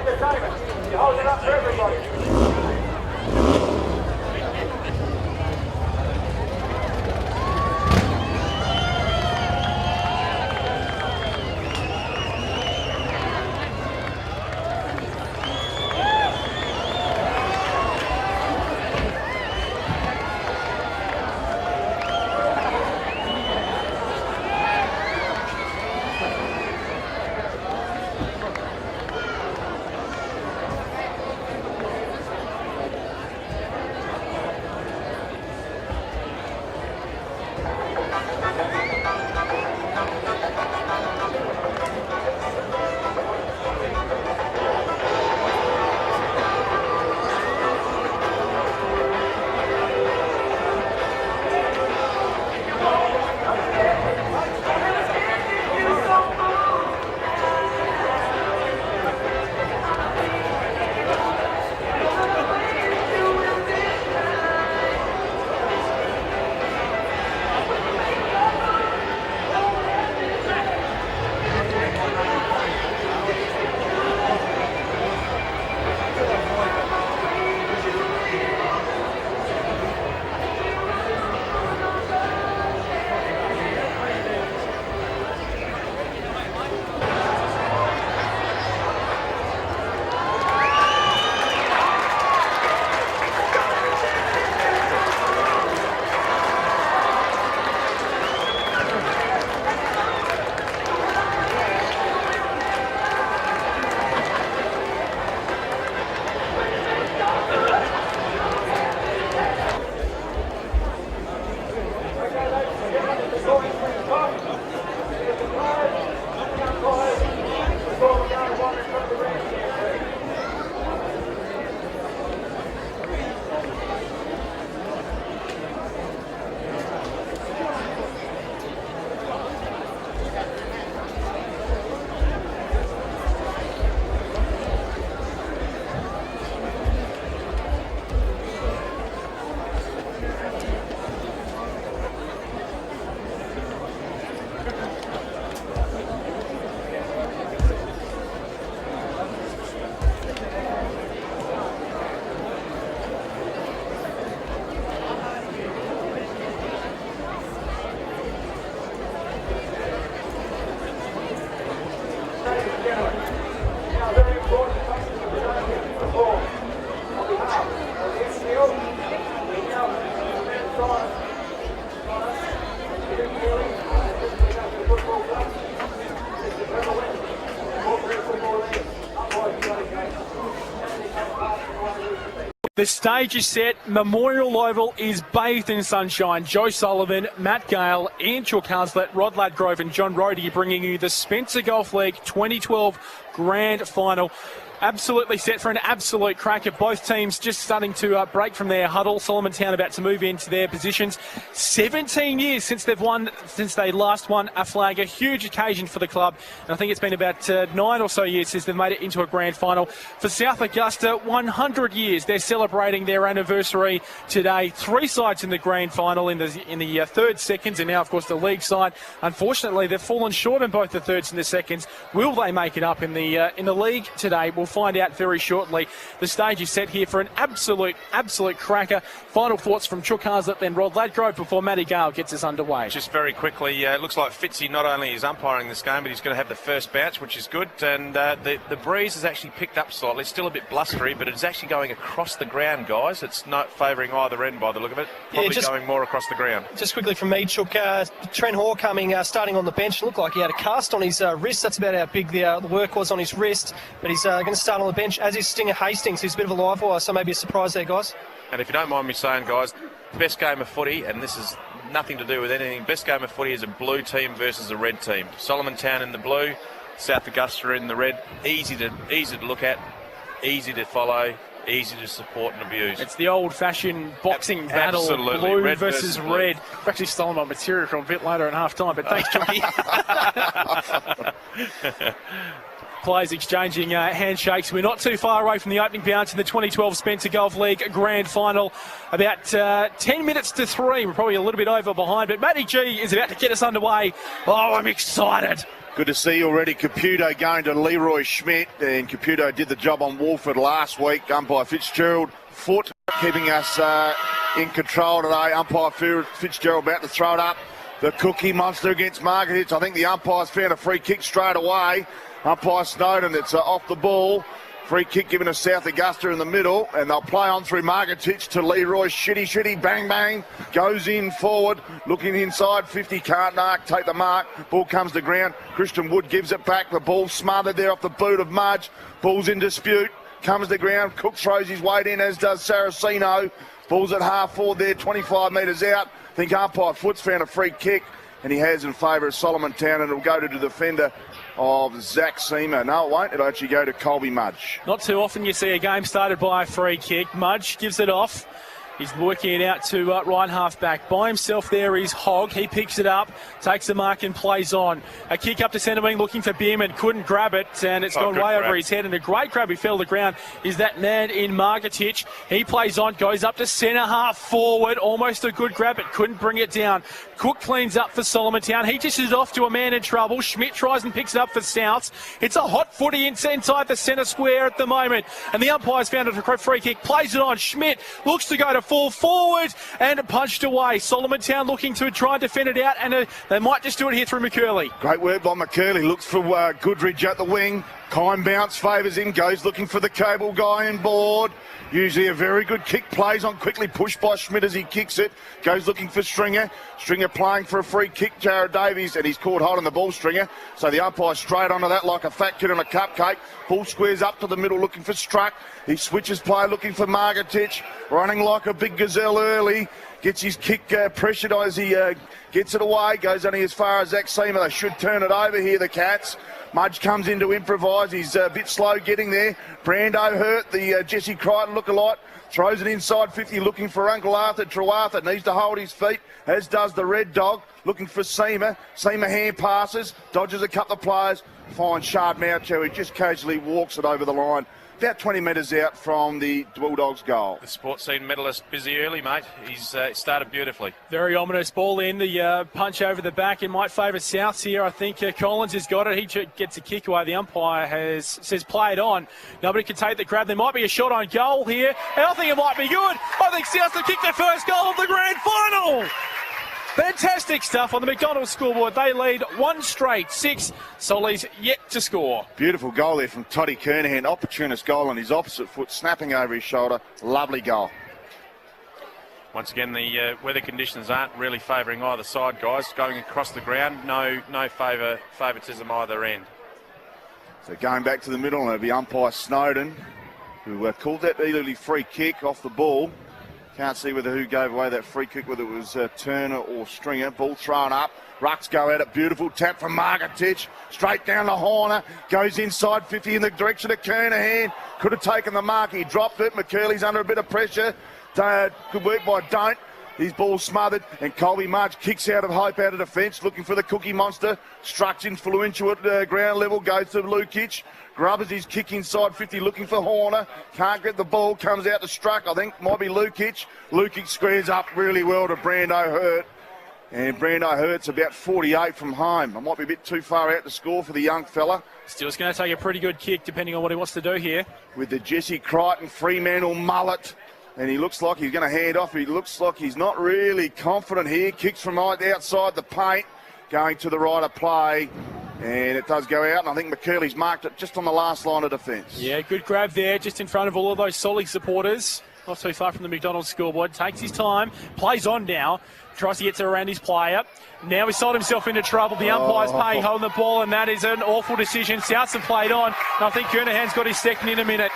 entertainment. You're holding up for everybody. The stage is set. Memorial Oval is bathed in sunshine. Joe Sullivan, Matt Gale, Ian Chilcarslet, Rod Ladgrove and John Rohde bringing you the Spencer Golf League 2012 Grand Final. Absolutely set for an absolute cracker. Both teams just starting to break from their huddle. Solomontown about to move into their positions. 17 years since they last won a flag. A huge occasion for the club. And I think it's been about 9 or so years since they've made it into a grand final. For South Augusta, 100 years. They're celebrating their anniversary today. 3 sides in the grand final in the third, seconds, and now, of course, the league side. Unfortunately, they've fallen short in both the thirds and the seconds. Will they make it up in the league today? We'll find out very shortly. The stage is set here for an absolute cracker. Final thoughts from Chilcarslet, then Rod Ladgrove before Matty Gale gets us underway. Just very quickly, it looks like Fitzy not only is umpiring this game, but he's going to have the first bounce, which is good. And the breeze has actually picked up slightly. It's still a bit blustery, but it's actually going across the ground, guys. It's not favouring either end by the look of it. Probably going more across the ground. Just quickly from me, Chook, Trent Hoare coming, starting on the bench. Looked like he had a cast on his wrist. That's about how big the work was on his wrist. But he's going to start on the bench, as is Stinger Hastings, who's a bit of a live wire, so maybe a surprise there, guys. And if you don't mind me saying, guys, best game of footy, and this is nothing to do with anything, best game of footy is a blue team versus a red team. Solomontown in the blue, South Augusta in the red. Easy to look at, easy to follow, easy to support and abuse. It's the old-fashioned boxing battle. Absolutely. Blue Red versus blue. red. I've actually stolen my material from a bit later at half-time, but thanks, Jockey. Players exchanging handshakes. We're not too far away from the opening bounce in the 2012 Spencer Golf League Grand Final. About 10 minutes to 3. We're probably a little bit over behind, but Matty G is about to get us underway. Oh, I'm excited. Good to see already Caputo going to Leroy Schmidt, and Caputo did the job on Wolford last week. Umpire Fitzgerald foot keeping us in control today. Umpire Fitzgerald about to throw it up. The Cookie Monster against Margaret. I think the umpire's found a free kick straight away. Umpire Snowden, it's off the ball. Free kick given to South Augusta in the middle, and they'll play on through Margatich to Leroy. Shitty, bang, bang. Goes in forward, looking inside. 50, can't mark, take the mark. Ball comes to ground. Christian Wood gives it back. The ball smothered there off the boot of Mudge. Ball's in dispute. Comes to ground. Cook throws his weight in, as does Saraceno. Ball's at half forward there, 25 metres out. I think umpire Foot's found a free kick, and he has in favour of Solomontown, and it'll go to the defender of Zach Seamer. No, it won't. It'll actually go to Colby Mudge. Not too often you see a game started by a free kick. Mudge gives it off. He's working it out to right half back. By himself there is Hogg. He picks it up, takes the mark and plays on. A kick up to centre wing looking for Bierman. Couldn't grab it, and it's gone way over his head. And a great grab. He fell to the ground. Is that man in Margatich? He plays on, goes up to centre half forward. Almost a good grab, but couldn't bring it down. Cook cleans up for Solomontown. He dishes it off to a man in trouble. Schmidt tries and picks it up for Souths. It's a hot footy inside the centre square at the moment. And the umpire's found a free kick. Plays it on. Schmidt looks to go to fall forward and punched away. Solomontown looking to try and defend it out, and they might just do it here through McCurley. Great work by McCurley. Looks for Goodridge at the wing. Kine bounce favours him. Goes looking for the cable guy on board. Usually a very good kick. Plays on quickly. Pushed by Schmidt as he kicks it. Goes looking for Stringer. Stringer playing for a free kick. Jared Davies, and he's caught hold on the ball, Stringer. So the umpire straight onto that like a fat kid on a cupcake. Ball squares up to the middle looking for Struck. He switches play looking for Margatich. Running like a big gazelle early. Gets his kick pressured as he gets it away. Goes only as far as Zach Seamer. They should turn it over here, the Cats. Mudge comes in to improvise. He's a bit slow getting there. Brando hurt, the Jesse Crichton look-alike. Throws it inside 50, looking for Uncle Arthur. Trewartha needs to hold his feet, as does the Red Dog. Looking for Seamer. Seamer hand passes, dodges a couple of players. Finds Shard Moucho, who just casually walks it over the line. About 20 metres out from the Bulldogs' goal. The sports scene medalist busy early, mate. He's started beautifully. Very ominous ball in. The punch over the back. It might favour Souths here. I think Collins has got it. He gets a kick away. The umpire says play it on. Nobody can take the grab. There might be a shot on goal here. And I think it might be good. I think Souths will kick their first goal of the grand final. Fantastic stuff on the McDonald's scoreboard. They lead 1 straight 6. Solly's yet to score. Beautiful goal there from Toddy Kernahan. Opportunist goal on his opposite foot, snapping over his shoulder. Lovely goal. Once again, the weather conditions aren't really favouring either side, guys. Going across the ground, no favouritism either end. So going back to the middle, and it'll be umpire Snowden, who called that early free kick off the ball. Can't see who gave away that free kick, whether it was Turner or Stringer. Ball thrown up. Rucks go at it. Beautiful tap from Margatich. Straight down the Horner. Goes inside 50 in the direction of Kernahan. Could have taken the mark. He dropped it. McCurley's under a bit of pressure. Good work by Dohnt. His ball smothered, and Colby March kicks out of hope out of defence, looking for the Cookie Monster. Strucks influential at ground level, goes to Lukich. Grubbers his kick inside 50, looking for Horner. Can't get the ball, comes out to Struck, I think, might be Lukich. Lukich squares up really well to Brando Hurt. And Brando Hurt's about 48 from home. I might be a bit too far out to score for the young fella. Still going to take a pretty good kick, depending on what he wants to do here. With the Jesse Crichton Fremantle mullet. And he looks like he's going to hand off. He looks like he's not really confident here. Kicks from right outside the paint, going to the right of play. And it does go out, and I think McCurley's marked it just on the last line of defence. Yeah, good grab there, just in front of all of those Solly supporters. Not too far from the McDonald's scoreboard. Takes his time, plays on now. Tries to get to around his player. Now he's sold himself into trouble. The umpire's paying hold on the ball, and that is an awful decision. Souths have played on, and I think Kernahan's got his second in a minute.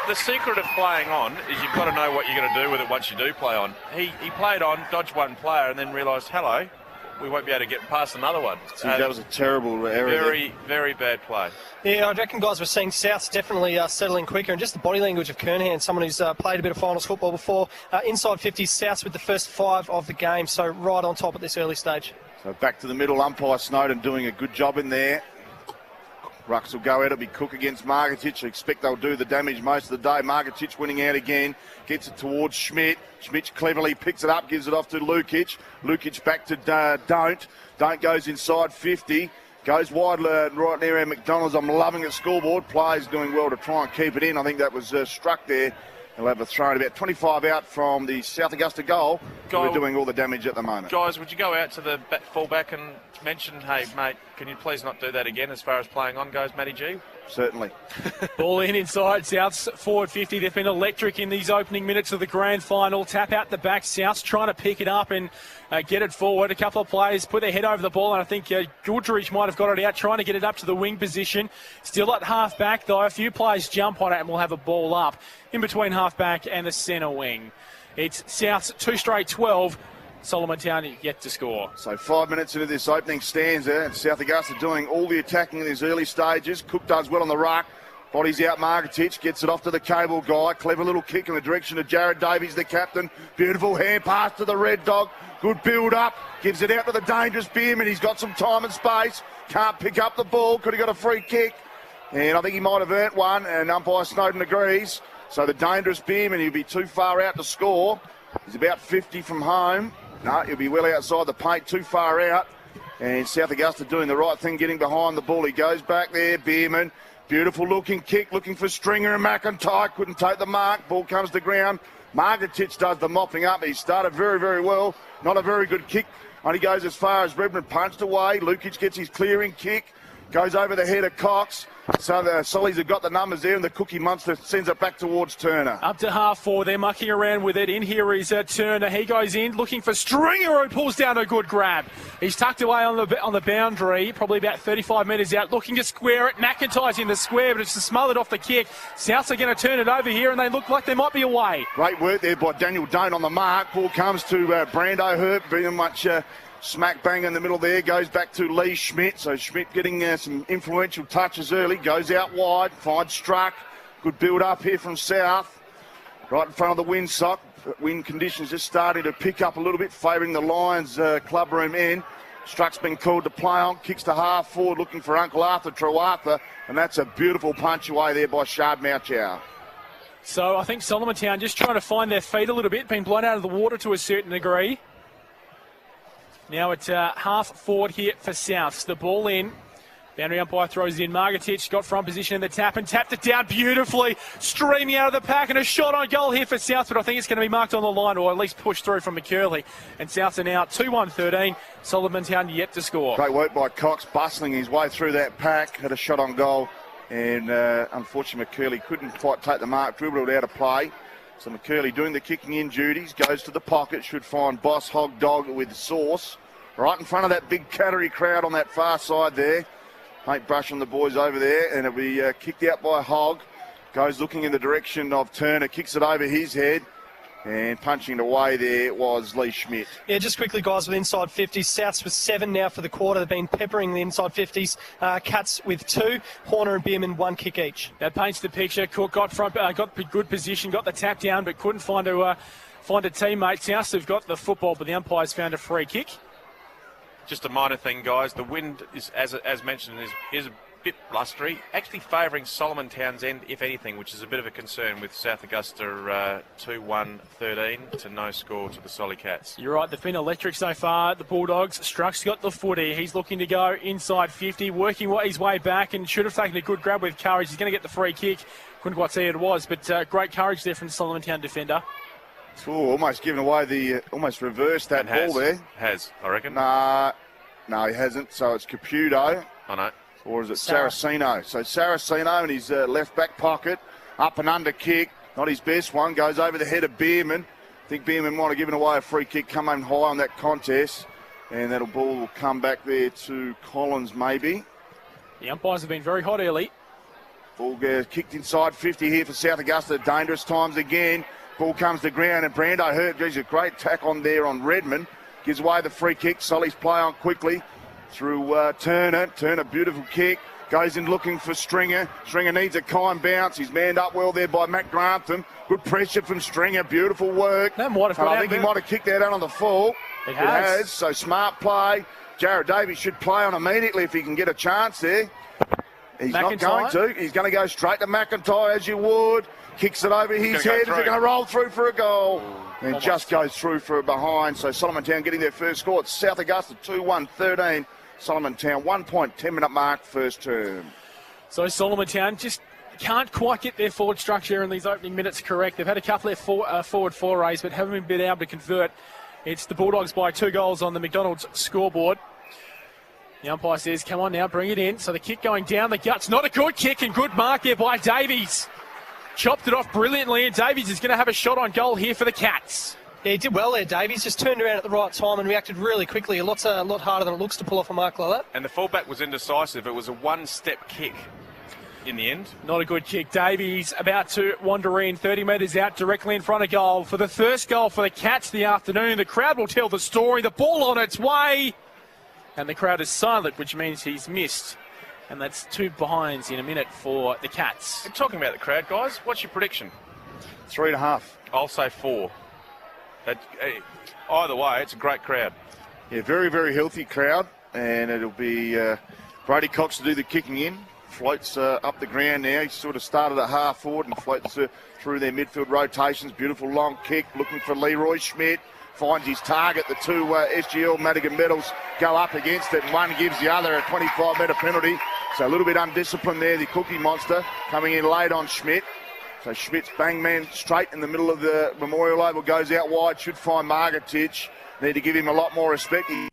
The secret of playing on is you've got to know what you're going to do with it once you do play on. He played on, dodged one player, and then realised, hello, we won't be able to get past another one. That was a terrible error. Very, very bad play. Yeah, I reckon, guys, we're seeing Souths definitely settling quicker, and just the body language of Kernahan, someone who's played a bit of finals football before. Inside 50, Souths with the first 5 of the game, so right on top at this early stage. So back to the middle, umpire Snowden doing a good job in there. Rucks will go out. It'll be Cook against Margatich. I expect they'll do the damage most of the day. Margatich winning out again. Gets it towards Schmidt. Schmidt cleverly picks it up, gives it off to Lukich. Lukich back to Dohnt. Dohnt goes inside 50. Goes wide right near our McDonald's. I'm loving it. Scoreboard. Players doing well to try and keep it in. I think that was struck there. They'll have a throw about 25 out from the South Augusta goal. We're doing all the damage at the moment. Guys, would you go out to the fullback and mention, hey, mate, can you please not do that again as far as playing on goes, Matty G? Certainly. Ball in inside. South's forward 50. They've been electric in these opening minutes of the grand final. Tap out the back. South's trying to pick it up and get it forward. A couple of players put their head over the ball, and I think Goodrich might have got it out, trying to get it up to the wing position. Still at half back, though. A few players jump on it and we'll have a ball up in between half back and the centre wing. It's South's 2 straight 12. Solomontown yet to score. So 5 minutes into this opening stanza, and South Augusta doing all the attacking in these early stages. Cook does well on the ruck. Bodies out Margaretich, gets it off to the cable guy. Clever little kick in the direction of Jared Davies, the captain. Beautiful hand pass to the Red Dog. Good build up. Gives it out to the dangerous Bierman. He's got some time and space. Can't pick up the ball. Could have got a free kick. And I think he might have earned one, and umpire Snowden agrees. So the dangerous Bierman, he'll be too far out to score. He's about 50 from home. No, he'll be well outside the paint, too far out. And South Augusta doing the right thing, getting behind the ball. He goes back there, Bierman. Beautiful looking kick, looking for Stringer and McIntyre. Couldn't take the mark. Ball comes to ground. Margaretich does the mopping up. He started very, very well. Not a very good kick. Only goes as far as Redmond punched away. Lukich gets his clearing kick. Goes over the head of Cox. So the Sollies have got the numbers there, and the Cookie Monster sends it back towards Turner. Up to half forward, they're mucking around with it. In here is Turner. He goes in, looking for Stringer, who pulls down a good grab. He's tucked away on the boundary, probably about 35 metres out, looking to square it. McIntyre's in the square, but it's smothered off the kick. Souths are going to turn it over here, and they look like they might be away. Great work there by Daniel Dohnt on the mark. Ball comes to Brando Herb, very much... smack bang in the middle there, goes back to Lee Schmidt. So Schmidt getting some influential touches early, goes out wide, finds Struck. Good build up here from South. Right in front of the windsock. Wind conditions just starting to pick up a little bit, favouring the Lions club room end. Struck's been called to play on, kicks to half forward, looking for Uncle Arthur Trewartha, and that's a beautiful punch away there by Shard Mouchow. So I think Solomontown just trying to find their feet a little bit, been blown out of the water to a certain degree. Now it's half forward here for Souths. The ball in. Boundary umpire throws in. Margaretich got front position in the tap and tapped it down beautifully. Streaming out of the pack and a shot on goal here for Souths, but I think it's going to be marked on the line or at least pushed through from McCurley. And Souths are now 2-1-13. Solomontown yet to score. Great work by Cox, bustling his way through that pack. Had a shot on goal. And unfortunately McCurley couldn't quite take the mark. Dribbled it out of play. So McCurley doing the kicking in duties, goes to the pocket, should find Boss Hog Dog with Sauce. Right in front of that big Cattery crowd on that far side there. Paint brushing the boys over there, and it'll be kicked out by Hogg. Goes looking in the direction of Turner, kicks it over his head. And punching it away there was Lee Schmidt. Yeah, just quickly, guys, with inside 50s. Souths with 7 now for the quarter. They've been peppering the inside 50s. Cats with 2. Horner and Bierman 1 kick each. That paints the picture. Cook got good position, got the tap down, but couldn't find a teammate. Souths have got the football, but the umpires found a free kick. Just a minor thing, guys. The wind is, as mentioned, is a bit blustery. Actually favouring Solomontown's end, if anything, which is a bit of a concern with South Augusta 2-1-13 to no score to the Solly Cats. You're right. They've been electric so far. The Bulldogs. Struck's got the footy. He's looking to go inside 50, working his way back, and should have taken a good grab with courage. He's going to get the free kick. Couldn't quite see who it was, but great courage there from the Solomontown defender. Oh, almost given away almost reversed that ball there. I reckon. No, he hasn't. So it's Caputo. I know. Or is it Saraceno? So Saraceno in his left back pocket, up and under kick. Not his best one. Goes over the head of Bierman. I think Bierman might have given away a free kick, come home high on that contest. And that ball will come back there to Collins maybe. The umpires have been very hot early. Ball kicked inside 50 here for South Augusta. Dangerous times again. Ball comes to ground and Brando Hurt gives a great tack on there on Redmond. Gives away the free kick. Solly's play on quickly through Turner. Turner, beautiful kick. Goes in looking for Stringer. Stringer needs a kind bounce. He's manned up well there by Matt Grantham. Good pressure from Stringer. Beautiful work. That might have I think he might have kicked that out on the full. It has. So smart play. Jared Davies should play on immediately if he can get a chance there. He's not going to. He's going to go straight to McIntyre as you would. Kicks it over his head. Is it going to roll through for a goal? And just goes through for a behind. So Solomontown getting their first score. It's South Augusta 2-1-13 Solomontown, 1 point, 10-minute mark, first term. So Solomontown just can't quite get their forward structure in these opening minutes correct. They've had a couple of forward forays, but haven't been able to convert. It's the Bulldogs by 2 goals on the McDonald's scoreboard. The umpire says, come on now, bring it in. So the kick going down the guts. Not a good kick and good mark there by Davies. Chopped it off brilliantly, and Davies is going to have a shot on goal here for the Cats. Yeah, he did well there, Davies. Just turned around at the right time and reacted really quickly. A lot harder than it looks to pull off a mark like that. And the fullback was indecisive. It was a one-step kick in the end. Not a good kick. Davies about to wander in, 30 metres out, directly in front of goal. For the first goal for the Cats the afternoon, the crowd will tell the story. The ball on its way. And the crowd is silent, which means he's missed. And that's 2 behinds in a minute for the Cats. And talking about the crowd, guys, what's your prediction? 3.5. I'll say 4. Either way, it's a great crowd. Yeah, very, very healthy crowd. And it'll be Brady Cox to do the kicking in. Floats up the ground now. He sort of started at half forward and floats through their midfield rotations. Beautiful long kick, looking for Leroy Schmidt. Finds his target. The 2 SGL Madigan medals go up against it, and one gives the other a 25-metre penalty. So a little bit undisciplined there, the Cookie Monster, coming in late on Schmidt. So Schmidt's bang man straight in the middle of the Memorial Oval, goes out wide, should find Margetich. Need to give him a lot more respect. He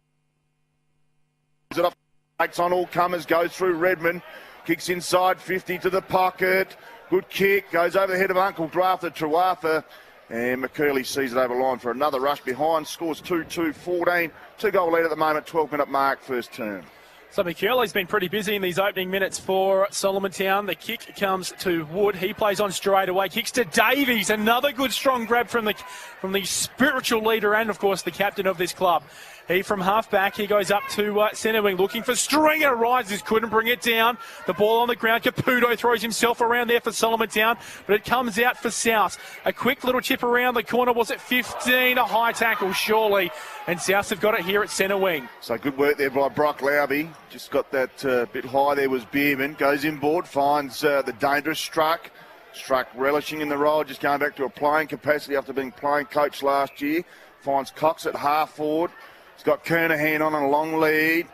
it off, takes on all comers, goes through Redmond, kicks inside 50 to the pocket. Good kick, goes over the head of Uncle Trewartha. And McCurley sees it over line for another rush behind. Scores 2-2-14. 2-goal lead at the moment, 12-minute mark, first term. So McCurley's been pretty busy in these opening minutes for Solomontown. The kick comes to Wood. He plays on straight away. Kicks to Davies. Another good strong grab from the spiritual leader and, of course, the captain of this club. He from half-back, he goes up to centre wing, looking for Stringer. Rises, couldn't bring it down. The ball on the ground. Caputo throws himself around there for Solomontown, but it comes out for South. A quick little chip around the corner. Was it 15? A high tackle, surely. And South have got it here at centre wing. So good work there by Brock Lowby. Just got that bit high there was Bierman. Goes inboard, finds the dangerous Struck. Struck relishing in the role, just going back to a playing capacity after being playing coach last year. Finds Cox at half forward. He's got Kernahan on a long lead.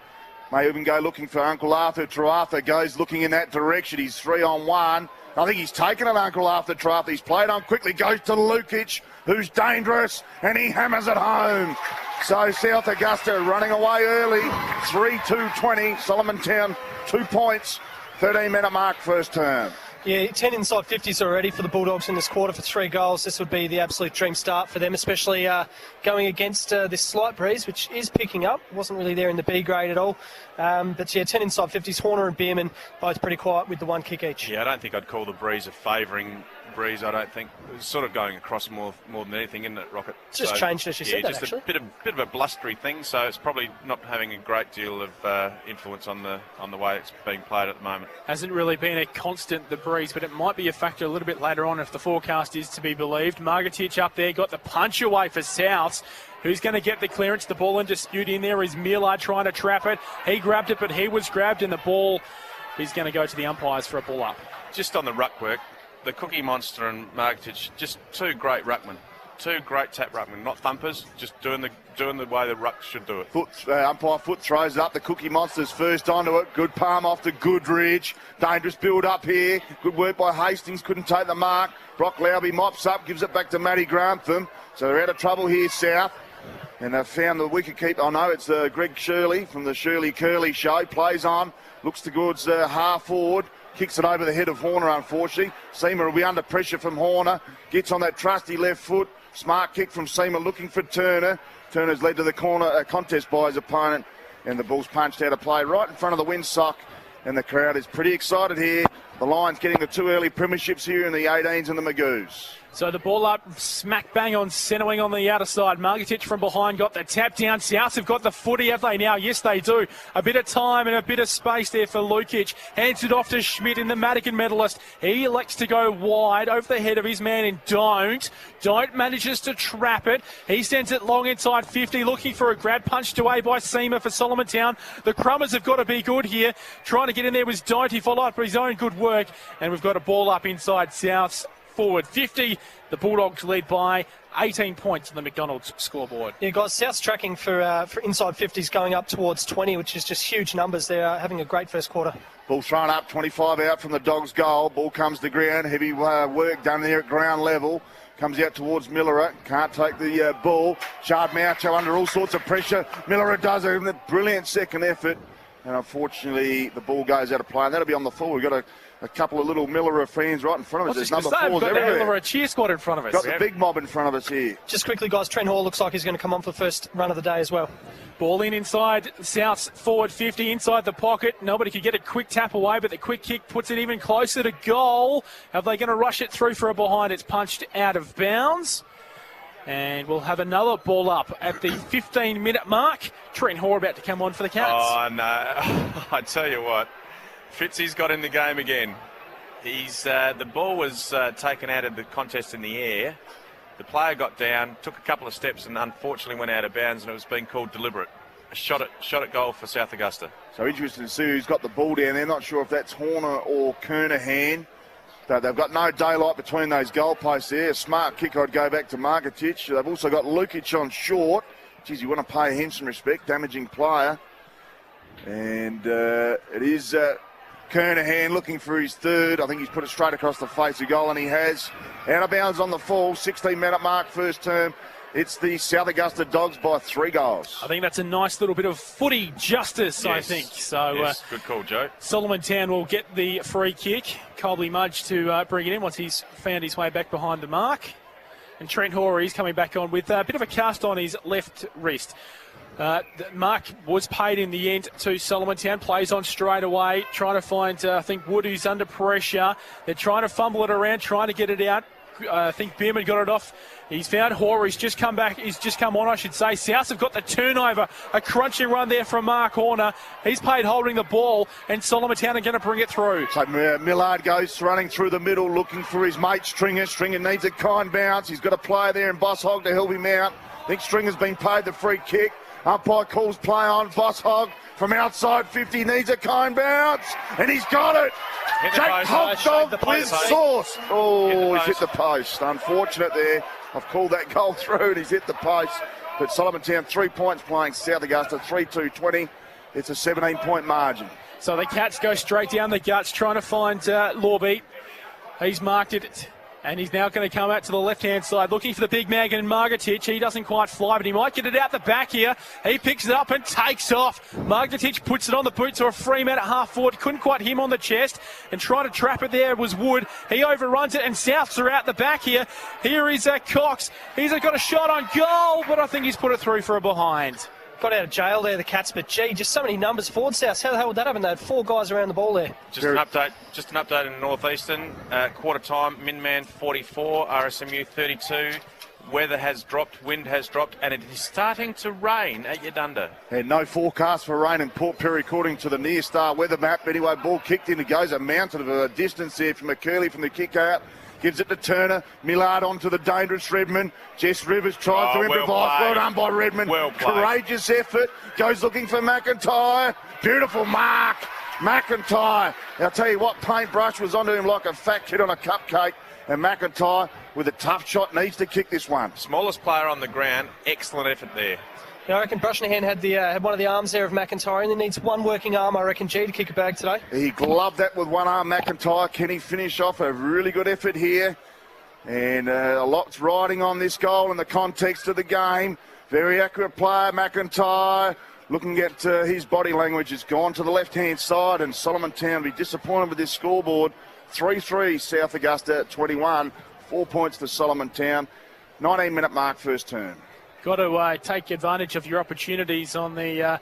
May even go looking for Uncle Arthur. Trewartha goes looking in that direction. He's 3-on-1. I think he's taken it, Uncle Arthur Trewartha. He's played on quickly, goes to Lukich, who's dangerous, and he hammers it home. So South Augusta running away early. 3-2-20. Solomontown, 2 points. 13-minute mark, first term. Yeah, 10 inside 50s already for the Bulldogs in this quarter for 3 goals. This would be the absolute dream start for them, especially going against this slight breeze, which is picking up. Wasn't really there in the B grade at all. But yeah, 10 inside 50s. Horner and Bierman both pretty quiet with the 1 kick each. Yeah, I don't think I'd call the breeze a favouring breeze. I don't think it's sort of going across more than anything, isn't it, Rocket? It's just changed as you said that, just actually. a bit of a blustery thing. So it's probably not having a great deal of influence on the way it's being played at the moment. Hasn't really been a constant, the breeze, but it might be a factor a little bit later on if the forecast is to be believed. Margetich up there got the punch away for South. Who's going to get the clearance? The ball in dispute in there is Miller trying to trap it. He grabbed it, but he was grabbed, and the ball is going to go to the umpires for a ball up. Just on the ruck work, the Cookie Monster and Margetich, just 2 great ruckmen. 2 great tap ruckmen, not thumpers, just doing the way the ruck should do it. Umpire foot throws it up. The Cookie Monster's first onto it. Good palm off to Goodridge. Dangerous build up here. Good work by Hastings. Couldn't take the mark. Brock Lowby mops up, gives it back to Matty Grantham. So they're out of trouble here, South. And they've found the wicket keeper. Oh no, it's Greg Shirley from the Shirley Curley show. Plays on, looks towards half forward. Kicks it over the head of Horner, unfortunately. Seamer will be under pressure from Horner. Gets on that trusty left foot. Smart kick from Seamer looking for Turner. Turner's led to the corner contest by his opponent. And the ball's punched out of play right in front of the windsock. And the crowd is pretty excited here. The Lions getting the 2 early premierships here in the 18s and the Magoos. So the ball up, smack bang on centre wing on the outer side. Margetich from behind got the tap down. South have got the footy, have they now? Yes, they do. A bit of time and a bit of space there for Lukich. Hands it off to Schmidt in the Madigan medalist. He elects to go wide over the head of his man in Dohnt. Dohnt manages to trap it. He sends it long inside 50, looking for a grab, punched away by Seamer for Solomontown. The Crummers have got to be good here. Trying to get in there was Dohnt. He followed up his own good work. And we've got a ball up inside South's forward 50. The Bulldogs lead by 18 points on the McDonald's scoreboard. Yeah, guys, South's tracking for inside 50s going up towards 20, which is just huge numbers. They're having a great first quarter. Ball thrown up, 25 out from the Dogs' goal. Ball comes to ground. Heavy work done there at ground level. Comes out towards Millerer. Can't take the ball. Chard Maucho under all sorts of pressure. Millerer does a brilliant second effort. And unfortunately, the ball goes out of play. And that'll be on the full. We've got a couple of little Millerer fans right in front of us. There's number 4s everywhere. We've got a cheer squad in front of us. Got the big mob in front of us here. Just quickly, guys, Trent Hall looks like he's going to come on for the first run of the day as well. Ball in inside South's forward 50, inside the pocket. Nobody could get a quick tap away, but the quick kick puts it even closer to goal. Are they going to rush it through for a behind? It's punched out of bounds. And we'll have another ball up at the 15-minute mark. Trent Hoare about to come on for the Cats. Oh, no. I tell you what, Fitzy's got in the game again. He's the ball was taken out of the contest in the air. The player got down, took a couple of steps, and unfortunately went out of bounds, and it was being called deliberate. A shot at goal for South Augusta. So interesting to see who's got the ball down there. Not sure if that's Horner or Kernahan. They've got no daylight between those goalposts there. A smart kick, I'd go back to Marketich. They've also got Lukich on short. Geez, you want to pay him some respect. Damaging player. And it is Kernahan looking for his third. I think he's put it straight across the face of goal, and he has. Out of bounds on the full. 16-minute mark, first term. It's the South Augusta Dogs by 3 goals. I think that's a nice little bit of footy justice, yes. I think. So, yes, good call, Joe. Solomontown will get the free kick. Colby Mudge to bring it in once he's found his way back behind the mark. And Trent Hoare is coming back on with a bit of a cast on his left wrist. The mark was paid in the end to Solomontown. Plays on straight away, trying to find, I think, Wood, who's under pressure. They're trying to fumble it around, trying to get it out. I think Bierman got it off. He's found Hoare. He's just come back. He's just come on, I should say. South have got the turnover. A crunching run there from Mark Horner. He's paid holding the ball, and Solomontown are going to bring it through. So Millard goes running through the middle, looking for his mate Stringer. Stringer needs a kind bounce. He's got a player there in Boss Hogg to help him out. I think Stringer's been paid the free kick. Umpire calls play on. Boss Hogg from outside 50 needs a kind bounce, and he's got it. Jake Hogdog with sauce. Oh, he's hit the post. Unfortunate there. I've called that goal through, and he's hit the post. But Solomontown 3 points playing South Augusta 3-2-20. It's a 17-point margin. So the Cats go straight down the guts, trying to find Lawby. He's marked it. And he's now going to come out to the left-hand side, looking for the big man and Margetich. He doesn't quite fly, but he might get it out the back here. He picks it up and takes off. Margetich puts it on the boots, or a free man at half-forward. Couldn't quite hit him on the chest. And trying to trap it there was Wood. He overruns it, and Souths are out the back here. Here is Cox. He's got a shot on goal, but I think he's put it through for a behind. Got out of jail there, the Cats, but gee, just so many numbers forward South. How the hell would that happen? They had 4 guys around the ball there. Just an update in the Northeastern. Quarter time, Minman 44, RSMU 32. Weather has dropped, wind has dropped, and it is starting to rain at Yadunda. And no forecast for rain in Port Perry according to the Near Star weather map. Anyway, ball kicked in. It goes a mountain of a distance there from McCurley from the kick out. Gives it to Turner. Millard onto the dangerous Redmond. Jess Rivers tries to improvise. Well done by Redmond. Well played. Courageous effort. Goes looking for McIntyre. Beautiful mark. McIntyre. I'll tell you what, Paintbrush was onto him like a fat kid on a cupcake. And McIntyre, with a tough shot, needs to kick this one. Smallest player on the ground. Excellent effort there. Yeah, I reckon Brushnaghan had one of the arms there of McIntyre, and he needs one working arm, I reckon, G, to kick a bag today. He gloved that with one arm, McIntyre. Can he finish off? A really good effort here. And a lot's riding on this goal in the context of the game. Very accurate player, McIntyre. Looking at his body language, has gone to the left-hand side, and Solomontown will be disappointed with this scoreboard. 3-3, South Augusta 21. 4 points to Solomontown. 19-minute mark, first term. Got to take advantage of your opportunities on the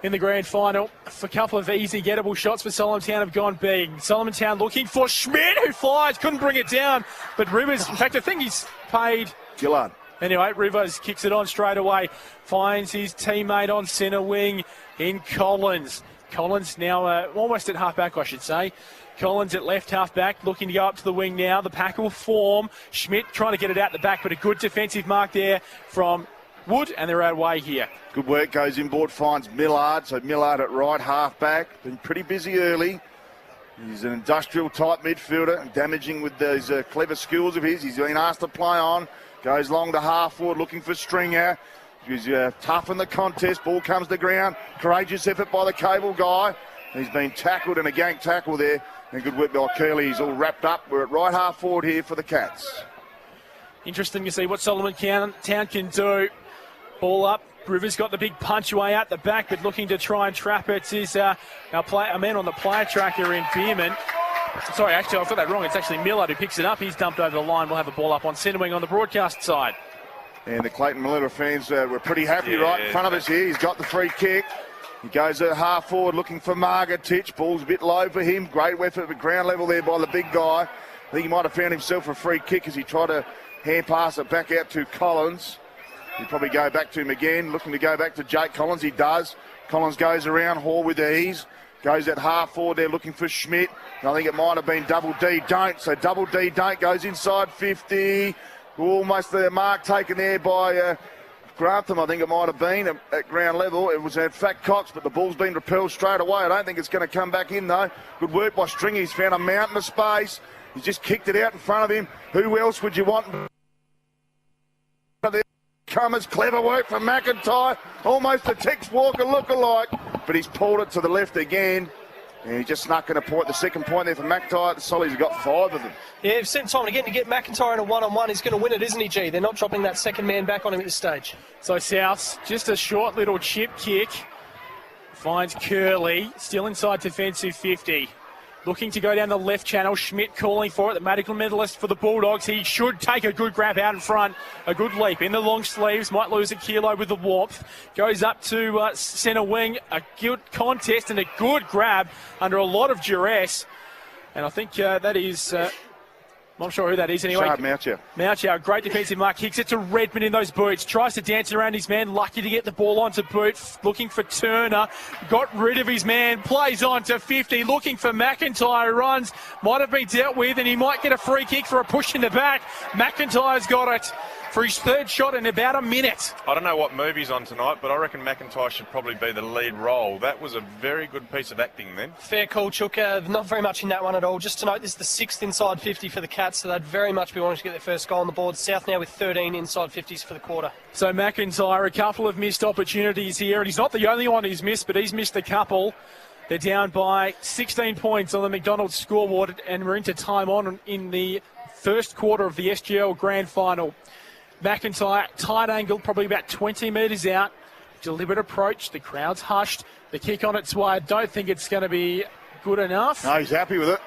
in the grand final. A couple of easy gettable shots for Solomontown have gone big. Solomontown looking for Schmidt, who flies, couldn't bring it down. But Rivers, in fact, I think he's paid. Gillard. Anyway, Rivers kicks it on straight away. Finds his teammate on centre wing in Collins. Collins now almost at half-back, I should say. Collins at left half-back, looking to go up to the wing now. The pack will form. Schmidt trying to get it out the back, but a good defensive mark there from Wood, and they're out of way here. Good work, goes inboard, finds Millard. So Millard at right half-back. Been pretty busy early. He's an industrial type midfielder and damaging with those clever skills of his. He's been asked to play on. Goes long to half forward looking for Stringer. He's tough in the contest. Ball comes to ground. Courageous effort by the cable guy. He's been tackled in a gank tackle there. And good work by Curley. He's all wrapped up. We're at right half forward here for the Cats. Interesting to see what Solomontown can do. Ball up. Rivers got the big punch away out the back, but looking to try and trap it is a man on the player tracker in Bierman. Sorry, actually, I've got that wrong. It's actually Millard who picks it up. He's dumped over the line. We'll have a ball up on centre wing on the broadcast side. And the Clayton Millard fans were pretty happy right in front of us here. He's got the free kick. He goes at half forward looking for Margatich. Ball's a bit low for him. Great effort at ground level there by the big guy. I think he might have found himself a free kick as he tried to hand pass it back out to Collins. He'll probably go back to him again, looking to go back to Jake Collins. He does. Collins goes around, Hall with ease. Goes at half forward there looking for Schmidt. And I think it might have been Double D Dohnt. So Double D Dohnt goes inside 50. Almost the mark taken there by Grantham, I think it might have been at ground level. It was at Fat Cox, but the ball's been repelled straight away. I don't think it's going to come back in, though. Good work by Stringer. He's found a mountain of space. He's just kicked it out in front of him. Who else would you want? Cummers, clever work from McIntyre, almost a Tex Walker look-alike, but he's pulled it to the left again, and he just snuck in a point, the second point there for McIntyre. The Sollies have got 5 of them. Yeah, we've sent time again to get McIntyre in a one-on-one. He's going to win it, isn't he, G? They're not dropping that second man back on him at this stage. So South, just a short little chip kick, finds Curley, still inside defensive 50. Looking to go down the left channel. Schmidt calling for it, the medical medalist for the Bulldogs. He should take a good grab out in front. A good leap in the long sleeves. Might lose a kilo with the warmth. Goes up to centre wing. A good contest and a good grab under a lot of duress. And I think that is... I'm not sure who that is anyway. Mouchow, great defensive mark. Kicks it to Redmond in those boots. Tries to dance around his man. Lucky to get the ball onto boot. Looking for Turner. Got rid of his man. Plays on to 50. Looking for McIntyre. Runs. Might have been dealt with and he might get a free kick for a push in the back. McIntyre's got it for his third shot in about a minute. I don't know what move he's on tonight, but I reckon McIntyre should probably be the lead role. That was a very good piece of acting then. Fair call, Chook. Not very much in that one at all. Just to note, this is the 6th inside 50 for the Cats, so they'd very much be wanting to get their first goal on the board. South now with 13 inside 50s for the quarter. So McIntyre, a couple of missed opportunities here, and he's not the only one who's missed, but he's missed a couple. They're down by 16 points on the McDonald's scoreboard, and we're into time on in the first quarter of the SGL Grand Final. McIntyre, tight angle, probably about 20 metres out. Deliberate approach. The crowd's hushed. The kick on its way. I don't think it's going to be good enough. No, he's happy with it.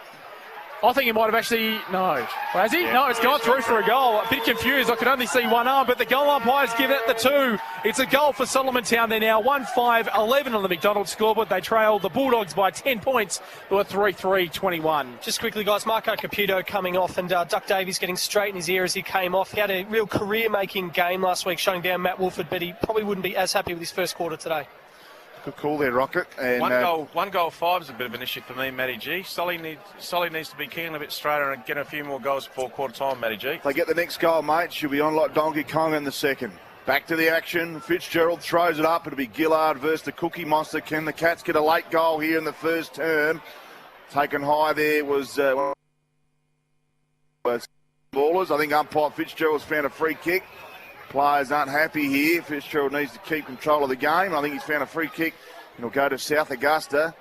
I think he might have actually... No. Has he? Yeah. No, it's gone through for a goal. A bit confused. I could only see one arm, but the goal umpire's given it the 2. It's a goal for Solomontown. They're now 1-5-11 on the McDonald's scoreboard. They trail the Bulldogs by 10 points. They were 3-3-21. Just quickly, guys, Marco Caputo coming off and Duck Davies getting straight in his ear as he came off. He had a real career-making game last week, shutting down Matt Wolford, but he probably wouldn't be as happy with his first quarter today. Good call there, Rocket. And one goal 5 is a bit of an issue for me, Matty G. Solly needs to be keen a bit straighter and get a few more goals before quarter time, Matty G. If they get the next goal, mate, she'll be on like Donkey Kong in the second. Back to the action. Fitzgerald throws it up. It'll be Gillard versus the Cookie Monster. Can the Cats get a late goal here in the first term? Taken high there was ballers. I think umpire Fitzgerald's found a free kick. Players aren't happy here. Fitzgerald needs to keep control of the game. I think he's found a free kick. And he'll go to South Augusta.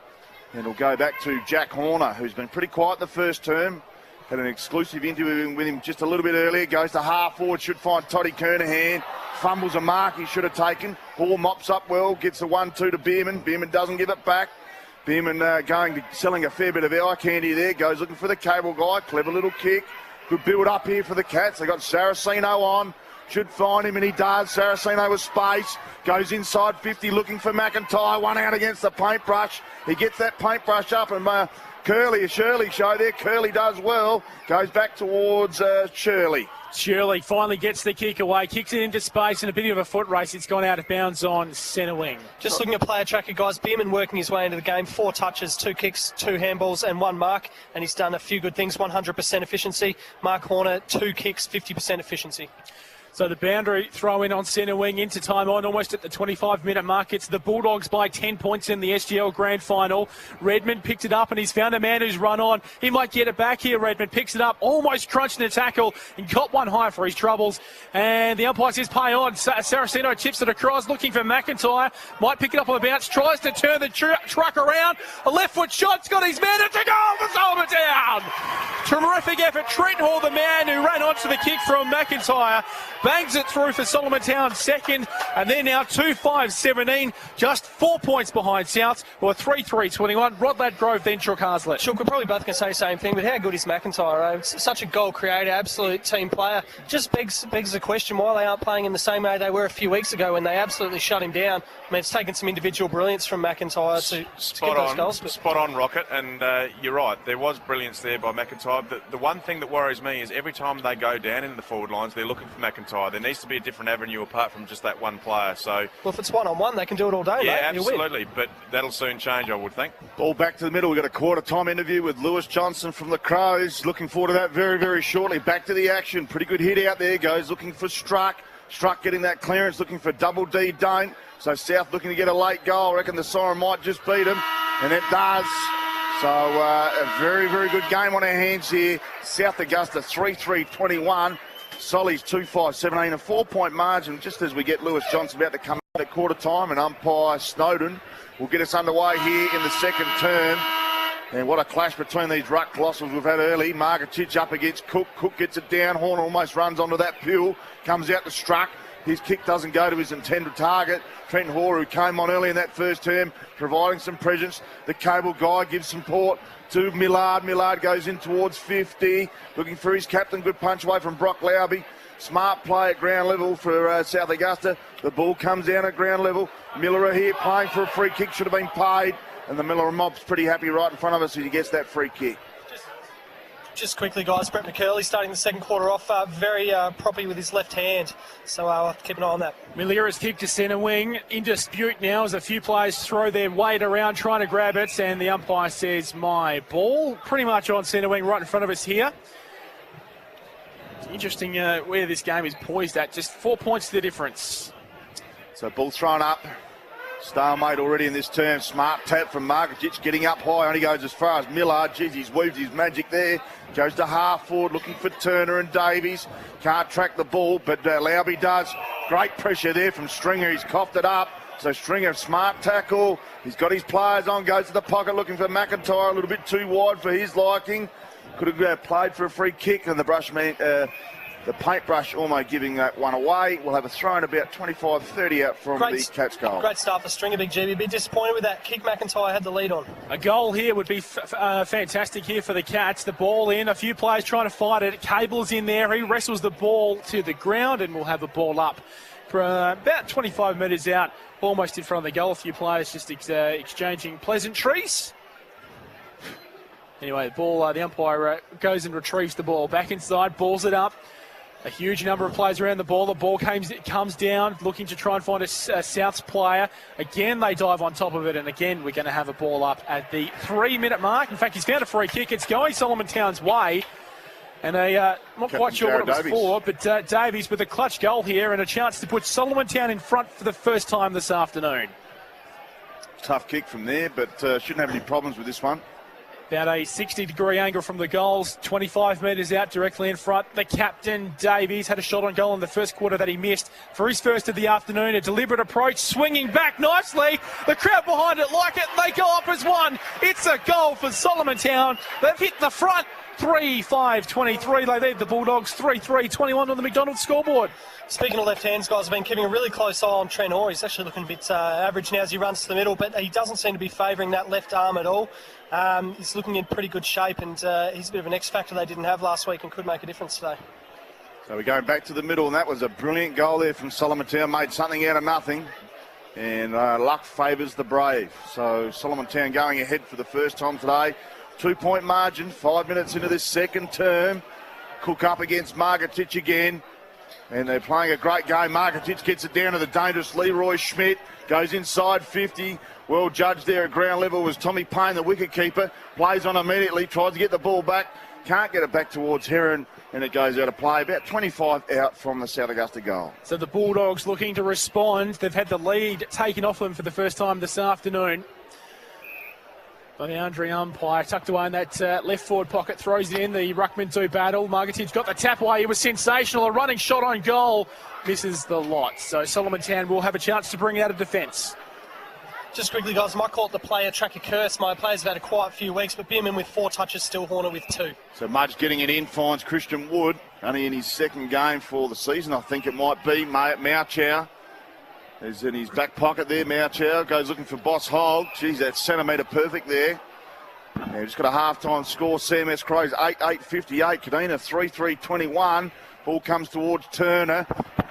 And he'll go back to Jack Horner, who's been pretty quiet the first term. Had an exclusive interview with him just a little bit earlier. Goes to half forward, should find Toddy Kernahan. Fumbles a mark he should have taken. Ball mops up well, gets the 1-2 to Bierman. Bierman doesn't give it back. Bierman selling a fair bit of eye candy there. Goes looking for the cable guy. Clever little kick. Good build up here for the Cats. They got Saraceno on. Should find him, and he does. Saraceno with space. Goes inside 50, looking for McIntyre. One out against the paintbrush. He gets that paintbrush up, and Shirley show there. Curley does well. Goes back towards Shirley. Shirley finally gets the kick away, kicks it into space, and a bit of a foot race. It's gone out of bounds on centre wing. Just looking at player tracker, guys. Bierman working his way into the game. 4 touches, 2 kicks, 2 handballs, and 1 mark. And he's done a few good things. 100% efficiency. Mark Horner, 2 kicks, 50% efficiency. So the boundary throw in on centre wing into time on, almost at the 25-minute mark. It's the Bulldogs by 10 points in the SGL Grand Final. Redmond picked it up and he's found a man who's run on. He might get it back here. Redmond picks it up, almost crunched in a tackle and got one high for his troubles. And the umpire says pay on. Saraceno chips it across, looking for McIntyre. Might pick it up on the bounce, tries to turn the truck around. A left foot shot's got his man. It's a goal for Solomontown. Terrific effort. Trent Hall, the man who ran onto the kick from McIntyre, bangs it through for Solomontown second, and they're now 2-5-17, just 4 points behind South, who are 3-3-21. Rodlad Grove, then Chook Haslett. Chook, we're probably both going to say the same thing, but how good is McIntyre? Such a goal creator, absolute team player. Just begs the question why they aren't playing in the same way they were a few weeks ago when they absolutely shut him down. I mean, it's taken some individual brilliance from McIntyre to get those goals. Spot on, Rocket, and you're right. There was brilliance there by McIntyre. The one thing that worries me is every time they go down in the forward lines, they're looking for McIntyre. There needs to be a different avenue apart from just that one player. So, well, if it's one-on-one, they can do it all day, yeah, mate. Absolutely, but that'll soon change, I would think. Ball back to the middle. We've got a quarter-time interview with Lewis Johnson from the Crows. Looking forward to that very, very shortly. Back to the action. Pretty good hit out there, goes. Looking for Struck. Struck getting that clearance, looking for double D, Dohnt. So South looking to get a late goal. I reckon the siren might just beat him, and it does. So a very, very good game on our hands here. South Augusta 3-3-21. Solly's 2-5-17, a 4-point margin just as we get Lewis Johnson about to come out at quarter time, and umpire Snowden will get us underway here in the second term. And what a clash between these ruck colossals we've had early. Margatic up against Cook. Cook gets it down. Horner almost runs onto that Pule. Comes out to Struck. His kick doesn't go to his intended target. Trent Hoare, who came on early in that first term, providing some presence. The cable guy gives support to Millard. Millard goes in towards 50, looking for his captain. Good punch away from Brock Lowby. Smart play at ground level for South Augusta. The ball comes down at ground level. Miller here playing for a free kick, should have been paid. And the Miller mob's pretty happy right in front of us as he gets that free kick. Just quickly, guys, Brett McCurley starting the second quarter off very properly with his left hand. So I'll have to keep an eye on that. Milira's kick to centre wing. In dispute now as a few players throw their weight around trying to grab it. And the umpire says, my ball. Pretty much on centre wing right in front of us here. It's interesting where this game is poised at. Just 4 points to the difference. So ball thrown up. Stalemate already in this term. Smart tap from Margatic, getting up high. Only goes as far as Millard. Geez, he's weaved his magic there. Goes to half forward, looking for Turner and Davies. Can't track the ball, but Lowby does. Great pressure there from Stringer. He's coughed it up. So Stringer, smart tackle. He's got his players on, goes to the pocket, looking for McIntyre. A little bit too wide for his liking. Could have played for a free kick, and the the paintbrush almost giving that one away. We'll have a throw in about 25-30 out from the Cats goal. Great start for Stringer, Big GB. A bit disappointed with that kick McIntyre had the lead on. A goal here would be fantastic here for the Cats. The ball in, a few players trying to fight it. Cable's in there. He wrestles the ball to the ground and we'll have a ball up for about 25 metres out, almost in front of the goal. A few players just exchanging pleasantries. Anyway, the ball, the umpire goes and retrieves the ball. Back inside, balls it up. A huge number of players around the ball. The ball comes down, looking to try and find a Souths player. Again, they dive on top of it, and again, we're going to have a ball up at the 3-minute mark. In fact, he's found a free kick. It's going Solomontown's way. And not quite sure what it was for, but Davies with a clutch goal here and a chance to put Solomontown in front for the first time this afternoon. Tough kick from there, but shouldn't have any problems with this one. About a 60-degree angle from the goals, 25 metres out directly in front. The captain, Davies, had a shot on goal in the first quarter that he missed for his first of the afternoon. A deliberate approach, swinging back nicely. The crowd behind it like it, and they go up as one. It's a goal for Solomontown. They've hit the front. 3-5-23. They lead the Bulldogs 3-3-21 on the McDonald's scoreboard. Speaking of left hands, guys, I've been keeping a really close eye on Trent Hoare. He's actually looking a bit average now as he runs to the middle, but he doesn't seem to be favouring that left arm at all. He's looking in pretty good shape, and he's a bit of an X factor they didn't have last week and could make a difference today. So we're going back to the middle, and that was a brilliant goal there from Solomontown. Made something out of nothing, and luck favours the brave. So Solomontown going ahead for the first time today. 2-point margin, 5 minutes into this second term. Cook up against Margatic again. And they're playing a great game. Margatic gets it down to the dangerous Leroy Schmidt. Goes inside 50. Well judged there at ground level was Tommy Payne, the wicketkeeper. Plays on immediately, tries to get the ball back. Can't get it back towards Heron, and it goes out of play. About 25 out from the South Augusta goal. So the Bulldogs looking to respond. They've had the lead taken off them for the first time this afternoon by the Andre umpire. Tucked away in that left forward pocket, throws it in. The ruckman do battle. Margaret's got the tap away. It was sensational. A running shot on goal. Misses the lot. So Solomontown will have a chance to bring out a defence. Just quickly, guys, I might call it the player tracker curse. My players have had a quiet few weeks, but Bierman with 4 touches, still Horner with 2. So Mudge getting it in, finds Christian Wood, only in his second game for the season, I think it might be. Mauchow is in his back pocket there. Mauchow goes looking for Boss Hogg. Geez, that's centimetre perfect there. Yeah, just got a half-time score. CMS Crows 8-8-58. Kadina 3-3-21. Ball comes towards Turner.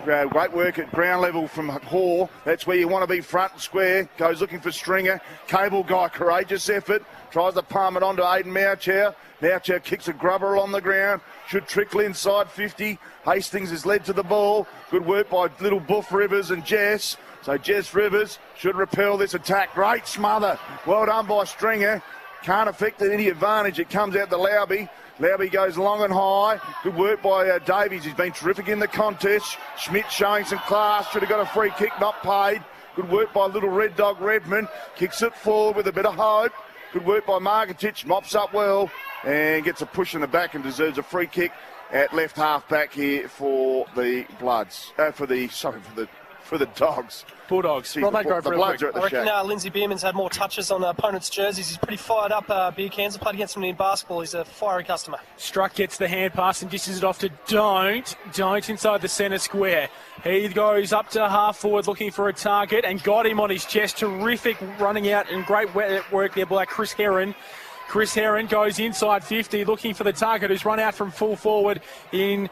Great work at ground level from Hall. That's where you want to be, front and square. Goes looking for Stringer. Cable guy, courageous effort. Tries to palm it onto Aidan Mauchow. Mauchow kicks a grubber along the ground. Should trickle inside 50. Hastings is led to the ball. Good work by little Buff Rivers and Jess. So Jess Rivers should repel this attack. Great smother. Well done by Stringer. Can't affect any advantage. It comes out to Lauby. Lauby goes long and high. Good work by Davies. He's been terrific in the contest. Schmidt showing some class. Should have got a free kick, not paid. Good work by little Red Dog Redmond. Kicks it forward with a bit of hope. Good work by Margaretich. Mops up well and gets a push in the back and deserves a free kick at left half back here for the Bloods. For the Dogs. Bulldogs. Jeez, the Bloods are at the I reckon shack. Lindsay Bierman's had more touches on opponents' jerseys. He's pretty fired up. Beer Cans played against him in basketball. He's a fiery customer. Struck gets the hand pass and dishes it off to Dohnt. Dohnt inside the centre square. He goes up to half forward looking for a target and got him on his chest. Terrific running out and great work there by Chris Heron. Chris Heron goes inside 50 looking for the target who's run out from full forward in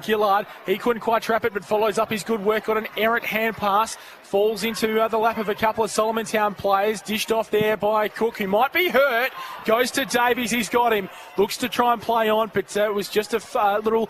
Gillard. He couldn't quite trap it but follows up his good work. Got an errant hand pass. Falls into the lap of a couple of Solomontown players. Dished off there by Cook, who might be hurt. Goes to Davies. He's got him. Looks to try and play on, but it was just a little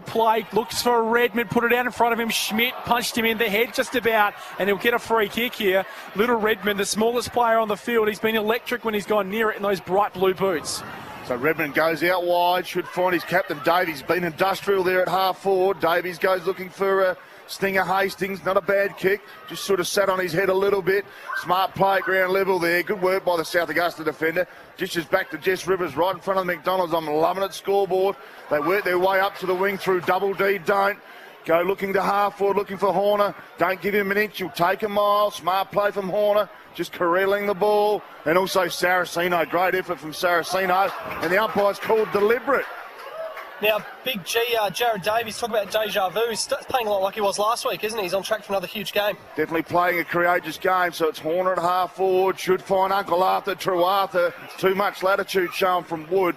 play. Looks for Redmond. Put it out in front of him. Schmidt punched him in the head just about, and he'll get a free kick here. Little Redmond, the smallest player on the field. He's been electric when he's gone near it in those bright blue boots. So Redmond goes out wide. Should find his captain, Davies. Been industrial there at half forward. Davies goes looking for Stinger Hastings, not a bad kick, just sort of sat on his head a little bit. Smart play at ground level there. Good work by the South Augusta defender. Dishes back to Jess Rivers right in front of the McDonald's. I'm loving it, scoreboard. They work their way up to the wing through double D. Don't go looking to half forward, looking for Horner. Don't give him an inch, he'll take a mile. Smart play from Horner, just corralling the ball. And also Saraceno, great effort from Saraceno. And the umpire's called deliberate. Now, Big G, Jared Davies, talk about deja vu. He's playing a lot like he was last week, isn't he? He's on track for another huge game. Definitely playing a courageous game, so it's Horner at half forward. Should find Uncle Arthur, Trewartha. Too much latitude shown from Wood.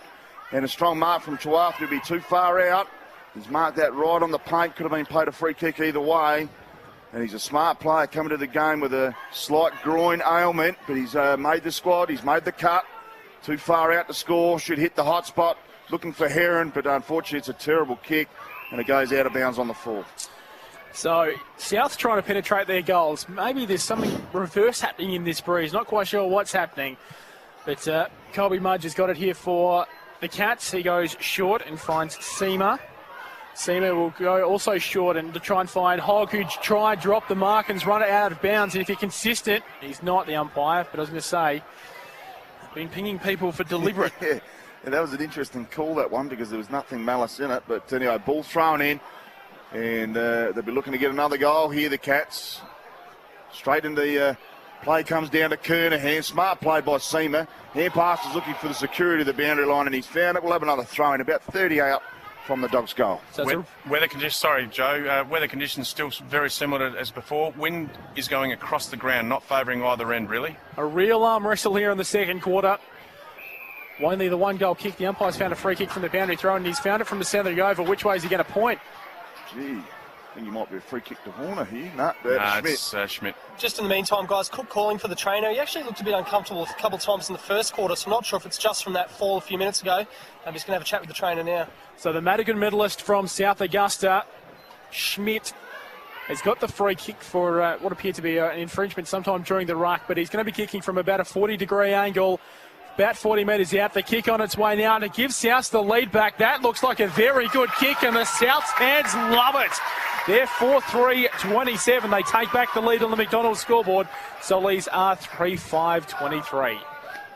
And a strong mark from Trewartha to be too far out. He's marked that right on the paint. Could have been played a free kick either way. And he's a smart player coming to the game with a slight groin ailment. But he's made the squad. He's made the cut. Too far out to score. Should hit the hot spot. Looking for Heron, but unfortunately it's a terrible kick. And it goes out of bounds on the full. So, South's trying to penetrate their goals. Maybe there's something reverse happening in this breeze. Not quite sure what's happening. But Colby Mudge has got it here for the Cats. He goes short and finds Seamer. Seamer will go also short and to try and find Hogg, who tried drop the mark and's run it out of bounds. And if you're consistent, he's not the umpire. But I was going to say, been pinging people for deliberate. Yeah, that was an interesting call, that one, because there was nothing malice in it. But anyway, ball thrown in, and they'll be looking to get another goal here, the Cats. Straight in the play comes down to Kernahan. Smart play by Seamer. Hand pass is looking for the security of the boundary line, and he's found it. We'll have another throw in, about 30 out from the Dogs' goal. So weather conditions, sorry, Joe. Weather conditions still very similar as before. Wind is going across the ground, not favouring either end, really. A real arm wrestle here in the second quarter. Only the one goal kick. The umpire's found a free kick from the boundary throw, and he's found it from the centre of the oval. Which way is he going to point? Gee, I think he might be a free kick to Horner here. Nah, Schmidt. Schmidt. Schmidt. Just in the meantime, guys, Cook calling for the trainer. He actually looked a bit uncomfortable a couple of times in the first quarter, so I'm not sure if it's just from that fall a few minutes ago. I'm just going to have a chat with the trainer now. So the Madigan medalist from South Augusta, Schmidt, has got the free kick for what appeared to be an infringement sometime during the ruck, but he's going to be kicking from about a 40-degree angle About 40 metres out. The kick on its way now to give South the lead back. That looks like a very good kick, and the South fans love it. They're 4-3-27. They take back the lead on the McDonald's scoreboard. Solis are 3-5-23.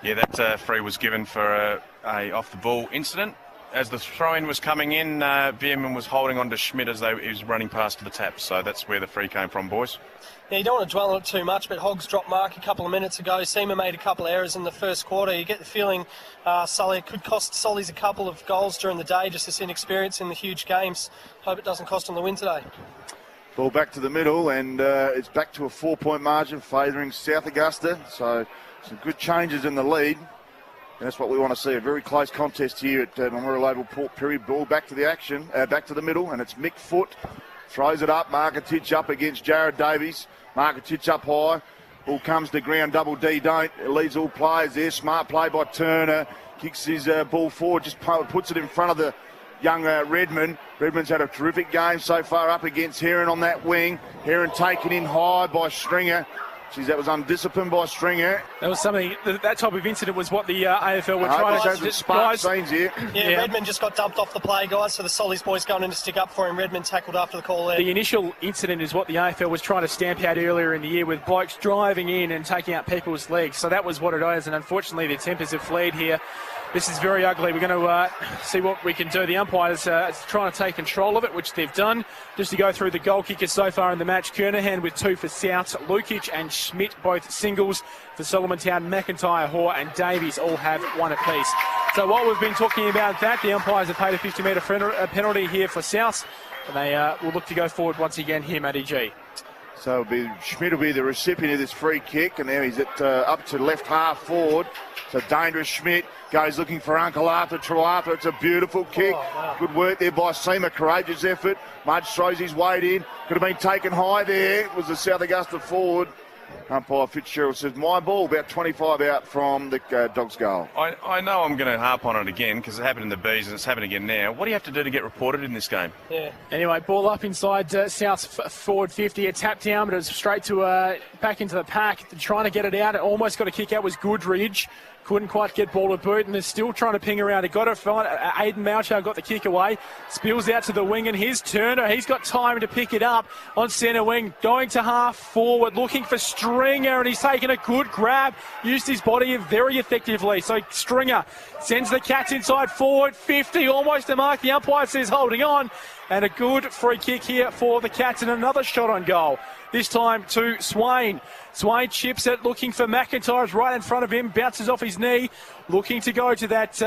Yeah, that free was given for a off-the-ball incident. As the throw-in was coming in, Bierman was holding on to Schmidt as he was running past to the tap. So that's where the free came from, boys. Yeah, you don't want to dwell on it too much, but Hogs dropped mark a couple of minutes ago. Seamer made a couple of errors in the first quarter. You get the feeling Sully could cost Solis a couple of goals during the day, just this inexperience in the huge games. Hope it doesn't cost them the win today. Ball back to the middle, and it's back to a 4-point margin favouring South Augusta. So some good changes in the lead. And that's what we want to see, a very close contest here at Memorial Oval, Port Perry. Ball back to the action, back to the middle, and it's Mick Foot. Throws it up, Marketich up against Jared Davies. Marketich up high. Ball comes to ground, double D, Dohnt. It leads all players there. Smart play by Turner. Kicks his ball forward, just puts it in front of the young Redmond. Redmond's had a terrific game so far up against Heron on that wing. Heron taken in high by Stringer. Geez, that was undisciplined by Stringer. That was something, that type of incident was what the AFL were trying to... Spark scenes here. Yeah, Redmond just got dumped off the play, guys, so the Solis boys going in to stick up for him. Redmond tackled after the call there. The initial incident is what the AFL was trying to stamp out earlier in the year, with blokes driving in and taking out people's legs. So that was what it is, and unfortunately the tempers have fled here. This is very ugly. We're going to see what we can do. The umpires trying to take control of it, which they've done. Just to go through the goal kickers so far in the match, Kernahan with 2 for South, Lukich and Schmidt both singles for Solomontown. McIntyre, Hoare and Davies all have 1 apiece. So while we've been talking about that, the umpires have paid a 50-metre penalty here for South, and they will look to go forward once again here, Matty G. So Schmidt will be the recipient of this free kick, and now he's at up to left half forward. So dangerous Schmidt goes looking for Uncle Arthur Trewartha. It's a beautiful kick. Oh, wow. Good work there by Seamer. Courageous effort. Mudge throws his weight in. Could have been taken high there. It was the South Augusta forward. Umpire Fitzgerald says, my ball, about 25 out from the Dogs' goal. I know I'm going to harp on it again because it happened in the Bees and it's happened again now. What do you have to do to get reported in this game? Yeah. Anyway, ball up inside South's forward 50. A tap down, but it was straight to back into the pack. Trying to get it out. It almost got a kick out was Goodridge. Couldn't quite get ball to boot, and they're still trying to ping around. It got it. Aiden Malchow got the kick away. Spills out to the wing, and here's Turner. He's got time to pick it up on centre wing. Going to half forward, looking for Stringer, and he's taken a good grab. Used his body very effectively. So Stringer sends the Cats inside forward. 50, almost a mark. The umpire says holding on. And a good free kick here for the Cats, and another shot on goal. This time to Swain. Swain chips it, looking for McIntyre's right in front of him, bounces off his knee, looking to go to that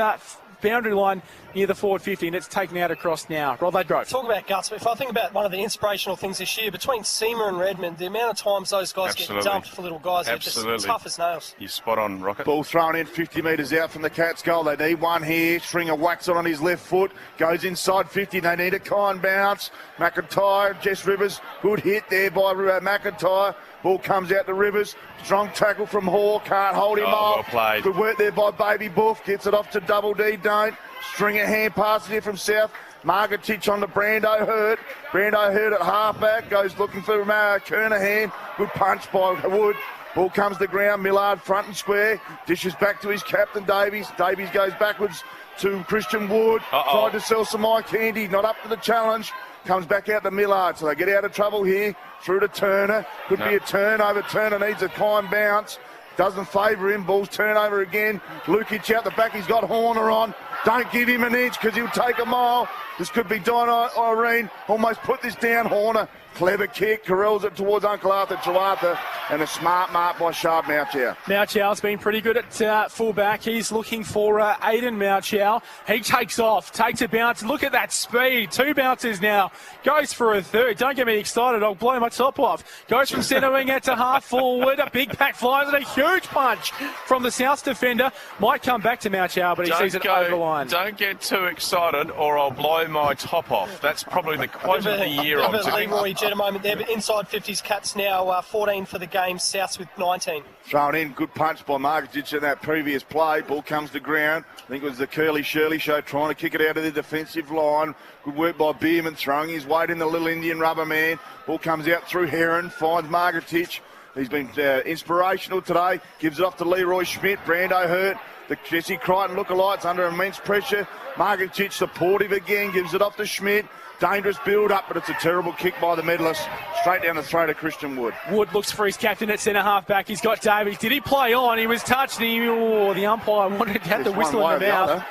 boundary line near the forward 50, and it's taken out across now. Rod Ladgrove. Talk about guts, but if I think about one of the inspirational things this year, between Seamer and Redmond, the amount of times those guys get dumped for little guys, they're just tough as nails. You're spot on, Rocket. Ball thrown in 50 metres out from the Cats' goal. They need one here. Stringer whacks it on his left foot. Goes inside 50. They need a kind bounce. McIntyre, Jess Rivers. Good hit there by McIntyre. Ball comes out to Rivers. Strong tackle from Hoare. Can't hold him off. Well played. Good work there by Baby Boof. Gets it off to Double D. Dohnt. Stringer hand passes here from South. Marketich on the Brando hurt. Brando hurt at halfback. Goes looking for Kernahan. Good punch by Wood. Ball comes to ground. Millard front and square. Dishes back to his captain Davies. Davies goes backwards to Christian Wood. Tried to sell some eye candy. Not up to the challenge. Comes back out to Millard. So they get out of trouble here. Through to Turner. Could be a turnover. Turner needs a kind bounce. Doesn't favour him. Ball's turnover again. Lukich out the back. He's got Horner on. Don't give him an inch because he'll take a mile. This could be Don Irene. Almost put this down. Horner. Clever kick. Corrals it towards Uncle Arthur Trewartha. And a smart mark by Sharp Malchow. Malchow's been pretty good at fullback. He's looking for Aiden Malchow. He takes off. Takes a bounce. Look at that speed. 2 bounces now. Goes for a third. Don't get me excited. I'll blow my top off. Goes from centre wing out to half forward. A big pack flies and a huge punch from the South defender. Might come back to Malchow, but he sees it over the line. Don't get too excited or I'll blow my top off. That's probably the quote of the year. Leroy Jet a moment there, but inside 50s Cats now 14 for the game, Souths with 19. Thrown in, good punch by Marketich in that previous play. Ball comes to ground. I think it was the Curly Shirley show trying to kick it out of the defensive line. Good work by Bierman, throwing his weight in the little Indian rubber man. Ball comes out through Heron, finds Marketich. He's been inspirational today. Gives it off to Leroy Schmidt. Brando hurt. The Jesse Crichton lookalikes under immense pressure. Margatic supportive again. Gives it off to Schmidt. Dangerous build-up, but it's a terrible kick by the medalist. Straight down the throat of Christian Wood. Wood looks for his captain at centre half back. He's got Davies. Did he play on? He was touched. The umpire wanted to have the whistle in the mouth.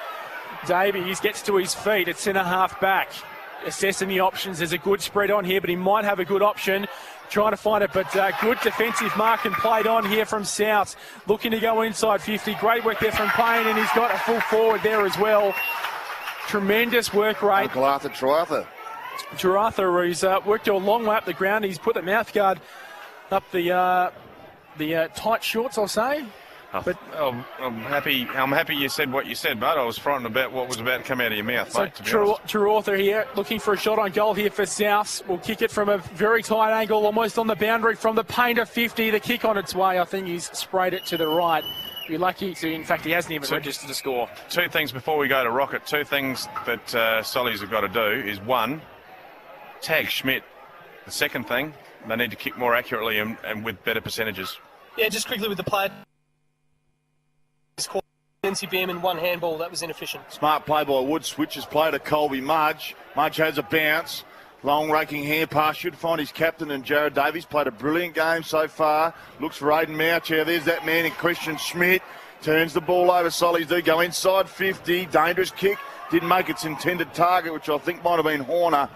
Davies gets to his feet at centre half back. Assessing the options. There's a good spread on here, but he might have a good option. Trying to find it, but good defensive mark and played on here from South. Looking to go inside 50. Great work there from Payne, and he's got a full forward there as well. Tremendous work rate. Uncle Arthur Trewartha. Trewartha, who's worked a long way up the ground. He's put the mouth guard up the tight shorts, I'll say. But I'm happy you said what you said, but I was frightened about what was about to come out of your mouth, so mate, to be honest. Trewartha here, looking for a shot on goal here for South. Will kick it from a very tight angle, almost on the boundary from the Payne to 50. The kick on its way. I think he's sprayed it to the right. You're lucky to, in fact, he hasn't even registered a score. Two things before we go to Rocket. Two things that Sollies have got to do is, one, tag Schmidt. The second thing, they need to kick more accurately and with better percentages. Yeah, just quickly with the play. Lindsay Bierman, one handball, that was inefficient. Smart play by Wood. Switches play to Colby Mudge. Mudge has a bounce. Long raking hand pass. Should find his captain, and Jared Davies played a brilliant game so far. Looks for Aidan Moucher. There's that man in Christian Schmidt. Turns the ball over. Sollies do go inside 50. Dangerous kick. Didn't make its intended target, which I think might have been Horner.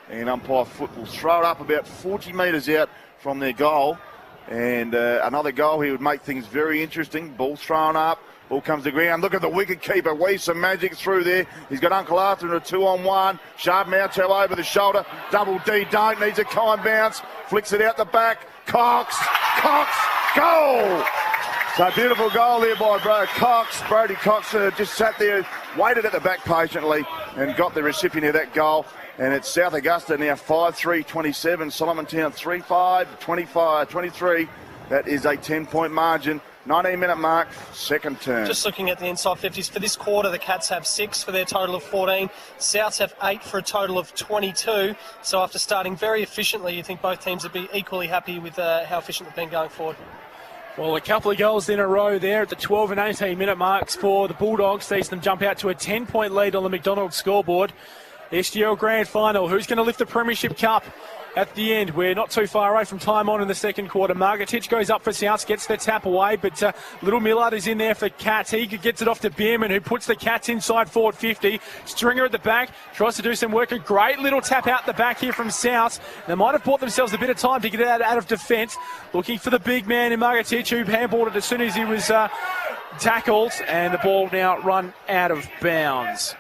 And umpire foot will throw it up about 40 metres out from their goal. And another goal here would make things very interesting. Ball thrown up. Ball comes to ground. Look at the wicket keeper. Weaves some magic through there. He's got Uncle Arthur in a 2-on-1. Sharp Moucho over the shoulder. Double D Dohnt needs a kind bounce. Flicks it out the back. Cox, goal! So beautiful goal there by Brody Cox just sat there, waited at the back patiently and got the recipient of that goal. And it's South Augusta now 5-3-27, Solomontown 3-5-25-23. That is a 10-point margin. 19-minute mark, second turn. Just looking at the inside 50s, for this quarter the Cats have 6 for their total of 14. Souths have 8 for a total of 22. So after starting very efficiently, you think both teams would be equally happy with how efficient they've been going forward. Well, a couple of goals in a row there at the 12 and 18-minute marks for the Bulldogs. Sees them jump out to a 10-point lead on the McDonald's scoreboard. SGL Grand Final. Who's going to lift the Premiership Cup at the end? We're not too far away from time on in the second quarter. Margatic goes up for South, gets the tap away, but Little Millard is in there for Cats. He gets it off to Bierman, who puts the Cats inside forward 50. Stringer at the back, tries to do some work. A great little tap out the back here from South. They might have bought themselves a bit of time to get it out of defence. Looking for the big man in Margatic, who handballed it as soon as he was tackled, and the ball now run out of bounds.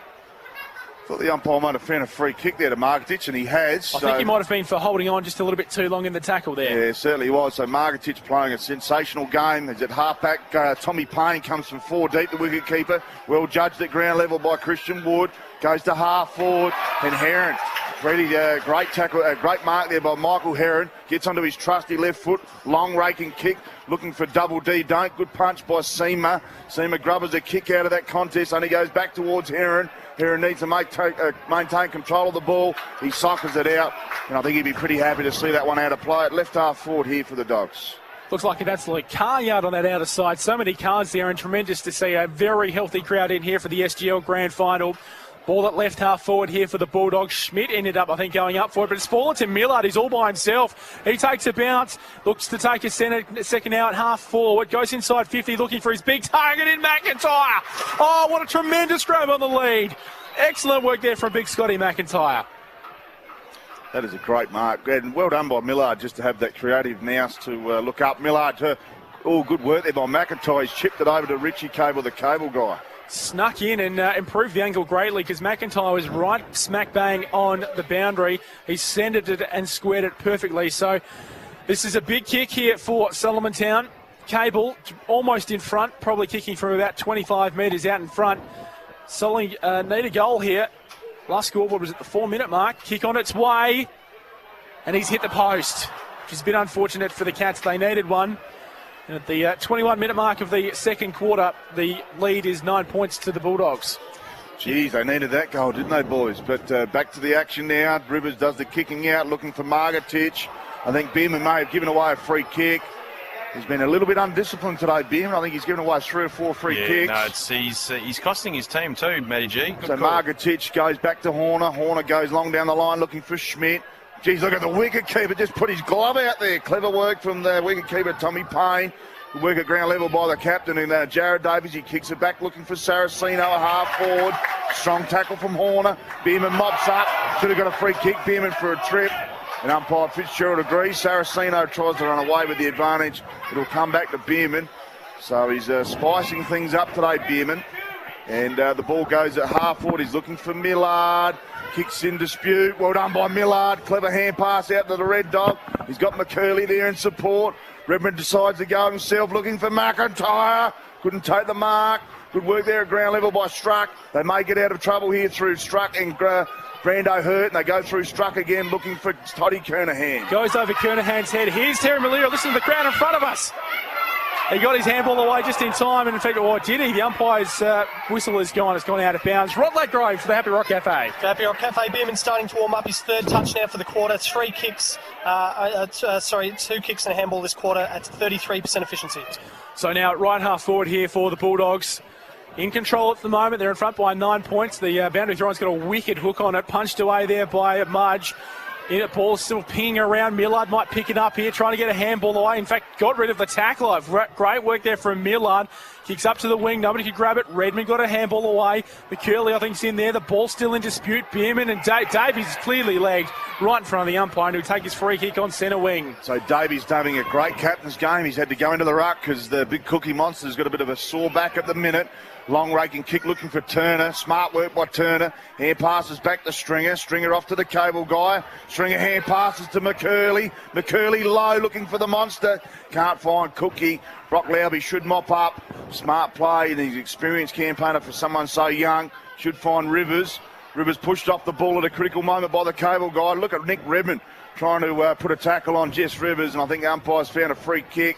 Thought the umpire might have found a free kick there to Margatic, and he has. I think he might have been for holding on just a little bit too long in the tackle there. Yeah, certainly was. So Margatic playing a sensational game. He's at halfback. Tommy Payne comes from 4 deep, the wicket keeper. Well judged at ground level by Christian Wood. Goes to half forward, and Heron. Really great tackle, great mark there by Michael Heron. Gets onto his trusty left foot. Long raking kick. Looking for double D. Don't. Good punch by Seema. Seema grubbers a kick out of that contest, and he goes back towards Heron. Heron needs to maintain control of the ball. He soccers it out, and I think he'd be pretty happy to see that one out of play at left half forward here for the Dogs. Looks like an absolute car yard on that outer side. So many cars there, and tremendous to see a very healthy crowd in here for the SGL Grand Final. Ball at left half forward here for the Bulldogs. Schmidt ended up, I think, going up for it, but it's fallen to Millard. He's all by himself. He takes a bounce, looks to take a second out, half forward, goes inside 50, looking for his big target in McIntyre. Oh, what a tremendous grab on the lead. Excellent work there from big Scotty McIntyre. That is a great mark, and well done by Millard just to have that creative nous to look up. Millard, all good work there by McIntyre. He's chipped it over to Richie Cable, the cable guy. Snuck in and improved the angle greatly because McIntyre was right smack bang on the boundary. He centred it and squared it perfectly. So this is a big kick here for Solomontown. Cable almost in front, probably kicking from about 25 metres out in front. Solly need a goal here. Last scoreboard was at the 4-minute mark. Kick on its way, and he's hit the post, which has been unfortunate for the Cats. They needed one. And at the 21-minute mark of the second quarter, the lead is 9 points to the Bulldogs. Geez, they needed that goal, didn't they, boys? But back to the action now. Rivers does the kicking out, looking for Margatic. I think Bierman may have given away a free kick. He's been a little bit undisciplined today, Bim. I think he's given away 3 or 4 free kicks. No, he's costing his team too, Matty G. Good so call. Margatic goes back to Horner. Horner goes long down the line looking for Schmidt. Geez, look at the wicket keeper. Just put his glove out there. Clever work from the wicket keeper, Tommy Payne. Good work at ground level by the captain. And Jared Davies, he kicks it back looking for Saraceno, a half forward. Strong tackle from Horner. Bierman mops up. Should have got a free kick. Bierman for a trip. And umpire Fitzgerald agrees. Saraceno tries to run away with the advantage. It'll come back to Bierman. So he's spicing things up today, Bierman. And the ball goes at half forward. He's looking for Millard. Kicks in dispute. Well done by Millard. Clever hand pass out to the Red Dog. He's got McCurley there in support. Redmond decides to go himself looking for McIntyre. Couldn't take the mark. Good work there at ground level by Struck. They may get out of trouble here through Struck and Brando hurt, and they go through Struck again looking for Toddy Kernahan. Goes over Kernahan's head. Here's Terry Malira. Listen to the crowd in front of us. He got his handball away just in time, and in fact, did he? The umpire's whistle has gone. It's gone out of bounds. Rod Ladgrove for the Happy Rock Cafe. Happy Rock Cafe, Bierman starting to warm up. His third touch now for the quarter. 2 kicks and a handball this quarter at 33% efficiency. So now right half forward here for the Bulldogs. In control at the moment. They're in front by 9 points. The boundary throw-in's got a wicked hook on it. Punched away there by Mudge. In it, ball still pinging around. Millard might pick it up here, trying to get a handball away. In fact, got rid of the tackle. Great work there from Millard. Kicks up to the wing. Nobody could grab it. Redmond got a handball away. McCurley, I think, is in there. The ball's still in dispute. Bierman and Davies clearly lagged right in front of the umpire, and he'll take his free kick on centre wing. So Davies having a great captain's game. He's had to go into the ruck because the big Cookie Monster's got a bit of a sore back at the minute. Long raking kick looking for Turner. Smart work by Turner. Hand passes back to Stringer. Stringer off to the cable guy. Stringer hand passes to McCurley. McCurley low looking for the Monster. Can't find Cookie. Brock Lowby should mop up. Smart play, and he's an experienced campaigner for someone so young. Should find Rivers. Rivers pushed off the ball at a critical moment by the cable guy. Look at Nick Redmond trying to put a tackle on Jess Rivers, and I think the umpire's found a free kick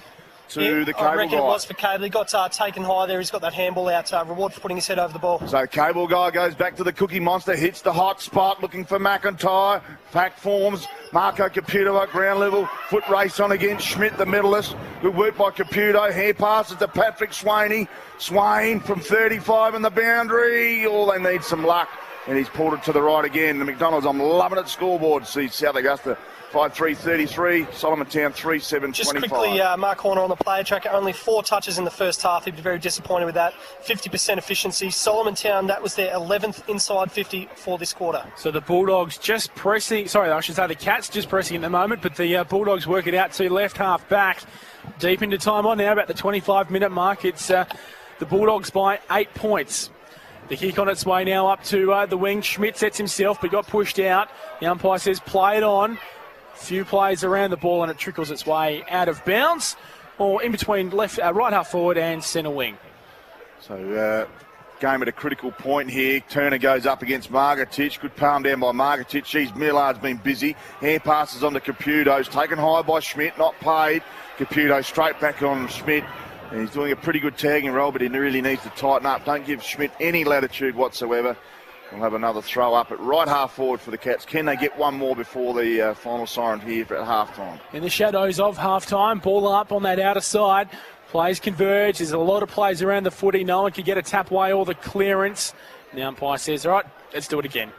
to the cable guy. I reckon it was for Cable. He got taken high there. He's got that handball out. Reward for putting his head over the ball. So cable guy goes back to the Cookie Monster, hits the hot spot, looking for McIntyre. Pack forms. Marco Caputo at ground level. Foot race on against Schmidt, the medalist. Good work by Caputo. Hair passes to Patrick Swaney. Swain from 35 in the boundary. Oh, they need some luck. And he's pulled it to the right again. The McDonald's, I'm loving it. Scoreboard. See South Augusta 5-3-33, Solomontown 3-7-25. Just quickly, Mark Horner on the player tracker, only 4 touches in the first half. He'd be very disappointed with that. 50% efficiency. Solomontown, that was their 11th inside 50 for this quarter. So the Bulldogs just pressing, the Cats just pressing at the moment, but the Bulldogs work it out to left half back. Deep into time on now, about the 25-minute mark. It's the Bulldogs by 8 points. The kick on its way now up to the wing. Schmidt sets himself, but got pushed out. The umpire says play it on. Few plays around the ball and it trickles its way out of bounds, or in between right half forward and centre wing. So game at a critical point here. Turner goes up against Margatic. Good palm down by Margatic. Millard's been busy. Hand passes on to Caputo's taken high by Schmidt, not paid. Caputo straight back on Schmidt. And he's doing a pretty good tagging role, but he really needs to tighten up. Don't give Schmidt any latitude whatsoever. We'll have another throw up at right half forward for the Cats. Can they get one more before the final siren here at half time? In the shadows of half time, ball up on that outer side. Plays converge. There's a lot of plays around the footy. No one can get a tap away or the clearance. The umpire says, all right, let's do it again.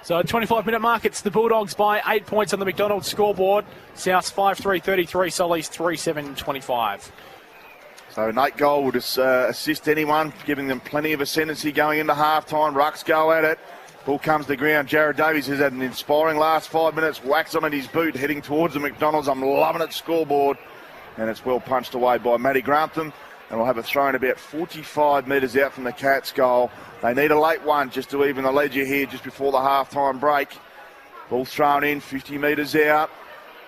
So 25-minute mark, it's the Bulldogs by 8 points on the McDonald's scoreboard. South's 5-3-33, Solly's 3-7-25. So Nate Gold will just assist anyone, giving them plenty of ascendancy going into half-time. Rucks go at it. Ball comes to ground. Jared Davies has had an inspiring last 5 minutes. Whacks on at his boot, heading towards the McDonald's. I'm loving it, scoreboard. And it's well punched away by Matty Grantham. And we'll have a throw in about 45 metres out from the Cats' goal. They need a late one just to even the ledger here just before the half-time break. Ball thrown in, 50 metres out.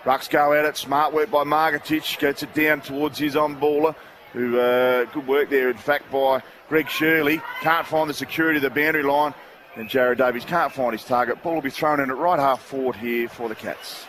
Rucks go at it. Smart work by Margatic. Gets it down towards his on-baller. Who good work there, in fact, by Greg Shirley. Can't find the security of the boundary line. And Jared Davies can't find his target. Ball will be thrown in at right half forward here for the Cats.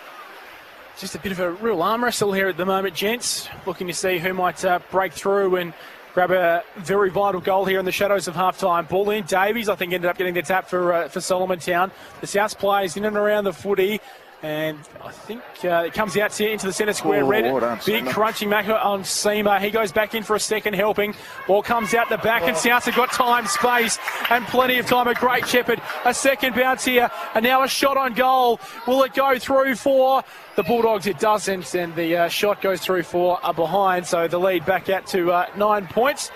Just a bit of a real arm wrestle here at the moment, gents. Looking to see who might break through and grab a very vital goal here in the shadows of half-time. Ball in. Davies, I think, ended up getting the tap for Solomontown. The South players in and around the footy. And I think it comes out here into the centre square. Red, well done, big Seamer. crunching macro on Seamer. He goes back in for a second helping. Ball comes out the back, and Souths have got time, space, and plenty of time. A great Shepherd. A second bounce here, and now a shot on goal. Will it go through for the Bulldogs? It doesn't, and the shot goes through for a behind. So the lead back out to 9 points.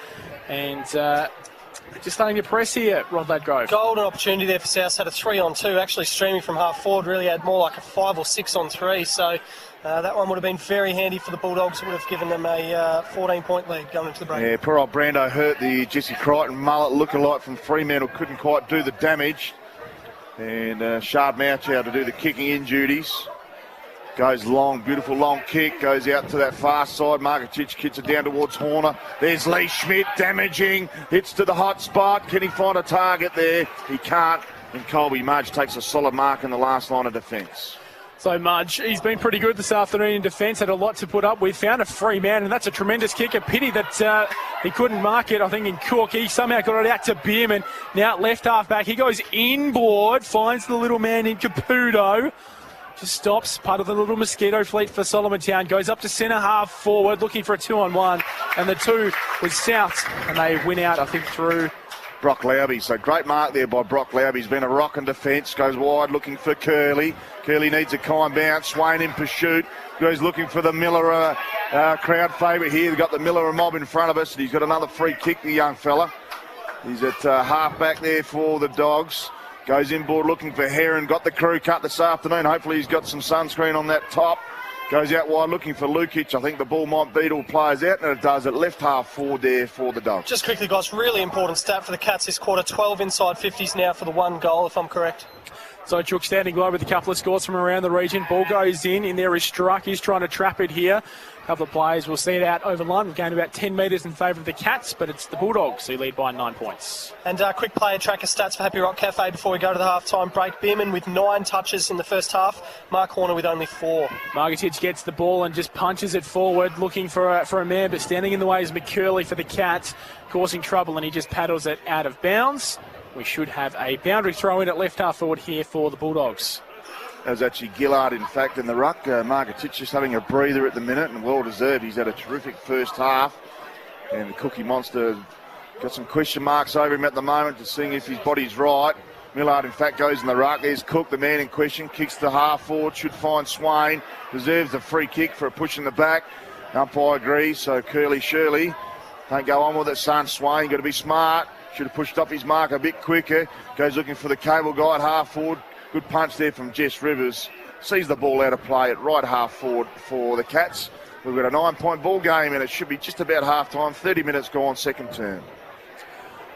And just starting to press here, Rod Ladgrove. Golden opportunity there for South. Had a 3-on-2, actually streaming from half forward. Really had more like a 5 or 6-on-3. So that one would have been very handy for the Bulldogs. It would have given them a 14-point lead going into the break. Yeah, poor old Brando hurt. The Jesse Crichton mullet lookalike from Fremantle couldn't quite do the damage. And Shard Mouch out to do the kicking in duties. Goes long, beautiful long kick, goes out to that far side. Margatic kicks it down towards Horner. There's Lee Schmidt damaging, hits to the hot spot. Can he find a target there? He can't. And Colby Mudge takes a solid mark in the last line of defence. So Mudge, he's been pretty good this afternoon in defence, had a lot to put up with, found a free man, and that's a tremendous kick. A pity that he couldn't mark it, I think, in Cook. He somehow got it out to Bierman. Now left half back, he goes inboard, finds the little man in Caputo. Just stops, part of the little mosquito fleet for Solomontown. Goes up to centre half forward, looking for a 2-on-1. And the 2 was South, and they win out, I think, through Brock Lauby. So great mark there by Brock Lauby. He's been a rock in defence. Goes wide looking for Curley. Curley needs a kind bounce. Swain in pursuit. Goes looking for the Miller crowd favourite here. They've got the Miller mob in front of us. And he's got another free kick, the young fella. He's at half back there for the Dogs. Goes inboard looking for Heron. Got the crew cut this afternoon. Hopefully he's got some sunscreen on that top. Goes out wide looking for Lukich. I think the ball might beat all players out, and it does. It left half forward there for the Dogs. Just quickly, guys, really important stat for the Cats this quarter. 12 inside 50s now for the 1 goal, if I'm correct. So Chook standing low with a couple of scores from around the region. Ball goes in there is Struck. He's trying to trap it here. A couple of players will see it out over line. We've gained about 10 metres in favour of the Cats, but it's the Bulldogs who lead by 9 points. And quick player tracker stats for Happy Rock Cafe before we go to the half-time break. Bierman with 9 touches in the first half. Mark Horner with only 4. Margatic gets the ball and just punches it forward, looking for a man, but standing in the way is McCurley for the Cats, causing trouble, and he just paddles it out of bounds. We should have a boundary throw in at left half forward here for the Bulldogs. That was actually Gillard, in fact, in the ruck. Margatic just having a breather at the minute, and well-deserved. He's had a terrific first half. And the Cookie Monster got some question marks over him at the moment, just seeing if his body's right. Millard, in fact, goes in the ruck. There's Cook, the man in question, kicks the half forward, should find Swain. Deserves a free kick for a push in the back. Umpire agrees, so Curly Shirley. Don't go on with it, son. Swain, got to be smart. Should have pushed up his mark a bit quicker. Goes looking for the cable guy at half forward. Good punch there from Jess Rivers. Sees the ball out of play at right half forward for the Cats. We've got a 9-point ball game, and it should be just about half-time. 30 minutes gone, second term.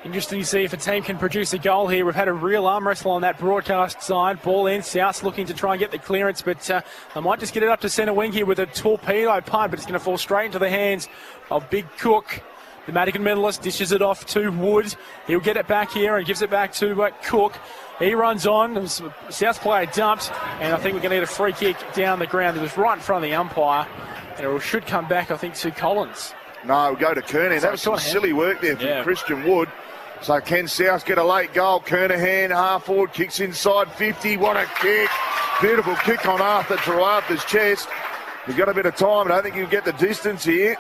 Interesting to see if a team can produce a goal here. We've had a real arm wrestle on that broadcast side. Ball in, South looking to try and get the clearance, but they might just get it up to centre wing here with a torpedo punt, but it's going to fall straight into the hands of Big Cook. The Madigan medalist dishes it off to Wood. He'll get it back here and gives it back to Cook. He runs on. South player dumped, and I think we're going to get a free kick down the ground. It was right in front of the umpire, and it should come back, I think, to Collins. No, we'll go to Kernahan. That was some silly work there from Christian Wood. So can South get a late goal? Kernahan, half forward, kicks inside 50. What a kick. Beautiful kick on Arthur Trewartha's chest. He's got a bit of time. I don't think he'll get the distance here.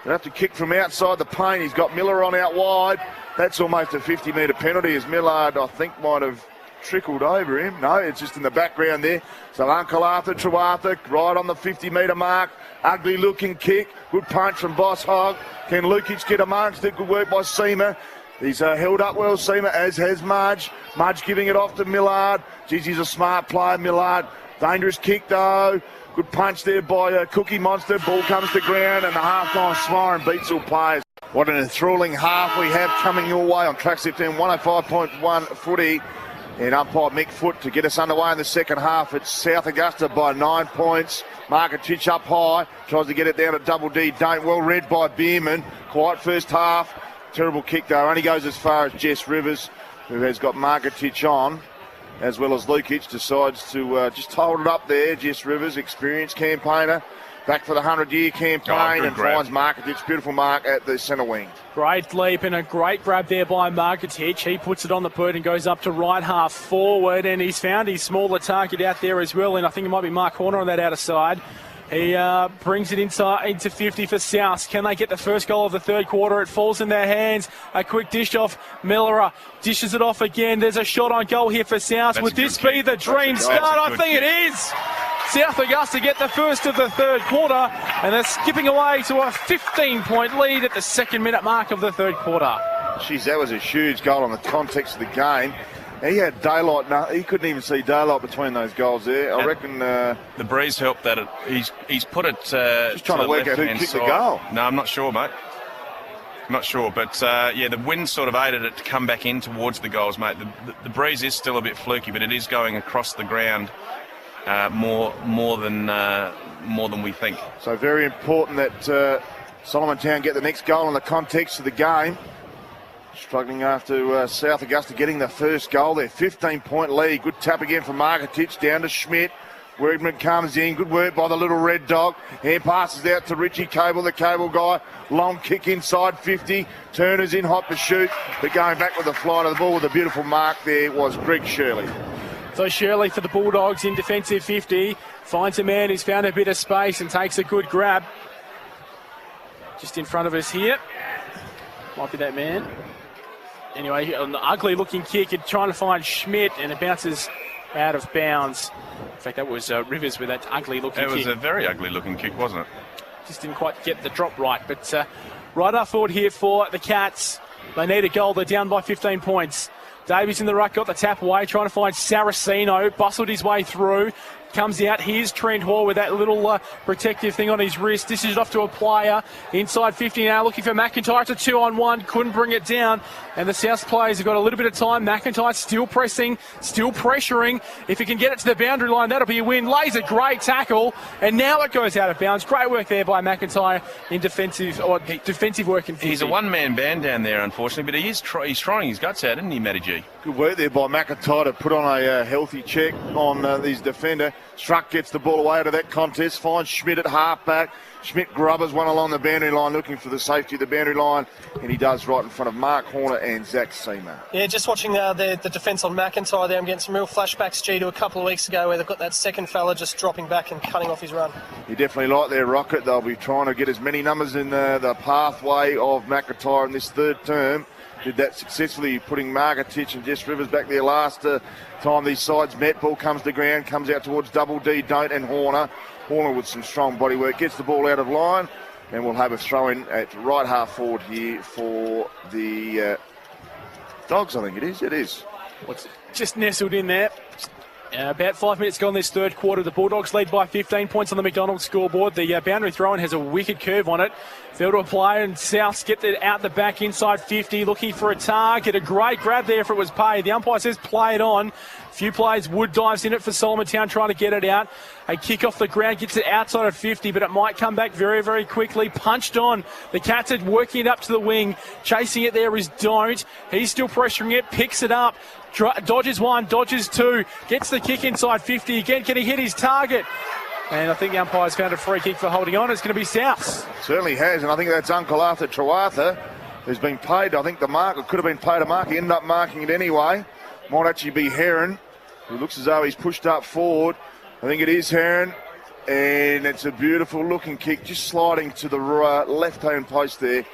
They'll have to kick from outside the Payne. He's got Miller on out wide. That's almost a 50-metre penalty, as Millard, I think, might have trickled over him. No, it's just in the background there. So Uncle Arthur Trewartha right on the 50-metre mark. Ugly looking kick. Good punch from Boss Hogg. Can Lukich get amongst it? Good work by Seamer. He's held up well, Seamer, as has Mudge. Mudge giving it off to Millard. Geez, he's a smart player, Millard. Dangerous kick, though. Good punch there by Cookie Monster. Ball comes to ground, and the half-time siren beats all players. What an enthralling half we have coming your way on Track 15, 105.1 footy. And umpire Mick Foot to get us underway in the second half. It's South Augusta by 9 points. Margatic up high. Tries to get it down to Double D. Dohnt. Well read by Bierman. Quiet first half. Terrible kick, though. Only goes as far as Jess Rivers, who has got Margatic on, as well as Lukich. Decides to just hold it up there. Jess Rivers, experienced campaigner. back for the 100-year campaign and grab. finds Marketic. Beautiful mark at the centre wing. Great leap and a great grab there by Marketic. He puts it on the boot and goes up to right half forward, and he's found his smaller target out there as well, and I think it might be Mark Horner on that outer side. He brings it inside into 50 for South. Can they get the first goal of the third quarter? It falls in their hands. A quick dish off. Miller dishes it off again. There's a shot on goal here for South. Would this be the dream start? I think it is. South Augusta get the first of the third quarter, and they're skipping away to a 15-point lead at the 2nd-minute mark of the third quarter. Jeez, that was a huge goal in the context of the game. He had daylight. No, he couldn't even see daylight between those goals there. I reckon the breeze helped that. He's put it. Just trying to work out who kicked the goal. No, I'm not sure, mate. Not sure, but the wind sort of aided it to come back in towards the goals, mate. The breeze is still a bit fluky, but it is going across the ground more than we think. So very important that Solomontown get the next goal in the context of the game. Struggling after South Augusta getting the first goal there. 15-point lead. Good tap again from Marketic down to Schmidt. Wergman comes in. Good work by the little red dog. Hand passes out to Richie Cable, the cable guy. Long kick inside 50. Turner's in hot pursuit. But going back with the flight of the ball with a beautiful mark there was Greg Shirley. So Shirley for the Bulldogs in defensive 50. Finds a man who's found a bit of space and takes a good grab. Just in front of us here. Might be that man. Anyway, an ugly-looking kick, and trying to find Schmidt, and it bounces out of bounds. In fact, that was Rivers with that ugly-looking kick. It was a very ugly-looking kick, wasn't it? Just didn't quite get the drop right. But right up forward here for the Cats. They need a goal. They're down by 15 points. Davies in the ruck, got the tap away, trying to find Saraceno. Bustled his way through. Comes out. Here's Trent Hoare with that little protective thing on his wrist. This is off to a player. Inside 50 now, looking for McIntyre. It's a 2-on-1. Couldn't bring it down. And the South players have got a little bit of time. McIntyre still pressing, still pressuring. If he can get it to the boundary line, that'll be a win. Lays a great tackle. And now it goes out of bounds. Great work there by McIntyre in defensive work in 50. He's a one-man band down there, unfortunately, but he's trying his guts out, isn't he, Matty G? Good work there by McIntyre to put on a healthy check on his defender. Struck gets the ball away out of that contest, finds Schmidt at half-back. Schmidt grubbers one along the boundary line, looking for the safety of the boundary line, and he does right in front of Mark Horner and Zach Seamer. Yeah, just watching the defence on McIntyre there, I'm getting some real flashbacks, G, to a couple of weeks ago where they've got that second fella just dropping back and cutting off his run. You definitely like their rocket. They'll be trying to get as many numbers in the pathway of McIntyre in this third term. Did that successfully, putting Marketic and Jess Rivers back there last time these sides met. Ball comes to ground, comes out towards Double D, Dohnt and Horner. Horner with some strong body work, gets the ball out of line, and we'll have a throw in at right half forward here for the Dogs, I think it is. It is. Just nestled in there. About 5 minutes gone this third quarter. The Bulldogs lead by 15 points on the McDonald's scoreboard. The boundary throw-in has a wicked curve on it. Fell to a player, and South skipped it out the back inside 50, looking for a target. A great grab there if it was paid. The umpire says play it on. A few players. Wood dives in it for Solomontown, trying to get it out. A kick off the ground, gets it outside of 50, but it might come back very, very quickly. Punched on. The Cats are working it up to the wing. Chasing it there is Dohnt. He's still pressuring it, picks it up. Dodges one, dodges two, gets the kick inside 50 again. Can he hit his target? And I think the umpire's found a free kick for holding on. It's going to be Souths. Certainly has, and I think that's Uncle Arthur Trewartha who's been paid. I think the mark, it could have been paid a mark. He ended up marking it anyway. Might actually be Heron, who looks as though he's pushed up forward. I think it is Heron, and it's a beautiful looking kick, just sliding to the left-hand post there.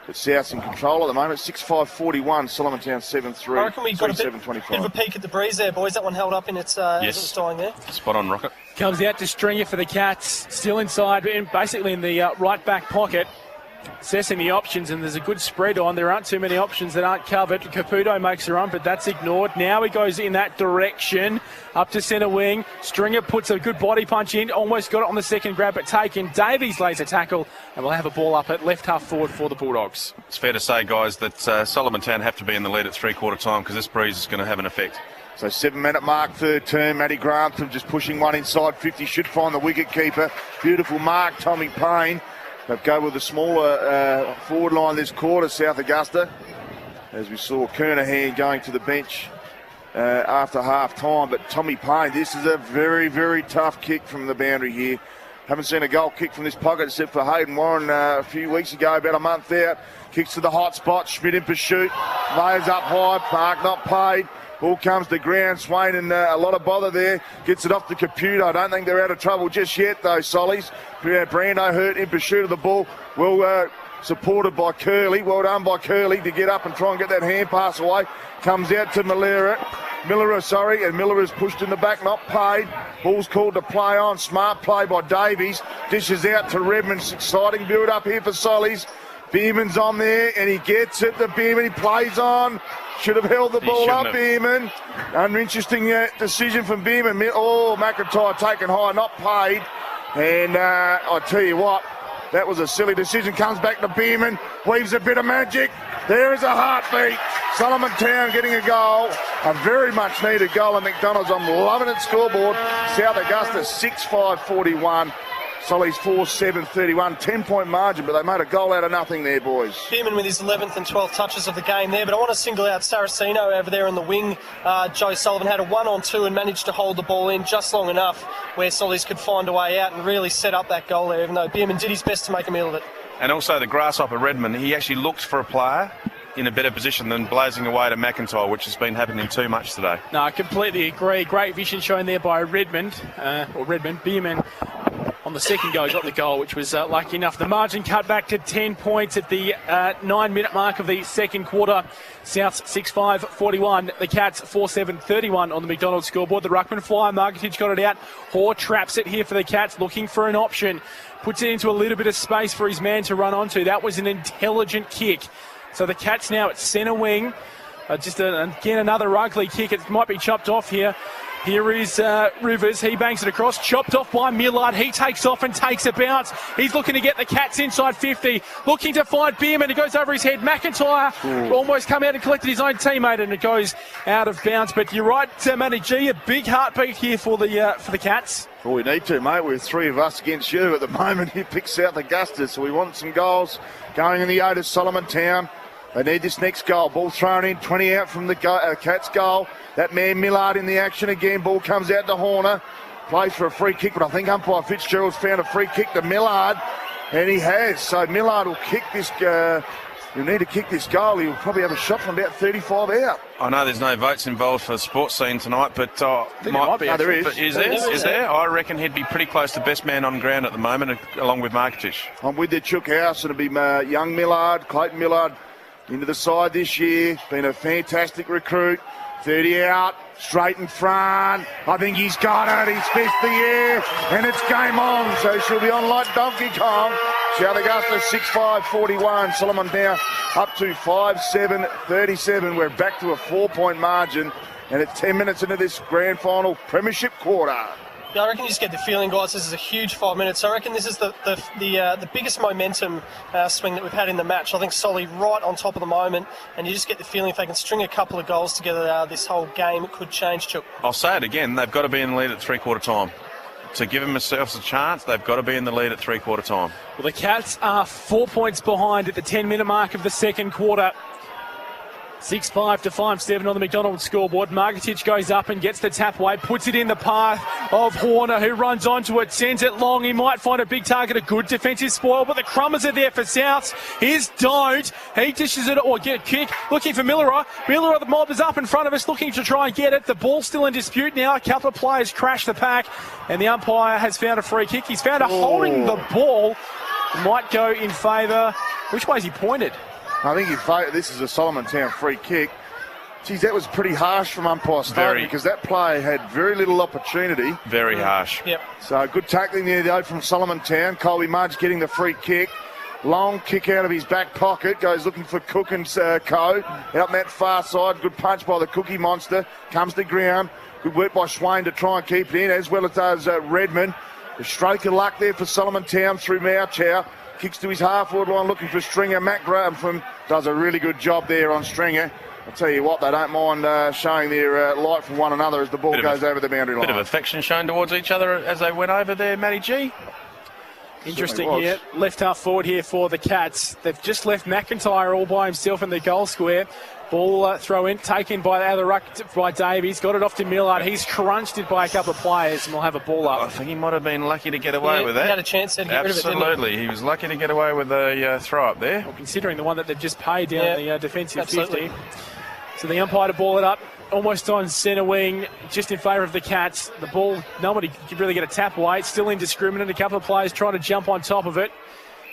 But South's in control at the moment. 6-5-41, Solomontown 7-3. I reckon we got a bit of a peek at the breeze there, boys. That one held up in its as it was dying there. Spot on, Rocket. Comes out to Stringer for the Cats. Still inside, basically in the right back pocket. Assessing the options, and there's a good spread on. There aren't too many options that aren't covered. Caputo makes a run, but that's ignored. Now he goes in that direction, up to centre wing. Stringer puts a good body punch in, almost got it on the second grab, but taken. Davies lays a tackle, and we'll have a ball up at left half forward for the Bulldogs. It's fair to say, guys, that Solomontown have to be in the lead at three-quarter time because this breeze is going to have an effect. So 7-minute mark, third term. Matty Grantham just pushing one inside 50, should find the wicket keeper. Beautiful mark, Tommy Payne. They'll go with a smaller forward line this quarter, South Augusta, as we saw Kernahan going to the bench after half time. But Tommy Payne, this is a very, very tough kick from the boundary here. Haven't seen a goal kick from this pocket except for Hayden Warren a few weeks ago, about a month out. Kicks to the hot spot. Schmidt in pursuit. Layers up high. Park not paid. Ball comes to ground. Swain in a lot of bother there. Gets it off the computer. I don't think they're out of trouble just yet, though, Sollies. Brando hurt in pursuit of the ball. Well supported by Curley. Well done by Curley to get up and try and get that hand pass away. Comes out to Miller, and Miller is pushed in the back, not paid. Ball's called to play on. Smart play by Davies. Dishes out to Redmond. Exciting build up here for Sollies. Beeman's on there and he gets it to Beeman. He plays on. Should have held the ball up, Beeman. Uninteresting decision from Beeman. Oh, McIntyre taken high, not paid. And I tell you what, that was a silly decision. Comes back to Beeman, weaves a bit of magic. There is a heartbeat. Solomontown getting a goal. A very much needed goal at McDonald's. I'm loving it. Scoreboard. South Augusta 6-5-41. Solly's 4-7-31, 10-point margin, but they made a goal out of nothing there, boys. Beeman with his 11th and 12th touches of the game there, but I want to single out Saraceno over there on the wing. Joe Sullivan had a 1-on-2 and managed to hold the ball in just long enough where Sollies could find a way out and really set up that goal there, even though Beeman did his best to make a meal of it. And also the grasshopper Redmond, he actually looked for a player in a better position than blazing away to McIntyre, which has been happening too much today. No, I completely agree. Great vision shown there by Redmond, Beeman. On the second goal, he got the goal, which was lucky enough. The margin cut back to 10 points at the 9-minute mark of the second quarter. South's 6-5-41. The Cats 4-7-31 on the McDonald's scoreboard. The ruckman fly, Margatic got it out. Hoare traps it here for the Cats, looking for an option. Puts it into a little bit of space for his man to run onto. That was an intelligent kick. So the Cats now at centre wing. Again, another ugly kick. It might be chopped off here. Here is Rivers. He bangs it across. Chopped off by Millard. He takes off and takes a bounce. He's looking to get the Cats inside 50. Looking to find Beerman. It goes over his head. McIntyre almost come out and collected his own teammate, and it goes out of bounds. But you're right, Matty G. A big heartbeat here for the Cats. Well, we need to, mate. We're three of us against you at the moment. You pick South Augusta, so we want some goals going in the Otis Solomontown. They need this next goal. Ball thrown in, 20 out from the Cats' goal. That man Millard in the action again. Ball comes out to Horner. Plays for a free kick, but I think umpire Fitzgerald's found a free kick to Millard, and he has. So Millard will kick this. He'll need to kick this goal. He'll probably have a shot from about 35 out. I know there's no votes involved for the sports scene tonight, but there is. But is there? I reckon he'd be pretty close to best man on ground at the moment, along with Margatic. I'm with the Chook House. It'll be young Millard, Clayton Millard, into the side this year. Been a fantastic recruit. 30 out, straight in front. I think he's got it. He's fist the air, and it's game on. So she'll be on like Donkey Kong. South Augusta 6-5-41. Solomontown up to 5-7-37. We're back to a 4-point margin, and it's 10 minutes into this grand final premiership quarter. Yeah, I reckon you just get the feeling, guys, this is a huge 5 minutes. I reckon this is the biggest momentum swing that we've had in the match. I think Solly right on top of the moment, and you just get the feeling if they can string a couple of goals together this whole game, it could change, Chook. I'll say it again, they've got to be in the lead at three-quarter time. To give themselves a chance, they've got to be in the lead at three-quarter time. Well, the Cats are 4 points behind at the 10-minute mark of the second quarter. 6-5 to 5-7 on the McDonald's scoreboard. Margatic goes up and gets the tap away, puts it in the path of Horner, who runs onto it, sends it long. He might find a big target, a good defensive spoil, but the Crummers are there for Souths. Here's Dohnt. He dishes it, or get a kick, looking for Miller. Miller, the mob is up in front of us, looking to try and get it. The ball's still in dispute now. A couple of players crash the pack, and the umpire has found a free kick. He's found a holding the ball. Might go in favour. Which way is he pointed? I think this is a Solomontown free kick. Geez, that was pretty harsh from umpire Stark because that player had very little opportunity. Very harsh. Yep. So good tackling there, though, from Solomontown. Colby Mudge getting the free kick. Long kick out of his back pocket. Goes looking for Cook and Co. Out on that far side. Good punch by the Cookie Monster. Comes to ground. Good work by Swain to try and keep it in, as well as does Redmond. A stroke of luck there for Solomontown through Mauchow. Kicks to his half-forward line looking for Stringer. Matt Graham does a really good job there on Stringer. I'll tell you what, they don't mind showing their light for one another as the ball goes over the boundary line. Bit of affection shown towards each other as they went over there, Matty G. Interesting Certainly here. Left half forward here for the Cats. They've just left McIntyre all by himself in the goal square. Ball throw in, taken by the other ruck by Davies. Got it off to Millard. He's crunched it by a couple of players and we'll have a ball up. I think he might have been lucky to get away with that. He had a chance to get rid of it, Absolutely. didn't He was lucky to get away with a throw up there. Well, considering the one that they've just paid down the defensive absolutely. 50. So the umpire to ball it up. Almost on centre wing, just in favour of the Cats. The ball, nobody could really get a tap away. It's still indiscriminate. A couple of players trying to jump on top of it.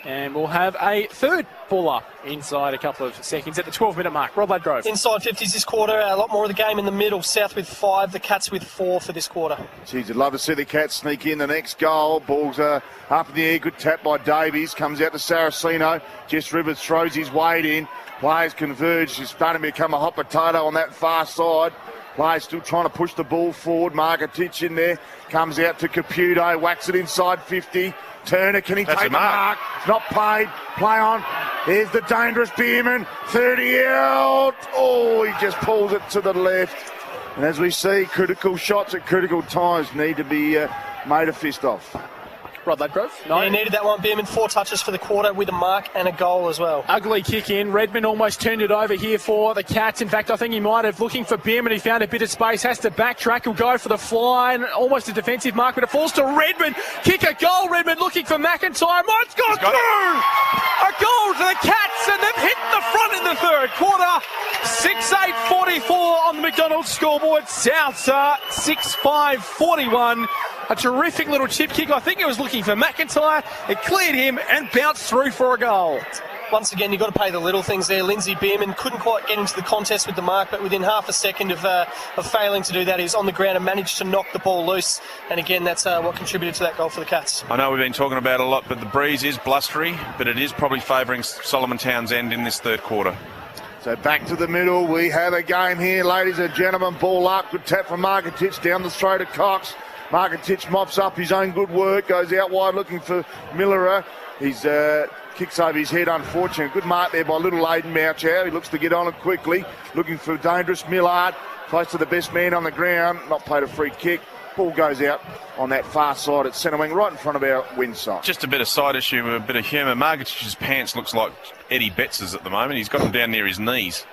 And we'll have a third ball up inside a couple of seconds at the 12-minute mark. Rod Ladgrove. Inside 50s this quarter. A lot more of the game in the middle. South with 5, the Cats with 4 for this quarter. Geez, I'd love to see the Cats sneak in the next goal. Ball's up in the air. Good tap by Davies. Comes out to Saraceno. Jess Rivers throws his weight in. Players converge. He's starting to become a hot potato on that far side. Players still trying to push the ball forward. Marketich in there. Comes out to Caputo. Whacks it inside 50. Turner, can he take the mark? It's not paid. Play on. There's the dangerous Bierman. 30 out. Oh, he just pulls it to the left. And as we see, critical shots at critical times need to be made a fist off. Rod Ladgrove. No. He needed that one, Bierman. 4 touches for the quarter with a mark and a goal as well. Ugly kick in. Redmond almost turned it over here for the Cats. In fact, I think he might have. Looking for Bierman. He found a bit of space. Has to backtrack. He'll go for the fly. And almost a defensive mark, but it falls to Redmond. Kick a goal. Redmond looking for McIntyre. Mike's got through! A goal to the Cats, and they've hit the front in the third quarter. 6-8-44 on the McDonald's scoreboard. Souths 6-5-41. A terrific little chip kick. I think it was looking for McIntyre. It cleared him and bounced through for a goal. Once again, you've got to pay the little things there. Lindsay Bierman couldn't quite get into the contest with the mark, but within half a second of failing to do that, he was on the ground and managed to knock the ball loose. And again, that's what contributed to that goal for the Cats. I know we've been talking about it a lot, but the breeze is blustery, but it is probably favouring Solomontown's end in this third quarter. So back to the middle. We have a game here, ladies and gentlemen. Ball up. Good tap from Marketich down the throat of Cox. Marketich mops up his own good work, goes out wide looking for Millerer. He's kicks over his head, unfortunate. Good mark there by little Aiden Mouchow. He looks to get on it quickly, looking for dangerous Millard. Close to the best man on the ground, not played a free kick. Ball goes out on that far side at centre wing, right in front of our win side. Just a bit of side issue, a bit of humour. Marketich's pants looks like Eddie Betts's at the moment. He's got them down near his knees.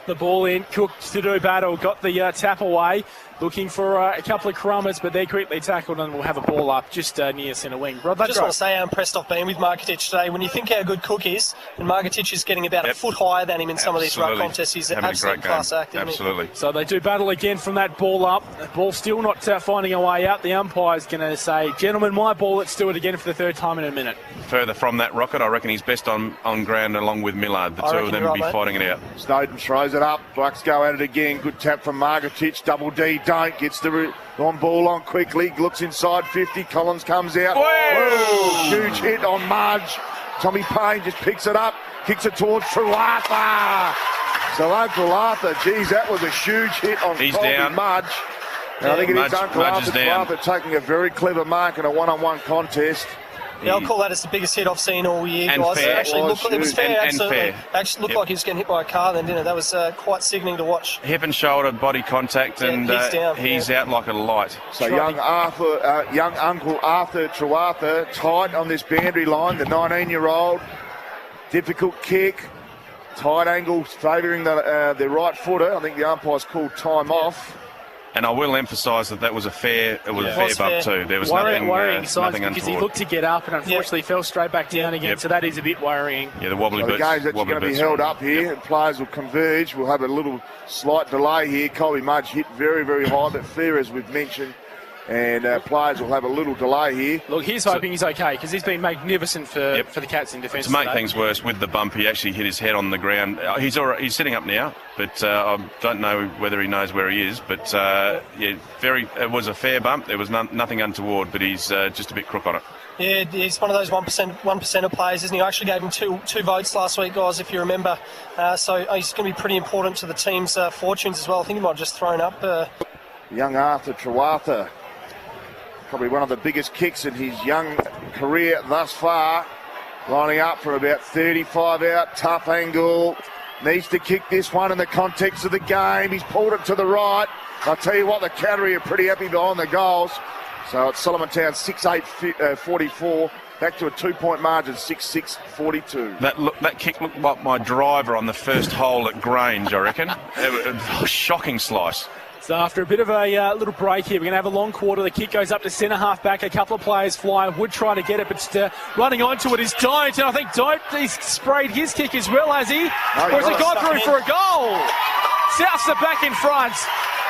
The ball in, Cook to do battle, got the tap away, looking for a couple of crummers, but they're quickly tackled and we'll have a ball up just near centre wing. Rod, just want to say how impressed I've been with Marketich today. When you think how good Cook is, and Marketich is getting about a foot higher than him in some of these ruck contests, he's an absolute class act. Absolutely. So they do battle again from that ball up. The ball still not finding a way out. The umpire's going to say, gentlemen, my ball, let's do it again for the third time in a minute. Further from that rocket, I reckon he's best on ground along with Millard. The two of them will be fighting it out. Snowden throws it up. Blacks go at it again. Good tap from Marketich. Double D, Dohnt gets the on ball on quickly. Looks inside 50. Collins comes out. Whoa! Huge hit on Mudge. Tommy Payne just picks it up. Kicks it towards Trewartha. So Uncle Arthur, geez, that was a huge hit on Colby Mudge. And I think it is Uncle Arthur Trewartha taking a very clever mark in a one-on-one contest. Yeah, I'll call that as the biggest hit I've seen all year, and guys. Fair. Actually, it was fair, absolutely. And fair. Actually, looked like he was getting hit by a car then, didn't it? That was quite sickening to watch. Hip and shoulder body contact, and he's out like a light. So young Uncle Arthur Trewartha tight on this boundary line, the 19-year-old. Difficult kick. Tight angle favouring the right footer. I think the umpire's called time off. And I will emphasise that was a fair bump too. There was worrying nothing signs because he looked to get up and unfortunately fell straight back down again. So that is a bit worrying. Yeah, the wobbly bits. The game's actually going to be held up here, and players will converge. We'll have a little slight delay here. Colby Mudge hit very, very high, but fair as we've mentioned. And players will have a little delay here. Look, he's hoping he's okay because he's been magnificent for the Cats in defence. To make things worse, with the bump, he actually hit his head on the ground. He's sitting up now, but I don't know whether he knows where he is. But it was a fair bump. There was nothing untoward, but he's just a bit crook on it. Yeah, he's one of those 1% of players, isn't he? I actually gave him two votes last week, guys, if you remember. So he's going to be pretty important to the team's fortunes as well. I think he might have just thrown up. Young Arthur Trewartha. Probably one of the biggest kicks in his young career thus far. Lining up for about 35 out. Tough angle. Needs to kick this one in the context of the game. He's pulled it to the right. I'll tell you what, the Cattery are pretty happy behind the goals. So it's Solomontown 6-8-44. Back to a 2-point margin, 6-6-42. That kick looked like my driver on the first hole at Grange, I reckon. Shocking slice. So after a bit of a little break here, we're going to have a long quarter. The kick goes up to centre half back. A couple of players fly. Wood trying to get it, but running onto it is Dohnt. And I think Dohnt, he's sprayed his kick as well, has he? Or has it gone through for a goal? Souths are back in front.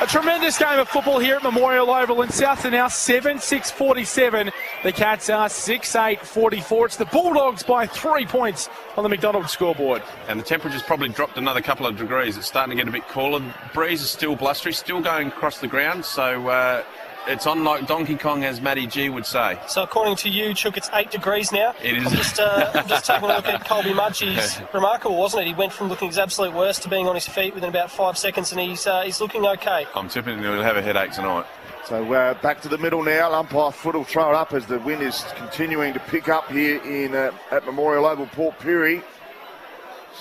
A tremendous game of football here at Memorial Oval, and Souths are now 7-6-47. The Cats are 6-8-44. It's the Bulldogs by 3 points on the McDonald's scoreboard. And the temperature's probably dropped another couple of degrees. It's starting to get a bit cooler. The breeze is still blustery, still going across the ground, so it's on like Donkey Kong, as Matty G would say. So according to you, Chook, it's 8 degrees now. It is. I'm just taking a look at Colby Mudgee's. Remarkable, wasn't it? He went from looking his absolute worst to being on his feet within about 5 seconds, and he's looking okay. I'm tipping he'll have a headache tonight. So back to the middle now. Umpire foot will throw it up as the wind is continuing to pick up here in at Memorial Oval, Port Pirie.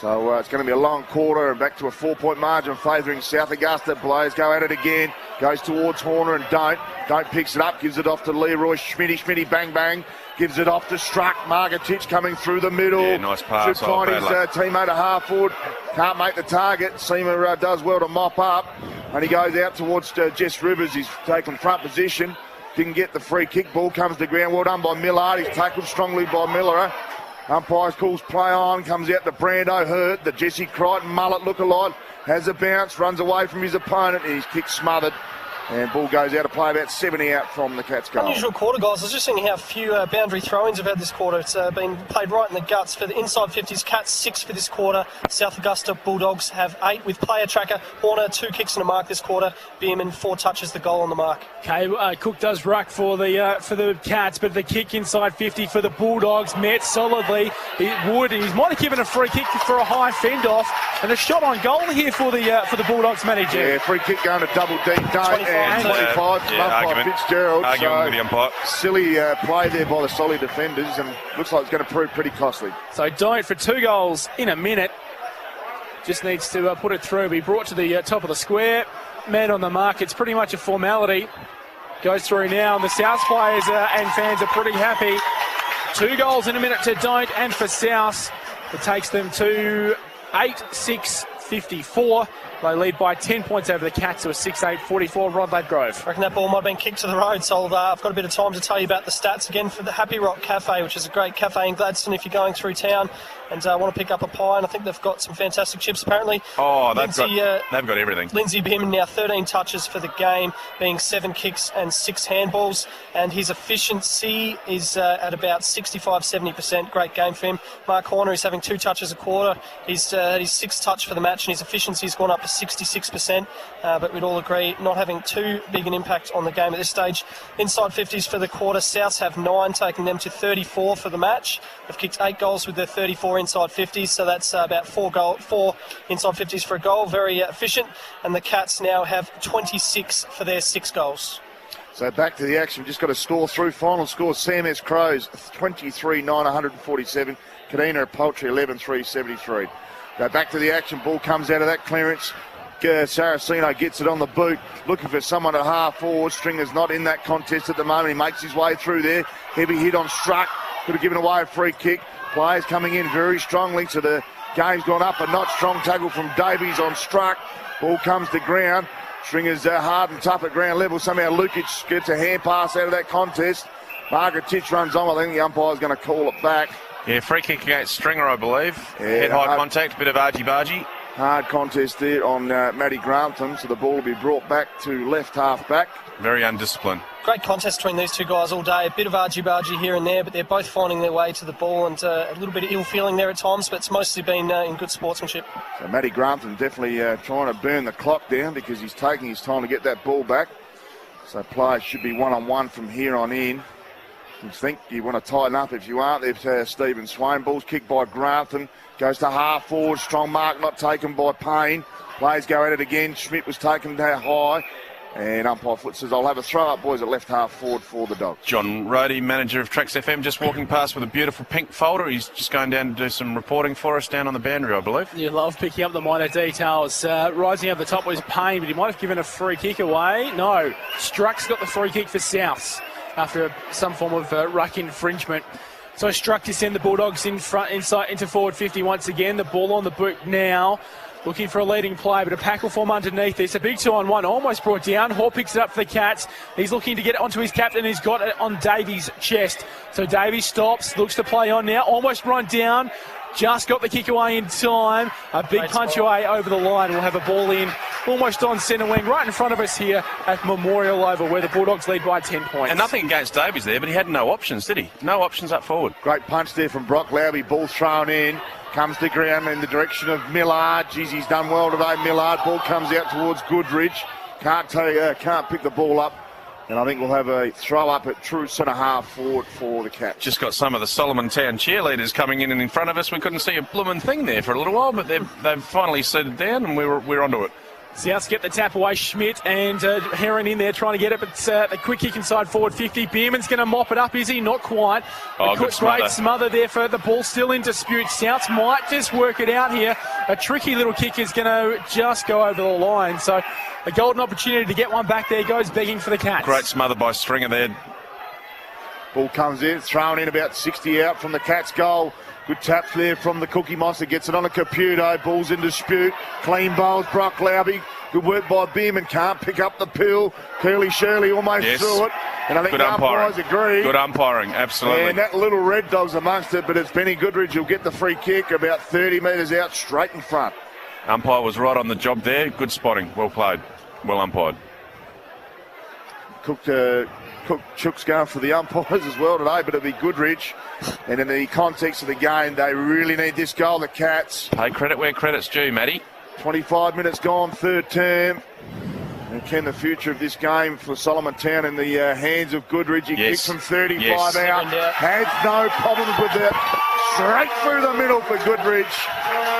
So it's going to be a long quarter and back to a 4-point margin favouring South Augusta. Blows go at it again. Goes towards Horner and Dohnt. Dohnt picks it up, gives it off to Leroy. Schmitty, bang, bang. Gives it off to Struck. Margatich coming through the middle. Yeah, nice pass. Should find his teammate a half forward. Can't make the target. Seamer does well to mop up. And he goes out towards Jess Rivers. He's taken front position. Didn't get the free kick. Ball comes to ground. Well done by Millard. He's tackled strongly by Miller. Umpires calls play on, comes out to Brando Hurt, the Jesse Crichton mullet lookalike, has a bounce, runs away from his opponent, and his kick smothered. And ball goes out to play about 70 out from the Cats' goal. Unusual quarter, guys. I was just seeing how few boundary throw-ins have had this quarter. It's been played right in the guts. For the inside 50s, Cats 6 for this quarter. South Augusta Bulldogs have 8 with player tracker. Horner 2 kicks and a mark this quarter. Bierman 4 touches the goal on the mark. Okay, Cook does ruck for the Cats, but the kick inside 50 for the Bulldogs met solidly. He might have given a free kick for a high fend off, and a shot on goal here for the Bulldogs manager. Yeah, free kick going to double deep. Don't. And 25, by Fitzgerald. Argument with the umpire. Silly play there by the solid defenders, and looks like it's going to prove pretty costly. So Dohnt for 2 goals in a minute. Just needs to put it through. Be brought to the top of the square. Man on the mark. It's pretty much a formality. Goes through now, and the South players and fans are pretty happy. 2 goals in a minute to Dohnt, and for South, it takes them to 8-6-54. They lead by 10 points over the Cats to a 6-8-44. Rod Ladgrove. I reckon that ball might have been kicked to the road, so I've got a bit of time to tell you about the stats again for the Happy Rock Cafe, which is a great cafe in Gladstone if you're going through town and want to pick up a pie. And I think they've got some fantastic chips apparently. Oh, they've got everything. Lindsay Bierman now 13 touches for the game, being 7 kicks and 6 handballs, and his efficiency is at about 65-70%. Great game for him. Mark Horner is having 2 touches a quarter. He's had his 6th touch for the match, and his efficiency's gone up to 66%. But we'd all agree not having too big an impact on the game at this stage. Inside 50s for the quarter. Souths have 9, taking them to 34 for the match. They've kicked 8 goals with their 34 inside 50s, so that's about 4 inside 50s for a goal. Very efficient. And the Cats now have 26 for their 6 goals. So back to the action. Just got a score through. Final score, Sam S. Crows 23-9-147. Kadena Poultry 11-3-73. Go back to the action. Ball comes out of that clearance. Saraceno gets it on the boot, looking for someone at half forward. Stringer's not in that contest at the moment. He makes his way through there. Heavy hit on Struck. Could have given away a free kick. Players coming in very strongly, so the game's gone up a notch. Strong tackle from Davies on Struck. Ball comes to ground. Stringer's hard and tough at ground level. Somehow Lukich gets a hand pass out of that contest. Margatich runs on. I think the umpire's going to call it back. Yeah, free kick against Stringer, I believe. Yeah, Head-high contact, bit of argy-bargy. Hard contest there on Matty Grantham, so the ball will be brought back to left half back. Very undisciplined. Great contest between these 2 guys all day. A bit of argy-bargy here and there, but they're both finding their way to the ball, and a little bit of ill feeling there at times, but it's mostly been in good sportsmanship. So Matty Grantham definitely trying to burn the clock down because he's taking his time to get that ball back. So players should be one-on-one from here on in. You think you want to tighten up if you aren't. There's Stephen Swain. Ball's kicked by Grantham. Goes to half forward. Strong mark not taken by Payne. Players go at it again. Schmidt was taken down high. And umpire foot says, I'll have a throw up, boys, at left half forward for the Dogs. John Rohde, manager of Trax FM, just walking past with a beautiful pink folder. He's just going down to do some reporting for us down on the boundary, I believe. You love picking up the minor details. Rising over the top was Payne, but he might have given a free kick away. No, Struck's got the free kick for Souths. after some form of ruck infringement. So struck to send the Bulldogs in front, inside into forward 50 once again. The ball on the boot now. Looking for a leading play, but a pack will form underneath this. A big 2-on-1, almost brought down. Hall picks it up for the Cats. He's looking to get it onto his captain. He's got it on Davies' chest. So Davies stops, looks to play on now. Almost run down. Just got the kick away in time. A big punch away over the line. We'll have a ball in almost on centre wing, right in front of us here at Memorial Oval, where the Bulldogs lead by 10 points. And nothing against Davies there, but he had no options, did he? No options up forward. Great punch there from Brock Lowry. Ball thrown in. Comes to ground in the direction of Millard. Geez, he's done well today, Millard. Ball comes out towards Goodridge. Can't pick the ball up. And I think we'll have a throw up at true centre half forward for the Cats. Just got some of the Solomontown cheerleaders coming in and in front of us. We couldn't see a blooming thing there for a little while, but they've finally settled down and we're onto it. Souths get the tap away. Schmidt and Heron in there trying to get it, but the quick kick inside forward 50. Bierman's going to mop it up, is he? Not quite. Good smother. Great smother there for the ball. Still in dispute. Souths might just work it out here. A tricky little kick is going to just go over the line. So a golden opportunity to get one back there goes begging for the Cats. Great smother by Stringer there. Ball comes in, thrown in about 60 out from the Cats' goal. Good tap there from the Cookie Monster. Gets it on a Caputo. Ball's in dispute. Clean bowls, Brock Lowry. Good work by Bierman. Can't pick up the pill. Curly Shirley almost threw it. And I think the umpires agree. Good umpiring, absolutely. And that little red dog's amongst it, but it's Benny Goodridge who'll get the free kick about 30 metres out, straight in front. Umpire was right on the job there. Good spotting. Well played. Well umpired. Chook's going for the umpires as well today, but it'll be Goodridge. And in the context of the game, they really need this goal, the Cats. Pay credit where credit's due, Matty. 25 minutes gone, third term. And can the future of this game for Solomontown in the hands of Goodridge? He kicked from 35 out. Has no problems with it. Straight through the middle for Goodridge.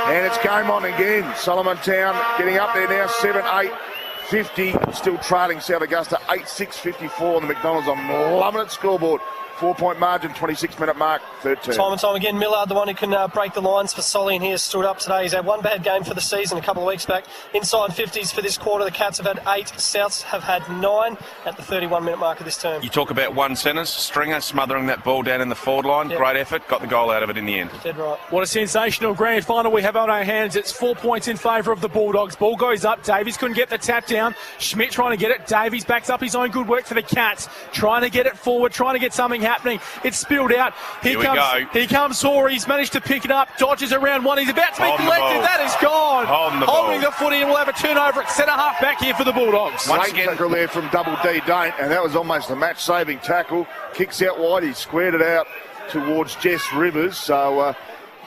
And it's game on again. Solomontown getting up there now, 7-8-50. Still trailing South Augusta, 8-6-54 on the McDonald's. I'm loving it scoreboard. 4-point margin, 26-minute mark, third term. Time and time again, Millard, the one who can break the lines for Solly, and he has stood up today. He's had one bad game for the season a couple of weeks back. Inside 50s for this quarter. The Cats have had 8. Souths have had 9 at the 31-minute mark of this term. You talk about one centres. Stringer smothering that ball down in the forward line. Yep. Great effort. Got the goal out of it in the end. Dead right. What a sensational grand final we have on our hands. It's 4 points in favour of the Bulldogs. Ball goes up. Davies couldn't get the tap down. Schmidt trying to get it. Davies backs up his own good work for the Cats. Trying to get it forward. Trying to get something happening. It's spilled out. Here comes Hoare. He's managed to pick it up. Dodges around one. He's about to be collected. That is gone. Holding the footy, and we'll have a turnover at centre half back here for the Bulldogs. Once again, tackle there from Double D Dohnt, and that was almost a match-saving tackle. Kicks out wide. He squared it out towards Jess Rivers. So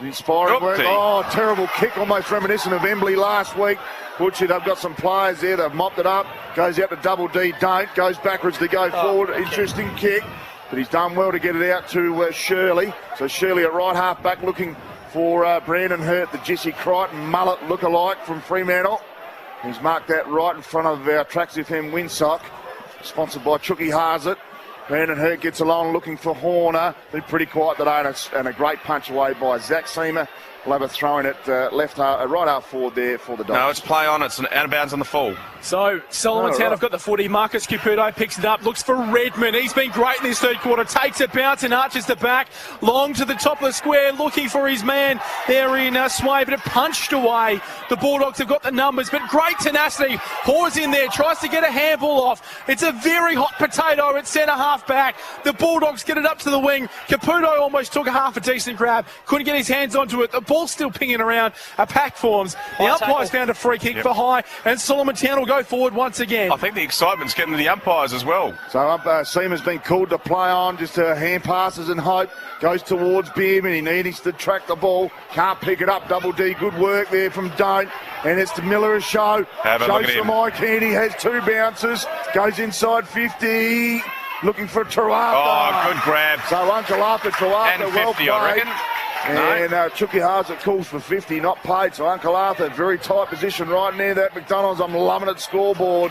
inspiring work. Oh, terrible kick, almost reminiscent of Embley last week. Butchie, they've got some players there. They've mopped it up. Goes out to Double D Dohnt. Goes backwards to go forward. Interesting kick. But he's done well to get it out to Shirley. So Shirley at right half back looking for Brandon Hurt, the Jesse Crichton mullet look-alike from Fremantle. He's marked that right in front of our Tracks FM windsock, sponsored by Chucky Harzett. Brandon Hurt gets along looking for Horner. Been pretty quiet today, and a great punch away by Zach Seamer. We'll have a throw in at right half forward there for the Dogs. No, it's play on. It's an out of bounds on the full. So Solomontown have got the footy. Marcus Caputo picks it up, looks for Redmond. He's been great in this third quarter. Takes it, bounce and arches the back. Long to the top of the square, looking for his man there in Sway, but it punched away. The Bulldogs have got the numbers, but great tenacity. Hoare's in there, tries to get a handball off. It's a very hot potato at centre half back. The Bulldogs get it up to the wing. Caputo almost took a half a decent grab. Couldn't get his hands onto it. The ball's still pinging around. A pack forms. The umpires found a free kick for high, and Solomontown will go forward once again. I think the excitement's getting to the umpires as well. So Seamer's been called to play on, just hand passes and hope. Goes towards Bierman. He needs to track the ball. Can't pick it up. Double D, good work there from Dohnt. And it's to Miller Show. Shows for Mike Handy. Has 2 bounces. Goes inside 50. Looking for Trewartha. Oh, good grab. So Uncle Arthur Trewartha, and 50, well played. I reckon. And Chucky Harzett calls for 50, not paid. So Uncle Arthur, very tight position right near that McDonald's. I'm loving it scoreboard.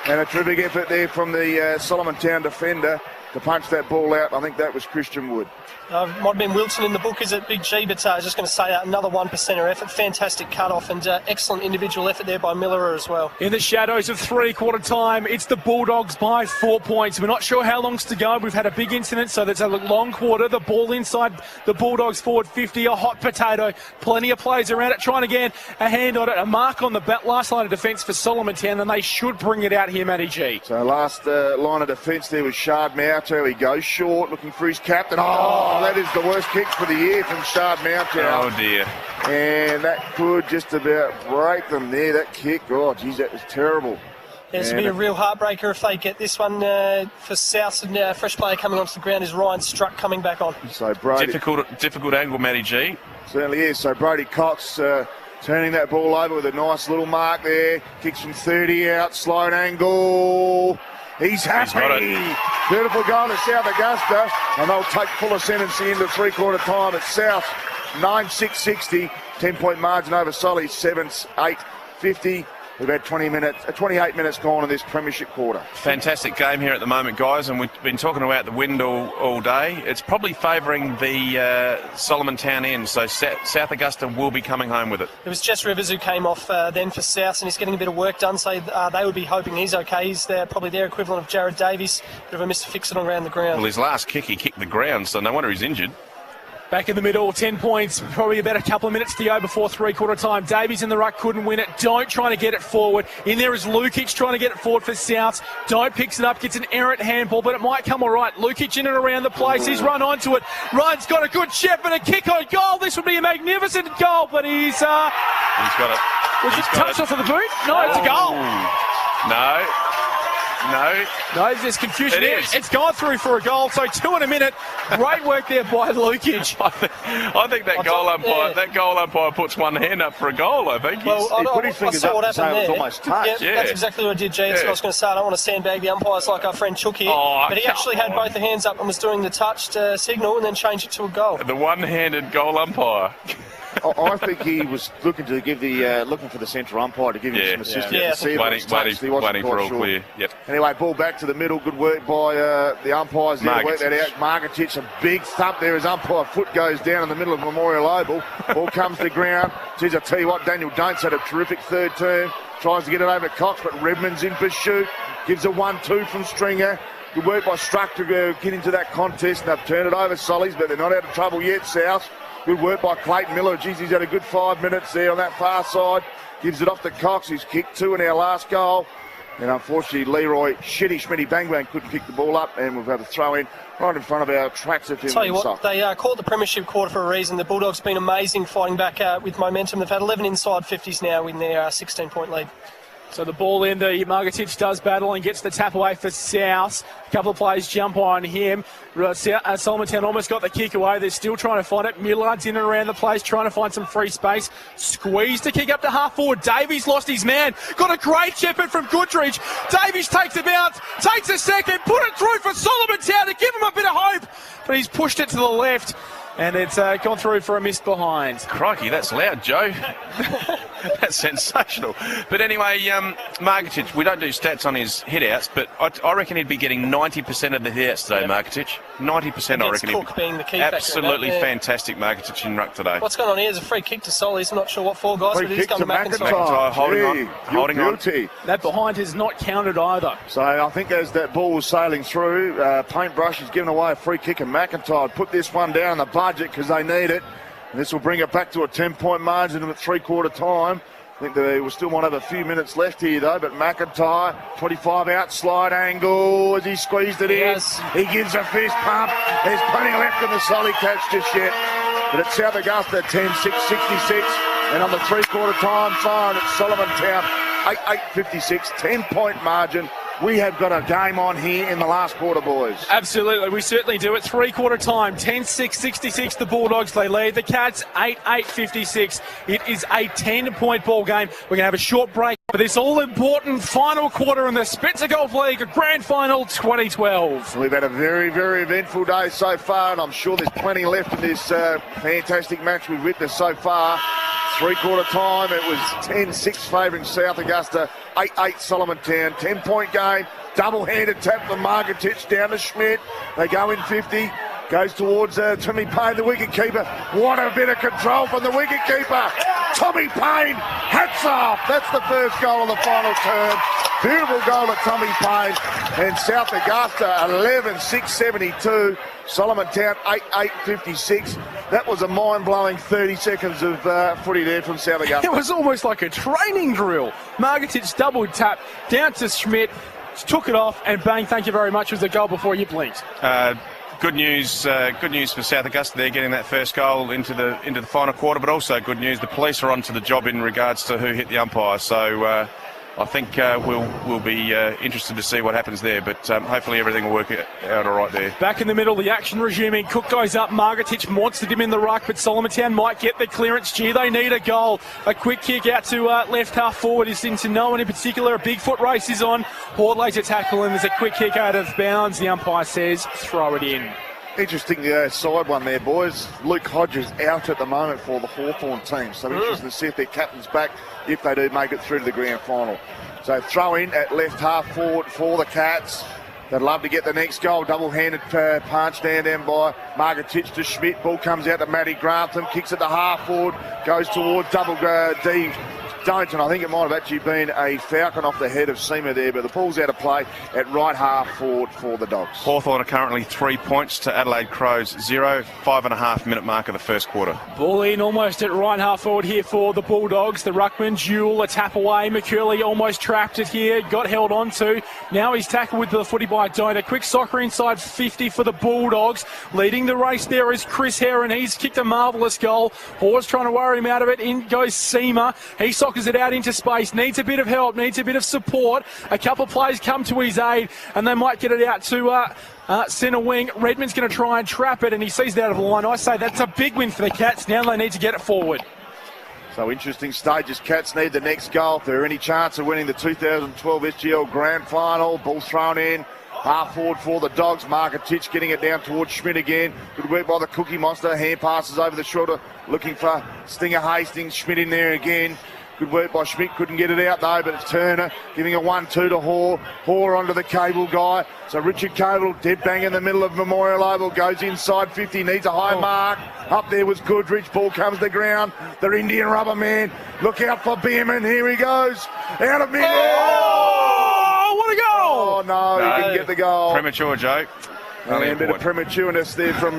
And a terrific effort there from the Solomontown defender. to punch that ball out. I think that was Christian Wood. Might have been Wilson in the book, is it, Big G? But I was just going to say another 1%er effort. Fantastic cut-off and excellent individual effort there by Miller as well. In the shadows of three-quarter time, it's the Bulldogs by 4 points. We're not sure how long's to go. We've had a big incident, so that's a long quarter. The ball inside the Bulldogs forward 50, a hot potato. Plenty of plays around it, trying to get a hand on it. A mark on the last line of defence for Solomontown, and they should bring it out here, Matty G. So last line of defence there was Shard Mouto. He goes short, looking for his captain. Oh, that is the worst kick for the year from Shard Mouto. Oh, dear. And that could just about break them there, that kick. Oh, geez, that was terrible. This will be a real heartbreaker if they get this one for South. And fresh player coming onto the ground is Ryan Struck coming back on. So Brody, difficult angle, Matty G. Certainly is. So Brody Cox turning that ball over with a nice little mark there. Kicks from 30 out, slight angle. He's happy. Beautiful goal to South Augusta, and they'll take full ascendancy into three-quarter time at South. 9-6-60, 10-point margin over Solly, 7-8-50. We've had 28 minutes gone in this premiership quarter. Fantastic game here at the moment, guys, and we've been talking about the wind all day. It's probably favouring the Solomontown end, so South Augusta will be coming home with it. It was Jess Rivers who came off then for South, and he's getting a bit of work done, so they would be hoping he's okay. He's probably their equivalent of Jared Davies, bit of a Mr. Fix-It around the ground. Well, his last kick, he kicked the ground, so no wonder he's injured. Back in the middle, 10 points, probably about a couple of minutes to go before three-quarter time. Davies in the ruck, couldn't win it. Dohnt trying to get it forward. In there is Lukich trying to get it forward for South. Dohnt picks it up, gets an errant handball, but it might come all right. Lukich in and around the place. He's run onto it. Ryan's got a good shot, but a kick on goal. This would be a magnificent goal, but he's got it. Was it touched off of the boot? No, it's a goal. No, there's confusion there. It's gone through for a goal, so 2 in a minute. Great work there by Lukich. I think that goal umpire puts one hand up for a goal, I think. Well, he put his fingers up and say it was almost touched. Yeah, that's exactly what I did, G. That's what I was going to say. I don't want to sandbag the umpires like our friend Chook here, but he actually had both the hands up and was doing the touched signal and then changed it to a goal. The one-handed goal umpire. I think he was looking to give looking for the central umpire to give him some assistance. Waiting for all clear. Yep. Anyway, ball back to the middle. Good work by the umpires there to work that out. Margatic, a big thump there as umpire foot goes down in the middle of Memorial Oval. Ball comes to ground. Geez, I tell you what, Daniel Dohnt's had a terrific third term. Tries to get it over Cox, but Redmond's in pursuit. Gives a 1-2 from Stringer. Good work by Struck to get into that contest. And they've turned it over Sollies, but they're not out of trouble yet, South. Good work by Clayton Miller. Geez, he's had a good 5 minutes there on that far side. Gives it off to Cox, who's kicked 2 in our last goal. And unfortunately, Leroy Schmitty Bang Bang couldn't pick the ball up, and we've had a throw in right in front of our tracks. Tell you what, they called the Premiership quarter for a reason. The Bulldogs have been amazing fighting back with momentum. They've had 11 inside 50s now in their 16-point lead. So the ball in, the Margatic does battle and gets the tap away for South. A couple of players jump on him. Solomontown almost got the kick away. They're still trying to find it. Millard's in and around the place, trying to find some free space. Squeezed to kick up to half forward. Davies lost his man. Got a great effort from Goodrich. Davies takes a bounce, takes a second, put it through for Solomontown to give him a bit of hope. But he's pushed it to the left. And it's gone through for a miss behind. Crikey, that's loud, Joe. That's sensational. But anyway, Margatic, we don't do stats on his hit-outs, but I reckon he'd be getting 90% of the hit-outs today, Margatic. 90%, I reckon. Cook being the key absolutely fantastic Margatic in ruck today. What's going on here is a free kick to Solly's. I'm not sure what for, guys, but it is going to McIntyre. Holding on. That behind has not counted either. So I think as that ball was sailing through, Paintbrush has given away a free kick, and McIntyre put this one down the budget because they need it. And this will bring it back to a 10-point margin at three-quarter time. I think they will still want to have a few minutes left here, though. But McIntyre, 25 out, slide angle as he squeezed it in. He gives a fist pump. There's plenty left in the Solly catch just yet. But it's South Augusta, 10-6-66. And on the three-quarter time phone, it's Solomontown, 8-8-56, 10-point margin. We have got a game on here in the last quarter, boys. Absolutely, we certainly do. At three-quarter time, 10-6-66, the Bulldogs, they lead. The Cats, 8-8-56. It is a 10-point ball game. We're going to have a short break for this all-important final quarter in the Spencer Golf League Grand Final 2012. We've had a very, very eventful day so far, and I'm sure there's plenty left in this fantastic match we've witnessed so far. Three-quarter time, it was 10-6 favouring South Augusta, 8-8 Solomontown, 10-point game, double-handed tap from Margatic down to Schmidt. They go in 50, goes towards Tommy Payne, the wicket-keeper. What a bit of control from the wicket-keeper. Tommy Payne, hats off. That's the first goal of the final term. Beautiful goal to Tommy Payne. And South Augusta, 11-6-72. Solomontown, 8-8-56. That was a mind-blowing 30 seconds of footy there from South Augusta. It was almost like a training drill. Margatic double tap down to Schmidt, took it off, and bang, thank you very much, was the goal before you blinked. Good news for South Augusta. They're getting that first goal into the final quarter, but also good news. The police are onto the job in regards to who hit the umpire. So I think we'll be interested to see what happens there, but hopefully everything will work out all right there. Back in the middle, the action resuming. Cook goes up, Margatic monstered him in the ruck, but Solomontown might get the clearance. Gee, they need a goal. A quick kick out to left half forward is into no one in particular. A big foot race is on. Horde lays a tackle and there's a quick kick out of bounds. The umpire says throw it in. Interesting side one there, boys. Luke Hodges out at the moment for the Hawthorn team, so interesting to see if their captain's back, if they do make it through to the grand final. So throw in at left half forward for the Cats. They'd love to get the next goal. Double-handed punch down by Margatic to Schmidt. Ball comes out to Matty Grantham, kicks at the half forward, goes towards double D. Dohnt, and I think it might have actually been a falcon off the head of Seamer there, but the ball's out of play at right half forward for the Dogs. Hawthorn are currently 3 points to Adelaide Crows 0, 5.5 minute mark of the first quarter. Ball in almost at right half forward here for the Bulldogs. The ruckman, Jewell, a tap away. McCurley almost trapped it here, got held on to. Now he's tackled with the footy by Dohnt. A quick soccer inside 50 for the Bulldogs. Leading the race there is Chris Heron. He's kicked a marvellous goal. Hawes trying to worry him out of it. In goes Seamer. He soccers it out into space. Needs a bit of help, needs a bit of support. A couple of players come to his aid and they might get it out to centre wing. Redmond's going to try and trap it and he sees it out of the line. I say that's a big win for the Cats. Now they need to get it forward. So interesting stages. Cats need the next goal if there are any chance of winning the 2012 SGL Grand Final. Ball thrown in. Half forward for the Dogs. Margatic getting it down towards Schmidt again. Good work by the Cookie Monster. Hand passes over the shoulder. Looking for Stinger Hastings. Schmidt in there again. Good work by Schmidt. Couldn't get it out though, but it's Turner giving a 1-2 to Hoare. Hoare onto the cable guy. So Richard Cable dead bang in the middle of Memorial Oval. Goes inside 50. Needs a high mark. Up there was Goodrich. Ball comes to the ground. The Indian rubber man. Look out for Bierman. Here he goes. Out of mid. Oh, what a goal! Oh no, he didn't get the goal. Premature, Joe. And a bit of prematureness there from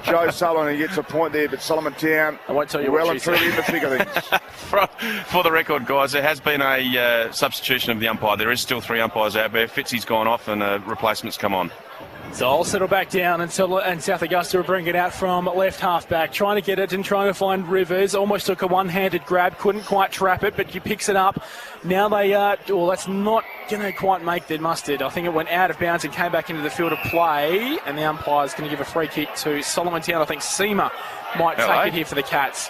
Joe Sullivan. He gets a point there, but Solomontown I won't tell you well what and she truly in the thick of things. For the record, guys, there has been a substitution of the umpire. There is still 3 umpires out there. Fitzy's gone off and replacements come on. So I'll settle back down and South Augusta will bring it out from left half back, trying to get it and trying to find Rivers. Almost took a one-handed grab, couldn't quite trap it, but he picks it up. Now they that's not going to quite make the mustard. I think it went out of bounds and came back into the field of play, and the umpire's going to give a free kick to Solomontown. I think Seamer might take it here for the Cats.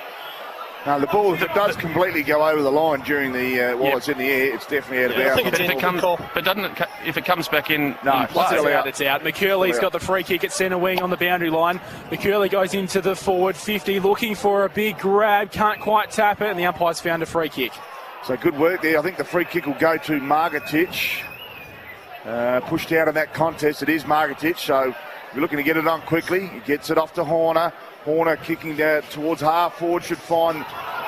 No, the ball, if it does completely go over the line during the while it's in the air, it's definitely out of bounds. I think it's But doesn't it? If it comes back in, no, It's out. McCurley's got the free kick at centre wing on the boundary line. McCurley goes into the forward 50, looking for a big grab, can't quite tap it, and the umpire's found a free kick. So good work there. I think the free kick will go to Margatic. Pushed out in that contest, it is Margatic, so we're looking to get it on quickly. He gets it off to Horner. Horner kicking towards half forward, should find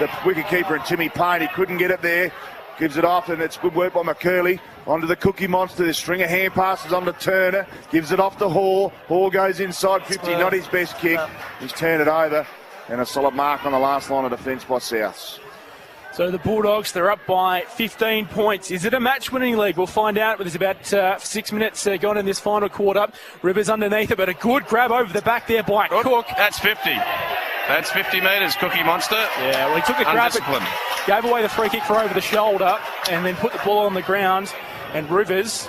the wicketkeeper and Timmy Payne. He couldn't get it there. Gives it off, and it's good work by McCurley. Onto the Cookie Monster. The string of hand passes onto Turner. Gives it off to Hoare. Hoare goes inside 50. Not his best kick. He's turned it over. And a solid mark on the last line of defence by Souths. So the Bulldogs, they're up by 15 points. Is it a match-winning league? We'll find out. There's about 6 minutes gone in this final quarter. Rivers underneath it, but a good grab over the back there by Cook. That's 50. That's 50 metres, Cookie Monster. Yeah, well, he took a grab, gave away the free kick for over the shoulder, and then put the ball on the ground. And Rivers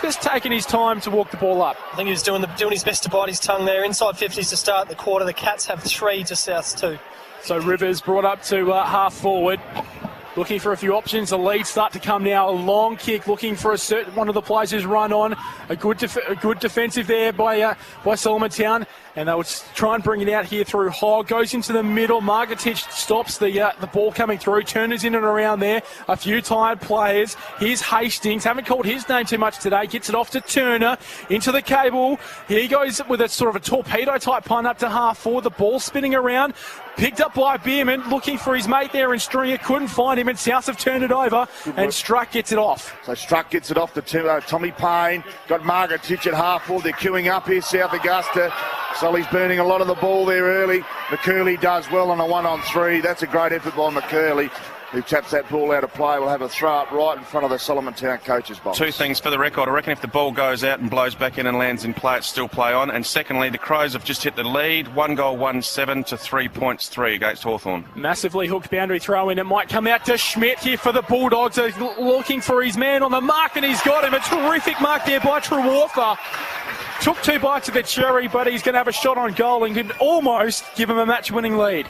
just taking his time to walk the ball up. I think he was doing his best to bite his tongue there. Inside 50s to start the quarter. The Cats have 3 to South's 2. So Rivers brought up to half forward. looking for a few options. The leads start to come now. A long kick, looking for a certain one of the players who's run on. A good defensive there by Solomontown. And they would try and bring it out here through Hogg. Goes into the middle. Margetich stops the ball coming through. Turner's in and around there. A few tired players. Here's Hastings. Haven't called his name too much today. Gets it off to Turner. Into the cable. Here he goes with a sort of a torpedo type punt up to half forward. The ball spinning around. Picked up by Bierman, looking for his mate there, and Stringer couldn't find him, and South have turned it over, and Struck gets it off. So Struck gets it off to Tommy Payne. Got Margetich at half forward. They're queuing up here, South Augusta. Solly's burning a lot of the ball there early. McCurley does well on a 1-on-3. That's a great effort by McCurley, who taps that ball out of play. Will have a throw up right in front of the Solomontown coaches box. Two things for the record. I reckon if the ball goes out and blows back in and lands in play, it's still play on. And secondly, the Crows have just hit the lead. 1 goal, 1-7 to 3 points 3 against Hawthorn. Massively hooked boundary throw in. It might come out to Schmidt here for the Bulldogs. He's looking for his man on the mark, and he's got him. A terrific mark there by Trewartha. Took 2 bites of the cherry, but he's going to have a shot on goal and could almost give him a match-winning lead.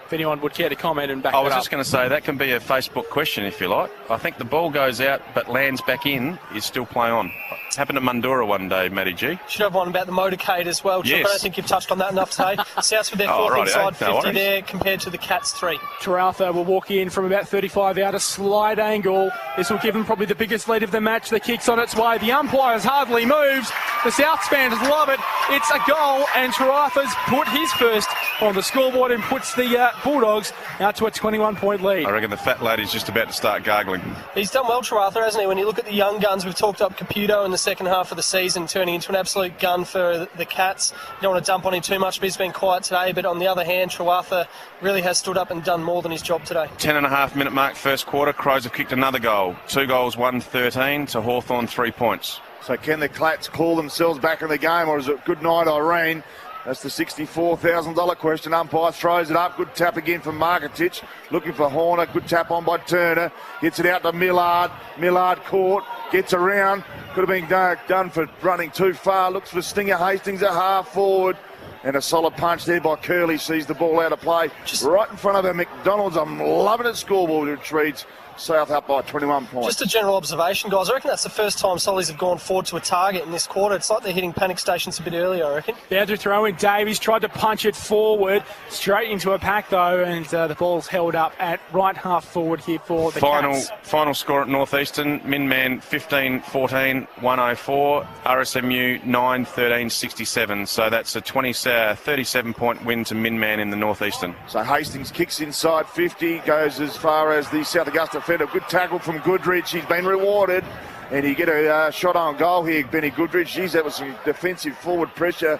If anyone would care to comment and back I that was up. just going to say, that can be a Facebook question if you like. I think the ball goes out but lands back in is still play on. Happened at Mundura one day, Matty G. Should have one about the motorcade as well, Chip. Yes. I don't think you've touched on that enough today. South with their fourth righty, inside, no 50 worries. there compared to the Cats 3. Trewartha will walk in from about 35 out, a slide angle. This will give them probably the biggest lead of the match. The kick's on its way. The umpires hardly moves. The South fans love it. It's a goal, and Trewartha's put his first on the scoreboard and puts the Bulldogs out to a 21-point lead. I reckon the fat lady's just about to start gargling. He's done well, Trewartha, hasn't he? When you look at the young guns, we've talked up Caputo in the second half of the season, turning into an absolute gun for the Cats. You don't want to dump on him too much, but he's been quiet today. But on the other hand, Trewartha really has stood up and done more than his job today. 10.5 minute mark first quarter. Crows have kicked another goal. 2 goals, 1-13 to Hawthorn, 3 points. So can the Clats call themselves back in the game, or is it good night, Irene? That's the $64,000 question. Umpire throws it up. Good tap again from Margetich. Looking for Horner. Good tap on by Turner. Gets it out to Millard. Millard caught. Gets around. Could have been done for running too far. Looks for Stinger Hastings at half forward. And a solid punch there by Curley. Sees the ball out of play. Right in front of her McDonald's. I'm loving it. Scoreboard, which reads South up by 21 points. Just a general observation, guys. I reckon that's the first time Sollies have gone forward to a target in this quarter. It's like they're hitting panic stations a bit earlier, I reckon. Boundary throw in. Davies tried to punch it forward, straight into a pack though, and the ball's held up at right half forward here for the Cats. Final score at Northeastern. Minman 15-14, 104. RSMU 9-13, 67. So that's a 37-point win to Minman in the Northeastern. So Hastings kicks inside 50, goes as far as the South Augusta defender. Good tackle from Goodrich. He's been rewarded. And you get a shot on goal here, Benny Goodrich. Geez, that was some defensive forward pressure.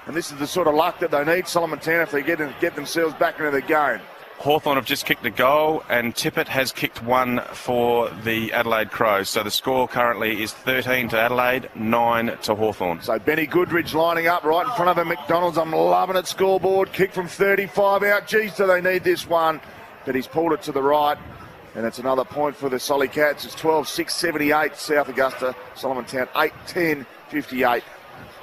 And this is the sort of luck that they need, Solomontown, if they get themselves back into the game. Hawthorn have just kicked a goal, and Tippett has kicked one for the Adelaide Crows. So the score currently is 13 to Adelaide, 9 to Hawthorn. So Benny Goodrich lining up right in front of a McDonald's. I'm loving it. Scoreboard. Kick from 35 out. Geez, do they need this one. But he's pulled it to the right. And it's another point for the Solly Cats. It's 12-6-78 South Augusta. Solomontown 8-10-58.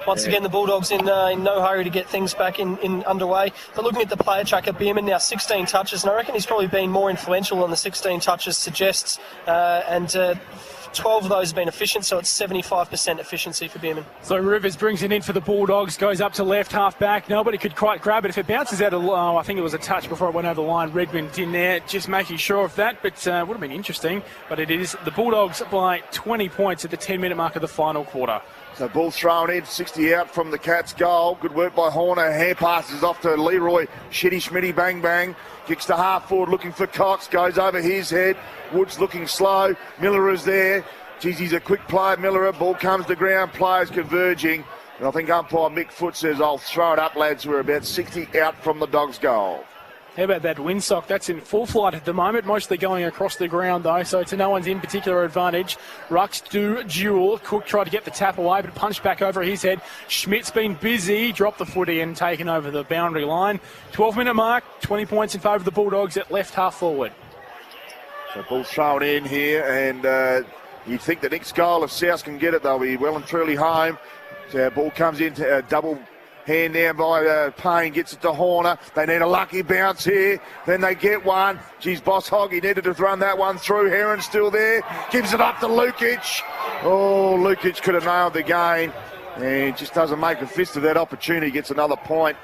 Once again, the Bulldogs in no hurry to get things back in underway. But looking at the player tracker, Bierman now 16 touches, and I reckon he's probably been more influential than the 16 touches suggests. 12 of those have been efficient, so it's 75% efficiency for Bierman. So Rivers brings it in for the Bulldogs, goes up to left half back. Nobody could quite grab it. If it bounces out of I think it was a touch before it went over the line. Redmond in there, just making sure of that, but would have been interesting. But it is the Bulldogs by 20 points at the 10-minute mark of the final quarter. So ball thrown in, 60 out from the Cats' goal. Good work by Horner. Hair passes off to Leroy. Schmitty, bang, bang. Kicks to half forward looking for Cox. Goes over his head. Woods looking slow. Miller is there. Geez, he's a quick player, Miller. Ball comes to ground. Players converging. And I think umpire Mick Foot says, I'll throw it up, lads. We're about 60 out from the Dogs' goal. How about that windsock? That's in full flight at the moment, mostly going across the ground though, so to no one's in particular advantage. Rucks do duel. Cook tried to get the tap away, but punched back over his head. Schmidt's been busy, dropped the footy and taken over the boundary line. 12-minute mark, 20 points in favour of the Bulldogs at left half forward. So ball thrown in here, and you'd think the next goal, if South can get it, they'll be well and truly home. So ball comes into double Hand down by Payne, gets it to Horner. They need a lucky bounce here. Then they get one. Geez, Boss Hogg, he needed to run that one through. Heron still there. Gives it up to Lukich. Oh, Lukich could have nailed the game. And just doesn't make a fist of that opportunity. Gets another point.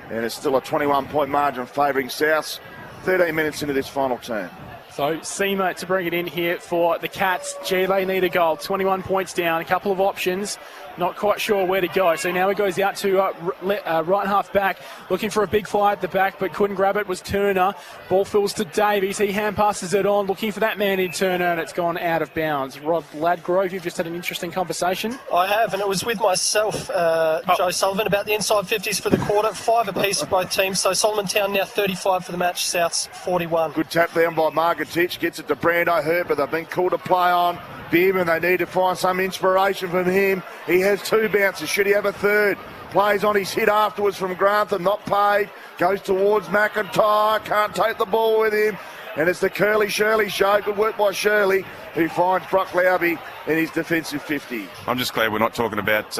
And it's still a 21-point margin favouring Souths. 13 minutes into this final turn. So Seamer to bring it in here for the Cats. Gee, they need a goal. 21 points down, a couple of options. Not quite sure where to go. So now he goes out to right half back, looking for a big fly at the back, but couldn't grab it. Was Turner. Ball fills to Davies. He hand passes it on, looking for that man in Turner, and it's gone out of bounds. Rod Ladgrove, you've just had an interesting conversation. I have, and it was with myself, Joe Sullivan, about the inside 50s for the quarter. 5 apiece for both teams. So Solomontown now 35 for the match, Souths 41. Good tap down by Margatich. Gets it to Brando Hurt, but they've been called to play on. Bim, and they need to find some inspiration from him. He has 2 bounces. Should he have a third? Plays on his hit afterwards from Grantham, not paid. Goes towards McIntyre. Can't take the ball with him. And it's the Curly Shirley show. Good work by Shirley, who finds Brock Lowby in his defensive 50. I'm just glad we're not talking about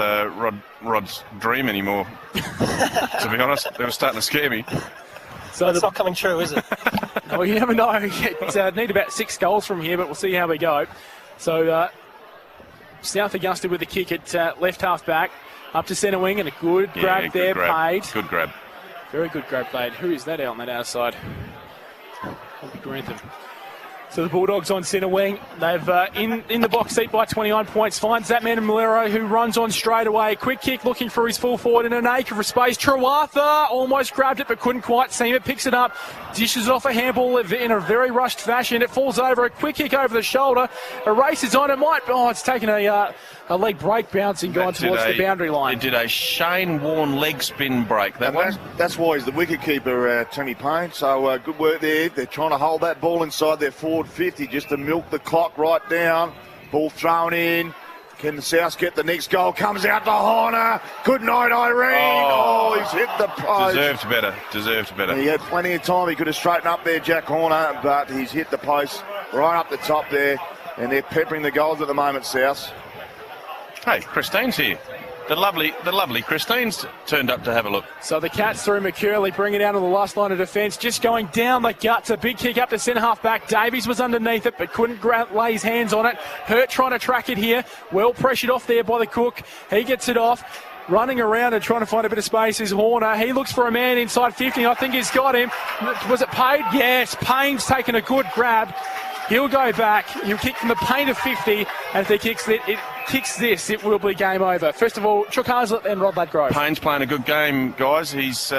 Rod's dream anymore. To be honest, they were starting to scare me. So it's not coming true, is it? Well, you never know. Need about 6 goals from here, but we'll see how we go. So South Augusta with the kick at left half back, up to centre wing, and a good grab there, Paid. Good grab. Very good grab, Paid. Who is that out on that outside? Grantham. So the Bulldogs on centre wing. They've in the box seat by 29 points. Finds that man in Malero, who runs on straight away. Quick kick looking for his full forward in an acre of space. Trewartha almost grabbed it but couldn't quite see it. Picks it up. Dishes off a handball in a very rushed fashion. It falls over. A quick kick over the shoulder. A race is on. It's taken a leg break bouncing going towards the boundary line. It did a Shane Warne leg spin break. That's why he's the wicket keeper, Tony Payne. So good work there. They're trying to hold that ball inside their forward 50 just to milk the clock right down. Ball thrown in. Can the Souths get the next goal? Comes out to Horner. Good night, Irene. Oh, he's hit the post. Deserved better. He had plenty of time. He could have straightened up there, Jack Horner, but he's hit the post right up the top there. And they're peppering the goals at the moment, Souths. Hey, Christine's here. The lovely Christine's turned up to have a look. So the Cats through McCurley, bring it down to the last line of defence, just going down the guts. A big kick up to centre half back. Davies was underneath it, but couldn't lay his hands on it. Hurt trying to track it here. Well pressured off there by the Cook. He gets it off. Running around and trying to find a bit of space is Horner. He looks for a man inside 50. I think he's got him. Was it Paid? Yes. Payne's taken a good grab. He'll go back. He'll kick from the Payne of 50. And if he kicks this, it will be game over. First of all, Chuck Haslett and Rod Ladgrove. Payne's playing a good game, guys. He's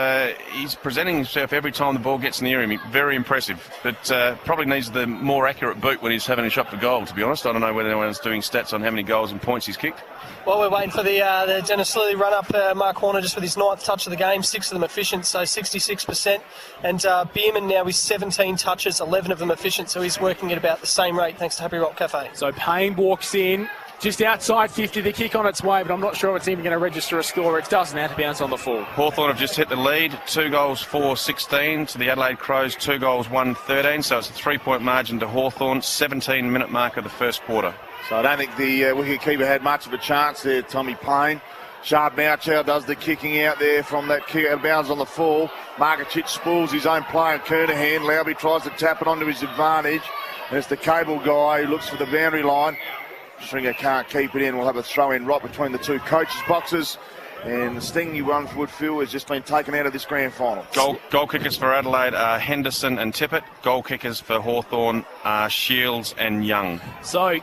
presenting himself every time the ball gets near him. Very impressive. But probably needs the more accurate boot when he's having a shot for goal, to be honest. I don't know whether anyone's doing stats on how many goals and points he's kicked. Well, we're waiting for the Dennis Lilly run-up. Mark Horner just with his 9th touch of the game, 6 of them efficient, so 66%. And Bierman now with 17 touches, 11 of them efficient, so he's working at about the same rate thanks to Happy Rock Cafe. So Payne walks in, just outside 50, the kick on its way, but I'm not sure if it's even going to register a score. It doesn't have to bounce on the full. Hawthorn have just hit the lead, 2 goals 4-16 to the Adelaide Crows, 2 goals 1-13, so it's a 3-point margin to Hawthorn, 17-minute mark of the first quarter. So I don't think the wicketkeeper had much of a chance there, Tommy Payne. Sharp Mouchow does the kicking out there from that kick out of bounds on the full. Margatic spools his own play on Kernahan. Lowby tries to tap it onto his advantage. And it's the cable guy who looks for the boundary line. Stringer can't keep it in. We'll have a throw in right between the 2 coaches' boxes. And the sting you would feel has just been taken out of this grand final. Goal kickers for Adelaide are Henderson and Tippett. Goal kickers for Hawthorn are Shields and Young. So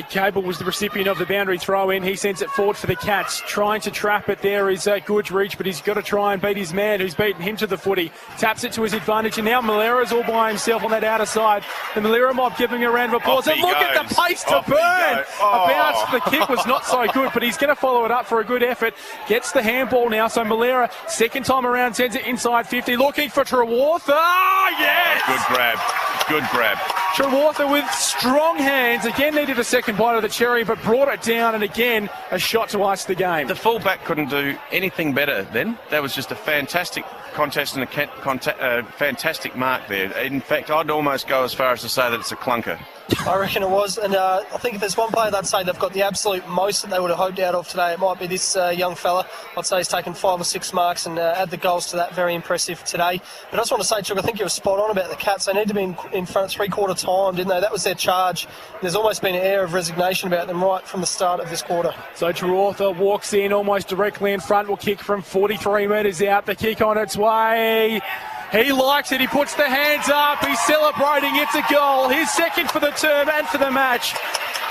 Cable was the recipient of the boundary throw-in. He sends it forward for the Cats. Trying to trap it there is Goodrich, but he's got to try and beat his man who's beaten him to the footy. Taps it to his advantage, and now Malera's all by himself on that outer side. The Malera mob giving a round of applause. And look at the pace to burn! A bounce. The kick was not so good, but he's going to follow it up for a good effort. Gets the handball now, so Malera, second time around, sends it inside 50, looking for Trewartha. Yes! Good grab. Trewartha with strong hands. Again, needed a second bite of the cherry, but brought it down, and again, a shot to ice the game. The fullback couldn't do anything better then. That was just a fantastic contest and a fantastic mark there. In fact, I'd almost go as far as to say that it's a clunker. I reckon it was, and I think if there's one player that'd say they've got the absolute most that they would have hoped out of today, it might be this young fella. I'd say he's taken 5 or 6 marks and add the goals to that. Very impressive today. But I just want to say, Chuck, I think you were spot on about the Cats. They need to be in front 3/4 time, didn't they? That was their charge. There's almost been an air of resignation about them right from the start of this quarter. So Trewartha walks in almost directly in front, will kick from 43 metres out. The kick on its way. He likes it. He puts the hands up. He's celebrating. It's a goal. His second for the term and for the match.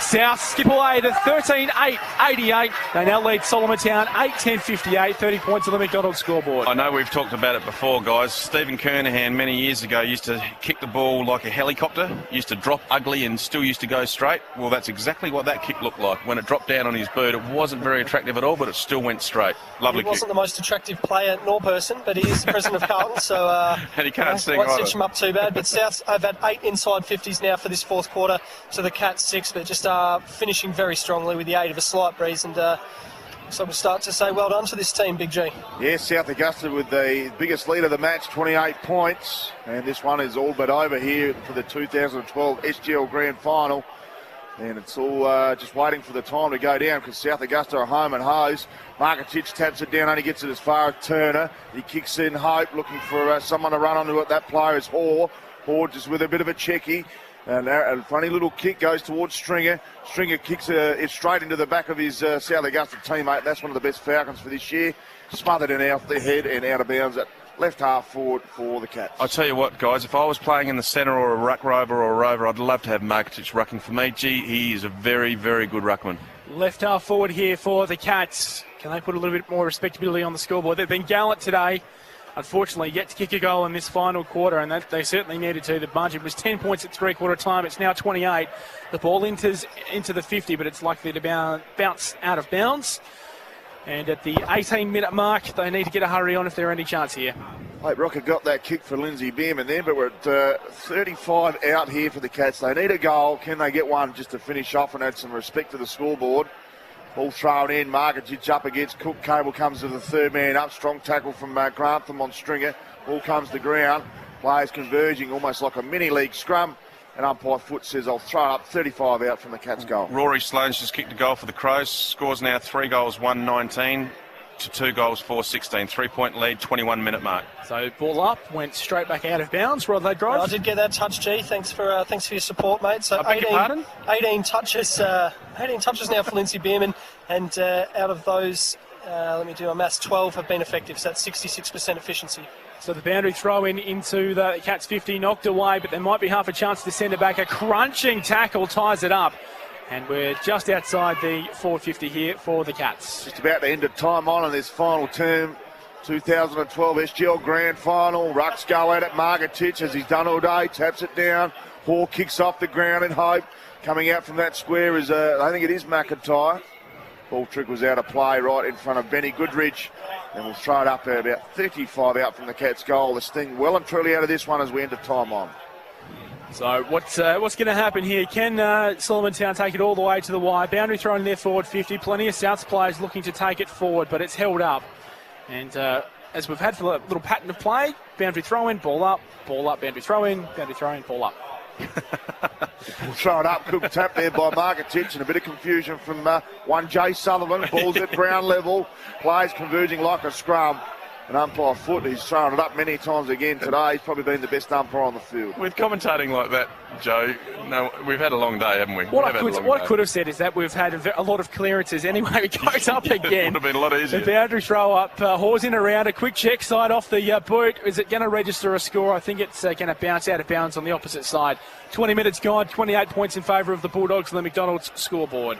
South skip away to 13-8-88. They now lead Solomontown 8-10-58. 30 points on the McDonald's scoreboard. I know we've talked about it before, guys. Stephen Kernahan many years ago used to kick the ball like a helicopter, used to drop ugly and still used to go straight. Well, that's exactly what that kick looked like. When it dropped down on his boot, it wasn't very attractive at all, but it still went straight. Lovely kick. He wasn't the most attractive player nor person, but he is the president of Carlton, so and he can't sing won't either. stitch him up too bad. But South have had 8 inside 50s now for this fourth quarter to the Cats 6, but just finishing very strongly with the aid of a slight breeze, and so we'll start to say well done to this team, Big G. Yes, South Augusta with the biggest lead of the match, 28 points, and this one is all but over here for the 2012 SGL Grand Final, and it's all just waiting for the time to go down because South Augusta are home and hose. Markic taps it down, only gets it as far as Turner. He kicks in Hope, looking for someone to run onto it. That player is Hoare. Hoare just with a bit of a checky. And a funny little kick goes towards Stringer. Stringer kicks it straight into the back of his South Augusta teammate. That's one of the best Falcons for this year. Smothered and out the head and out of bounds at left half forward for the Cats. I'll tell you what, guys, if I was playing in the centre or a ruck rover or a rover, I'd love to have Markic rucking for me. Gee, he is a very, very good ruckman. Left half forward here for the Cats. Can they put a little bit more respectability on the scoreboard? They've been gallant today. Unfortunately, yet to kick a goal in this final quarter, and that they certainly needed to. The margin was 10 points at 3/4 time. It's now 28. The ball enters into the 50, but it's likely to bounce out of bounds. And at the 18-minute mark, they need to get a hurry on if there are any chance here. Hope Rocker got that kick for Lindsay Bierman there, but we're at 35 out here for the Cats. They need a goal. Can they get one just to finish off and add some respect to the scoreboard? Ball thrown in, Markic up against Cook. Cable comes to the third man up. Strong tackle from Grantham on Stringer. Ball comes to ground. Players converging almost like a mini-league scrum. And umpire Foot says, I'll throw it up. 35 out from the Cats' goal. Rory Sloan's just kicked a goal for the Crows. Scores now 3 goals, 1-19 to 2 goals, 4-16. 3-point lead, 21-minute mark. So ball up, went straight back out of bounds. Rod Lad Grove. I did get that touch, G. Thanks for your support, mate. So I beg your pardon? 18 touches now for Lindsay Bierman, and out of those, let me do my maths, 12 have been effective. So that's 66% efficiency. So the boundary throw in into the Cats 50, knocked away, but there might be half a chance to send it back. A crunching tackle ties it up. And we're just outside the 450 here for the Cats. Just about to end of time on this final term. 2012 SGL Grand Final. Rucks go at it. Markic, as he's done all day, taps it down. Hoare kicks off the ground in Hope. Coming out from that square is, I think it is McIntyre. Ball trick was out of play right in front of Benny Goodridge. And we'll throw it up there, about 35 out from the Cats' goal. The Sting well and truly out of this one as we enter time on. So what's going to happen here? Can Solomontown take it all the way to the wire? Boundary thrown in their forward 50. Plenty of Souths players looking to take it forward, but it's held up. And as we've had for a little pattern of play, boundary throw in, ball up, boundary throw in, ball up. We'll throw it up. Cook tap there by Markic, and a bit of confusion from one Jay Sullivan. Ball's at ground level. Players converging like a scrum. And umpire Foot, he's thrown it up many times again today. He's probably been the best umpire on the field. With commentating like that, Joe, no, we've had a long day, haven't we? What I could have said is that we've had a lot of clearances. Anyway, it goes up again. It would have been a lot easier. The boundary throw up. Hawes in around. A quick check side off the boot. Is it going to register a score? I think it's going to bounce out of bounds on the opposite side. 20 minutes gone. 28 points in favour of the Bulldogs on the McDonald's scoreboard.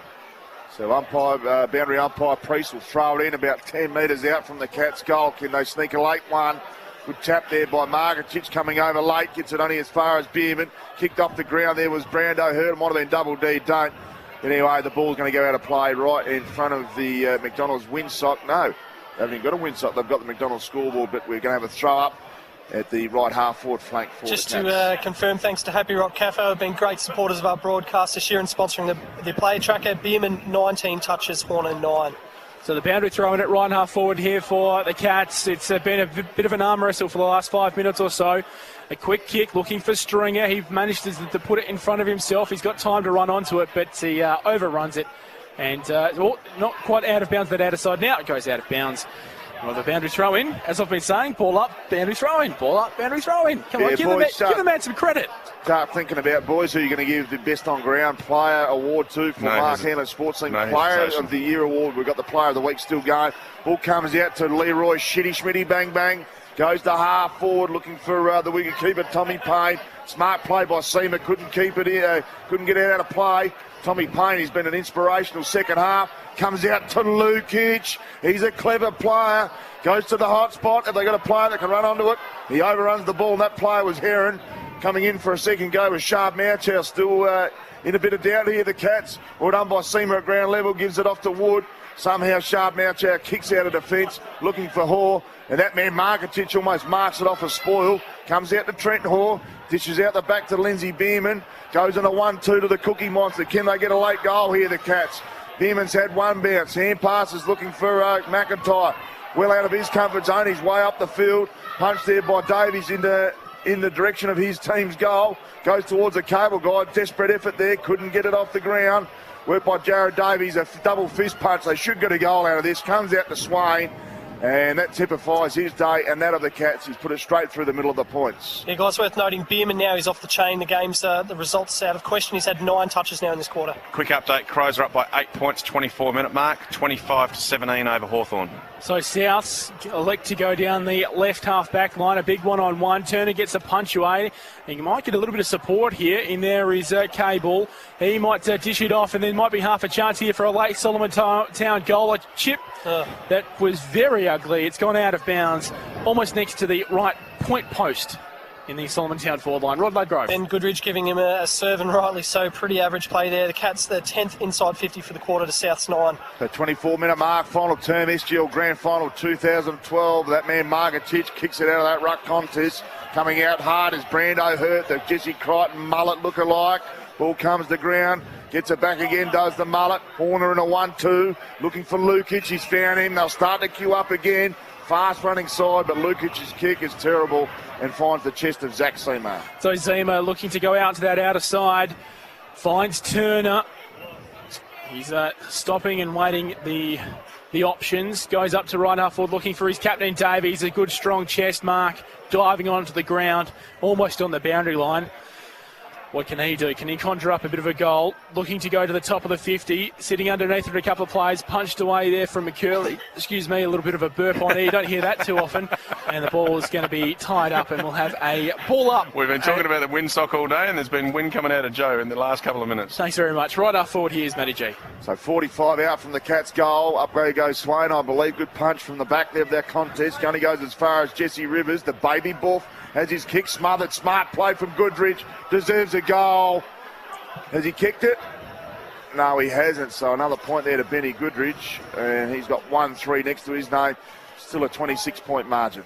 So boundary umpire Priest will throw it in about 10 metres out from the Cats' goal. Can they sneak a late one? Good tap there by Markic, coming over late. Gets it only as far as Bierman. Kicked off the ground there was Brando. Hurt. It might have been double D. Don't. Anyway, the ball's going to go out of play right in front of the McDonald's windsock. No, they haven't even got a windsock. They've got the McDonald's scoreboard, but we're going to have a throw up. at the right half forward flank for Just the Cats. to confirm, thanks to Happy Rock Cafe, have been great supporters of our broadcast this year and sponsoring the player tracker. Bierman 19 touches, Horner 9. So the boundary throwing it right half forward here for the Cats. It's been a bit of an arm wrestle for the last 5 minutes or so. A quick kick looking for Stringer. He managed to put it in front of himself. He's got time to run onto it, but he overruns it. And not quite out of bounds, that outer side. Now it goes out of bounds. Well, the boundary throw in, as I've been saying, ball up, boundary throw in, ball up, boundary throw in. Come on, give the man some credit. Start thinking about, boys, who you're going to give the best on ground player award to for Mark Hanlon Sports League Player of the Year award. We've got the Player of the Week still going. Ball comes out to Leroy Schmitty, bang bang. Goes to half forward looking for the wicket keeper, Tommy Payne. Smart play by Seamer, couldn't keep it in, couldn't get it out of play. Tommy Payne, he's been an inspirational second half. Comes out to Lukich. He's a clever player. Goes to the hot spot. Have they got a player that can run onto it? He overruns the ball, and that player was Heron. Coming in for a second go with Sharp Mouchow still in a bit of doubt here. The Cats, well done by Seamer at ground level, gives it off to Wood. Somehow Sharp Mouchow kicks out of defence, looking for Hoare. And that man Marketich almost marks it off a spoil. Comes out to Trent Hoare. Dishes out the back to Lindsay Bierman. Goes on a 1-2 to the Cookie Monster. Can they get a late goal here, the Cats? Bierman's had one bounce. Hand passes looking for McIntyre. Well out of his comfort zone. He's way up the field. Punched there by Davies in the direction of his team's goal. Goes towards the cable guy. Desperate effort there. Couldn't get it off the ground. Worked by Jared Davies. A double fist punch. They should get a goal out of this. Comes out to Swain. And that typifies his day and that of the Cats. He's put it straight through the middle of the points. Yeah, guys, worth noting, Bierman now is off the chain. The game's the results out of question. He's had 9 touches now in this quarter. Quick update, Crows are up by 8 points, 24-minute mark, 25-17 over Hawthorn. So Souths elect to go down the left half back line, a big one-on-one. Turner gets a punch away. And you might get a little bit of support here. In there is Cable. He might dish it off, and there might be half a chance here for a late Solomontown goal. A chip that was very ugly. It's gone out of bounds, almost next to the right point post in the Solomontown forward line. Rod Ladgrove. Ben Goodridge giving him a serve, and rightly so. Pretty average play there. The Cats, the 10th inside 50 for the quarter to South's 9. The 24-minute mark, final term, SGL Grand Final 2012. That man Marketich kicks it out of that ruck contest. Coming out hard is Brando Hurt, the Jesse Crichton mullet lookalike. Ball comes to ground, gets it back again, does the mullet. Horner in a 1-2, looking for Lukich. He's found him. They'll start to queue up again. Fast running side, but Lukich's kick is terrible and finds the chest of Zach Seamer. So Zima looking to go out to that outer side, finds Turner. He's stopping and waiting the options. Goes up to right half forward looking for his captain Davies. A good strong chest mark, diving onto the ground, almost on the boundary line. What can he do? Can he conjure up a bit of a goal? Looking to go to the top of the 50, sitting underneath it a couple of players, punched away there from McCurley. Excuse me, a little bit of a burp on there. You don't hear that too often. And the ball is going to be tied up, and we'll have a ball up. We've been talking about the windsock all day, and there's been wind coming out of Joe in the last couple of minutes. Thanks very much. Right up forward here is Matty G. So 45 out from the Cats' goal. Up there goes Swain, I believe. Good punch from the back there of that contest. Only goes as far as Jesse Rivers, the baby buff. Has his kick smothered. Smart play from Goodridge. Deserves a goal. Has he kicked it? No, he hasn't. So another point there to Benny Goodridge. And he's got 1-3 next to his name. Still a 26-point margin.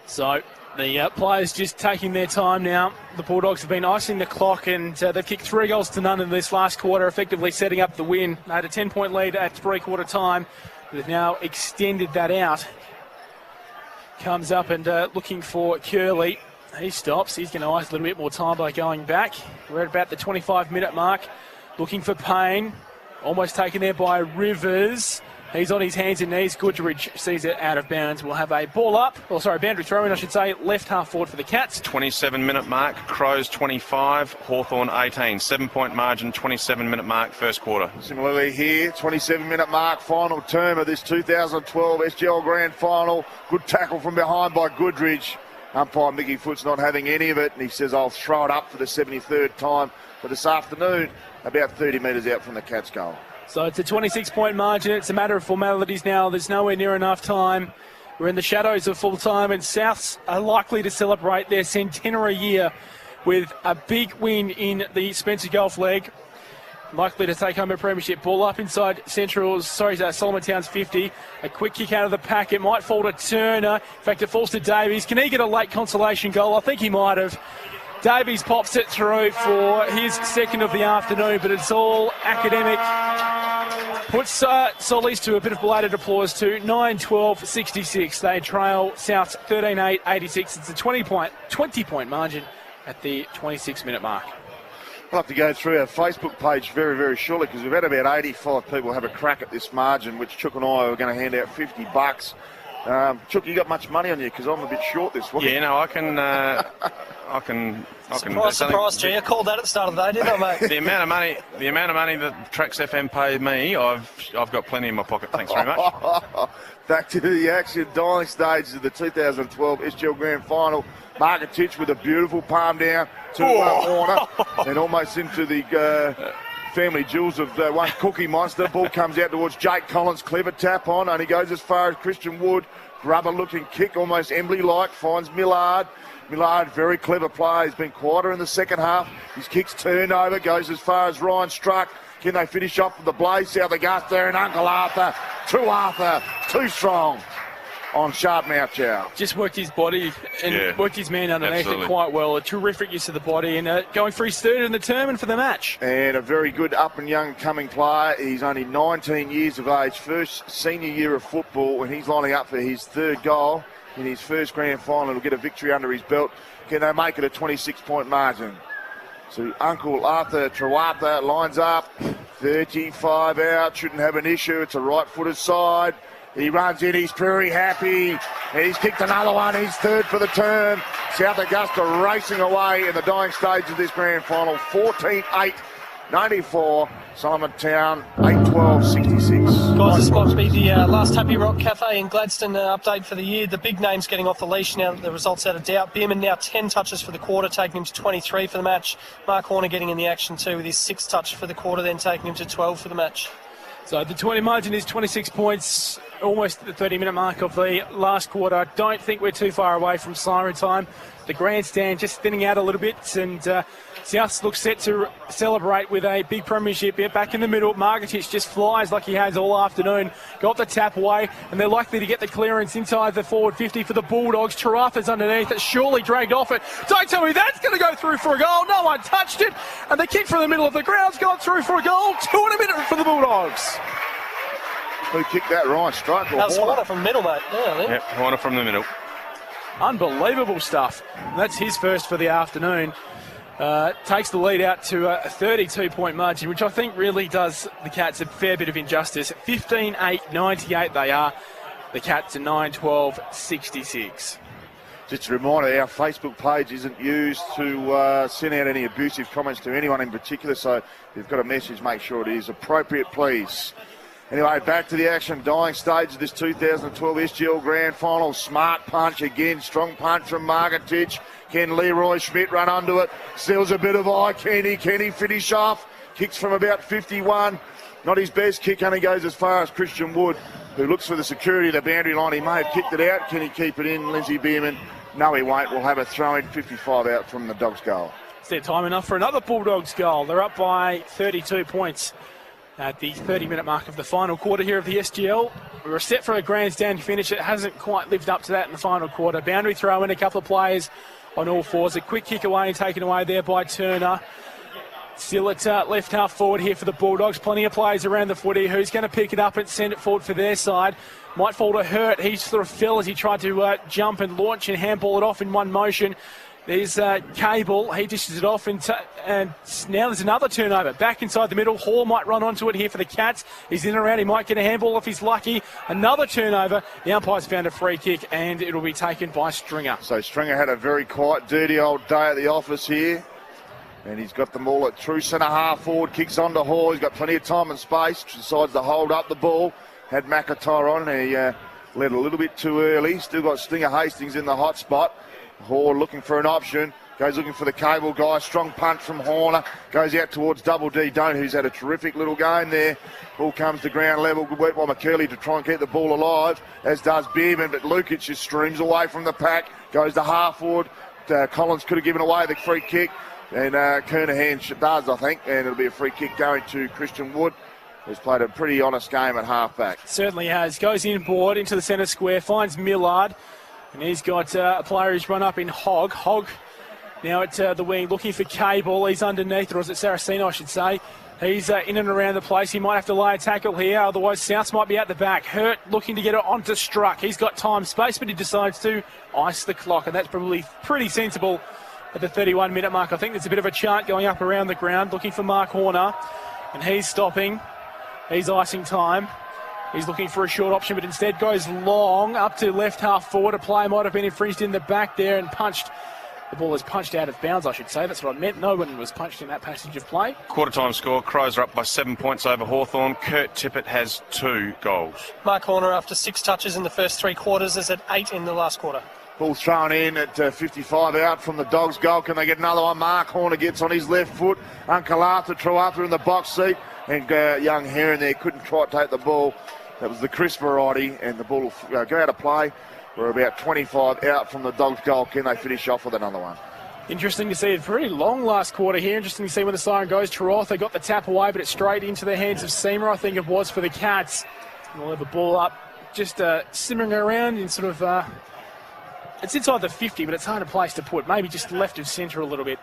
So the players just taking their time now. The Bulldogs have been icing the clock, and they've kicked 3 goals to none in this last quarter, effectively setting up the win. They had a 10-point lead at three-quarter time. They've now extended that out. Comes up and looking for Curley. He stops. He's going to ice a little bit more time by going back. We're at about the 25-minute mark. Looking for Payne. Almost taken there by Rivers. He's on his hands and knees. Goodridge sees it out of bounds. We'll have a ball up. Boundary throw in, I should say. Left half forward for the Cats. 27-minute mark. Crows 25. Hawthorn 18. 7-point margin. 27-minute mark. First quarter. Similarly here, 27-minute mark. Final term of this 2012 SGL Grand Final. Good tackle from behind by Goodridge. Umpire Mickey Foot's not having any of it, and he says, I'll throw it up for the 73rd time for this afternoon. About 30 metres out from the Cats' goal. So it's a 26-point margin. It's a matter of formalities now. There's nowhere near enough time. We're in the shadows of full time, and Souths are likely to celebrate their centenary year with a big win in the Spencer Golf League. likely to take home a premiership. Ball up inside Solomontown's 50. A quick kick out of the pack. It might fall to Turner. In fact, it falls to Davies. Can he get a late consolation goal? I think he might have. Davies pops it through for his second of the afternoon, but it's all academic. Puts Solis to a bit of belated applause too. 9-12-66. They trail South 13-8-86. It's a 20-point margin at the 26-minute mark. We'll have to go through our Facebook page very, very shortly because we've had about 85 people have a crack at this margin, which Chook and I are going to hand out $50. Chook, you got much money on you because I'm a bit short this week. Yeah, no, I can. Surprise, G. I called that at the start of the day, didn't I, mate? The amount of money that Trax FM paid me, I've got plenty in my pocket. Thanks very much. Back to the action, dying stages of the 2012 SGL Grand Final. Marketich with a beautiful palm down to Horner and almost into the family jewels of one Cookie Monster. Ball comes out towards Jake Collins. Clever tap on, only goes as far as Christian Wood. Grubber looking kick, almost Embley-like, finds Millard. Millard, very clever player. He's been quieter in the second half. His kicks turn over, goes as far as Ryan Struck. Can they finish off with the blaze? South Augusta and Uncle Arthur. True Arthur, too strong on sharp mouth chow. Just worked his body and worked his man underneath it quite well. A terrific use of the body and going for his third in the tournament for the match. And a very good up and young coming player. He's only 19 years of age, first senior year of football, and he's lining up for his third goal in his first grand final. He'll get a victory under his belt. Can they make it a 26-point margin? So Uncle Arthur Trewartha lines up, 35 out, shouldn't have an issue. It's a right-footed side. He runs in, he's very happy. He's kicked another one, he's third for the term. South Augusta racing away in the dying stage of this grand final. 14-8-94. Solomontown 8-12-66. Guys, this might be the last Happy Rock Cafe in Gladstone update for the year. The big names getting off the leash now that the result's out of doubt. Bierman now 10 touches for the quarter, taking him to 23 for the match. Mark Horner getting in the action too with his 6th touch for the quarter, then taking him to 12 for the match. So the 20 margin is 26 points, almost the 30-minute mark of the last quarter. I don't think we're too far away from siren time. The grandstand just thinning out a little bit, and South looks set to celebrate with a big premiership here. Back in the middle, Margetich just flies like he has all afternoon. Got the tap away, and they're likely to get the clearance inside the forward 50 for the Bulldogs. Trewartha's underneath it, surely dragged off it. Don't tell me that's going to go through for a goal. No one touched it, and the kick from the middle of the ground's gone through for a goal. 2 in a minute for the Bulldogs. Who kicked that? Ryan Struck? That was Horner from the middle, mate. Yeah, Horner from the middle. Unbelievable stuff. That's his first for the afternoon. Takes the lead out to a 32-point margin, which I think really does the Cats a fair bit of injustice. 15-8-98 they are. The Cats are 9-12-66. Just a reminder, our Facebook page isn't used to send out any abusive comments to anyone in particular, so if you've got a message, make sure it is appropriate, please. Anyway, back to the action. Dying stage of this 2012 SGL Grand Final. Smart punch again. Strong punch from Margetich. Can Leroy Schmidt run onto it? Steals a bit of eye. Can he finish off? Kicks from about 51. Not his best kick. Only goes as far as Christian Wood, who looks for the security of the boundary line. He may have kicked it out. Can he keep it in? Lindsay Bierman. No, he won't. We'll have a throw-in. 55 out from the Dogs' goal. Is there time enough for another Bulldogs goal? They're up by 32 points. At the 30-minute mark of the final quarter here of the SGL. We were set for a grandstand finish. It hasn't quite lived up to that in the final quarter. Boundary throw in, a couple of players on all fours. A quick kick away and taken away there by Turner. Still at left half forward here for the Bulldogs. Plenty of players around the footy. Who's going to pick it up and send it forward for their side? Might fall to Hurt. He sort of fell as he tried to jump and launch and handball it off in one motion. There's Cable. He dishes it off, and now there's another turnover. Back inside the middle. Hall might run onto it here for the Cats. He's in and around. He might get a handball if he's lucky. Another turnover. The umpire's found a free kick, and it'll be taken by Stringer. So Stringer had a very quiet, dirty old day at the office here. And he's got them all at true centre half forward. Kicks onto Hall. He's got plenty of time and space. Decides to hold up the ball. Had McIntyre on. He led a little bit too early. Still got Stinger Hastings in the hot spot. Hall looking for an option, goes looking for the Cable guy. Strong punch from Horner, goes out towards Double D Dohnt, who's had a terrific little game there. Ball comes to ground level. Good work by McCurley to try and keep the ball alive, as does Bierman, but Lukich just streams away from the pack, goes to half forward. Collins could have given away the free kick. And Kernahan does, I think, and it'll be a free kick going to Christian Wood, who's played a pretty honest game at half-back. Certainly has. Goes inboard into the centre square, finds Millard, and he's got a player who's run up in Hogg. Hogg now at the wing, looking for Cable. He's underneath, or is it Saraceno, I should say. He's in and around the place. He might have to lay a tackle here, otherwise Souths might be at the back. Hurt looking to get it onto Struck. He's got time, space, but he decides to ice the clock, and that's probably pretty sensible at the 31-minute mark. I think there's a bit of a chant going up around the ground, looking for Mark Horner, and he's stopping. He's icing time. He's looking for a short option, but instead goes long up to left half forward. A player might have been infringed in the back there and punched. The ball is punched out of bounds, I should say. That's what I meant. No one was punched in that passage of play. Quarter-time score, Crows are up by 7 points over Hawthorn. Kurt Tippett has 2 goals. Mark Horner, after 6 touches in the first 3 quarters, is at 8 in the last quarter. Ball thrown in at 55 out from the Dogs' goal. Can they get another one? Mark Horner gets on his left foot. Uncle Arthur, Trewartha in the box seat. And young Heron there couldn't quite take the ball. That was the Chris variety, and the ball will go out of play. We're about 25 out from the Dogs' goal. Can they finish off with another one? Interesting to see a pretty long last quarter here. Interesting to see when the siren goes. Trewartha got the tap away, but it's straight into the hands of Seamer, I think it was, for the Cats. And they'll have a ball up, just simmering around in sort of... it's inside the 50, but it's hard a place to put. Maybe just left of centre a little bit.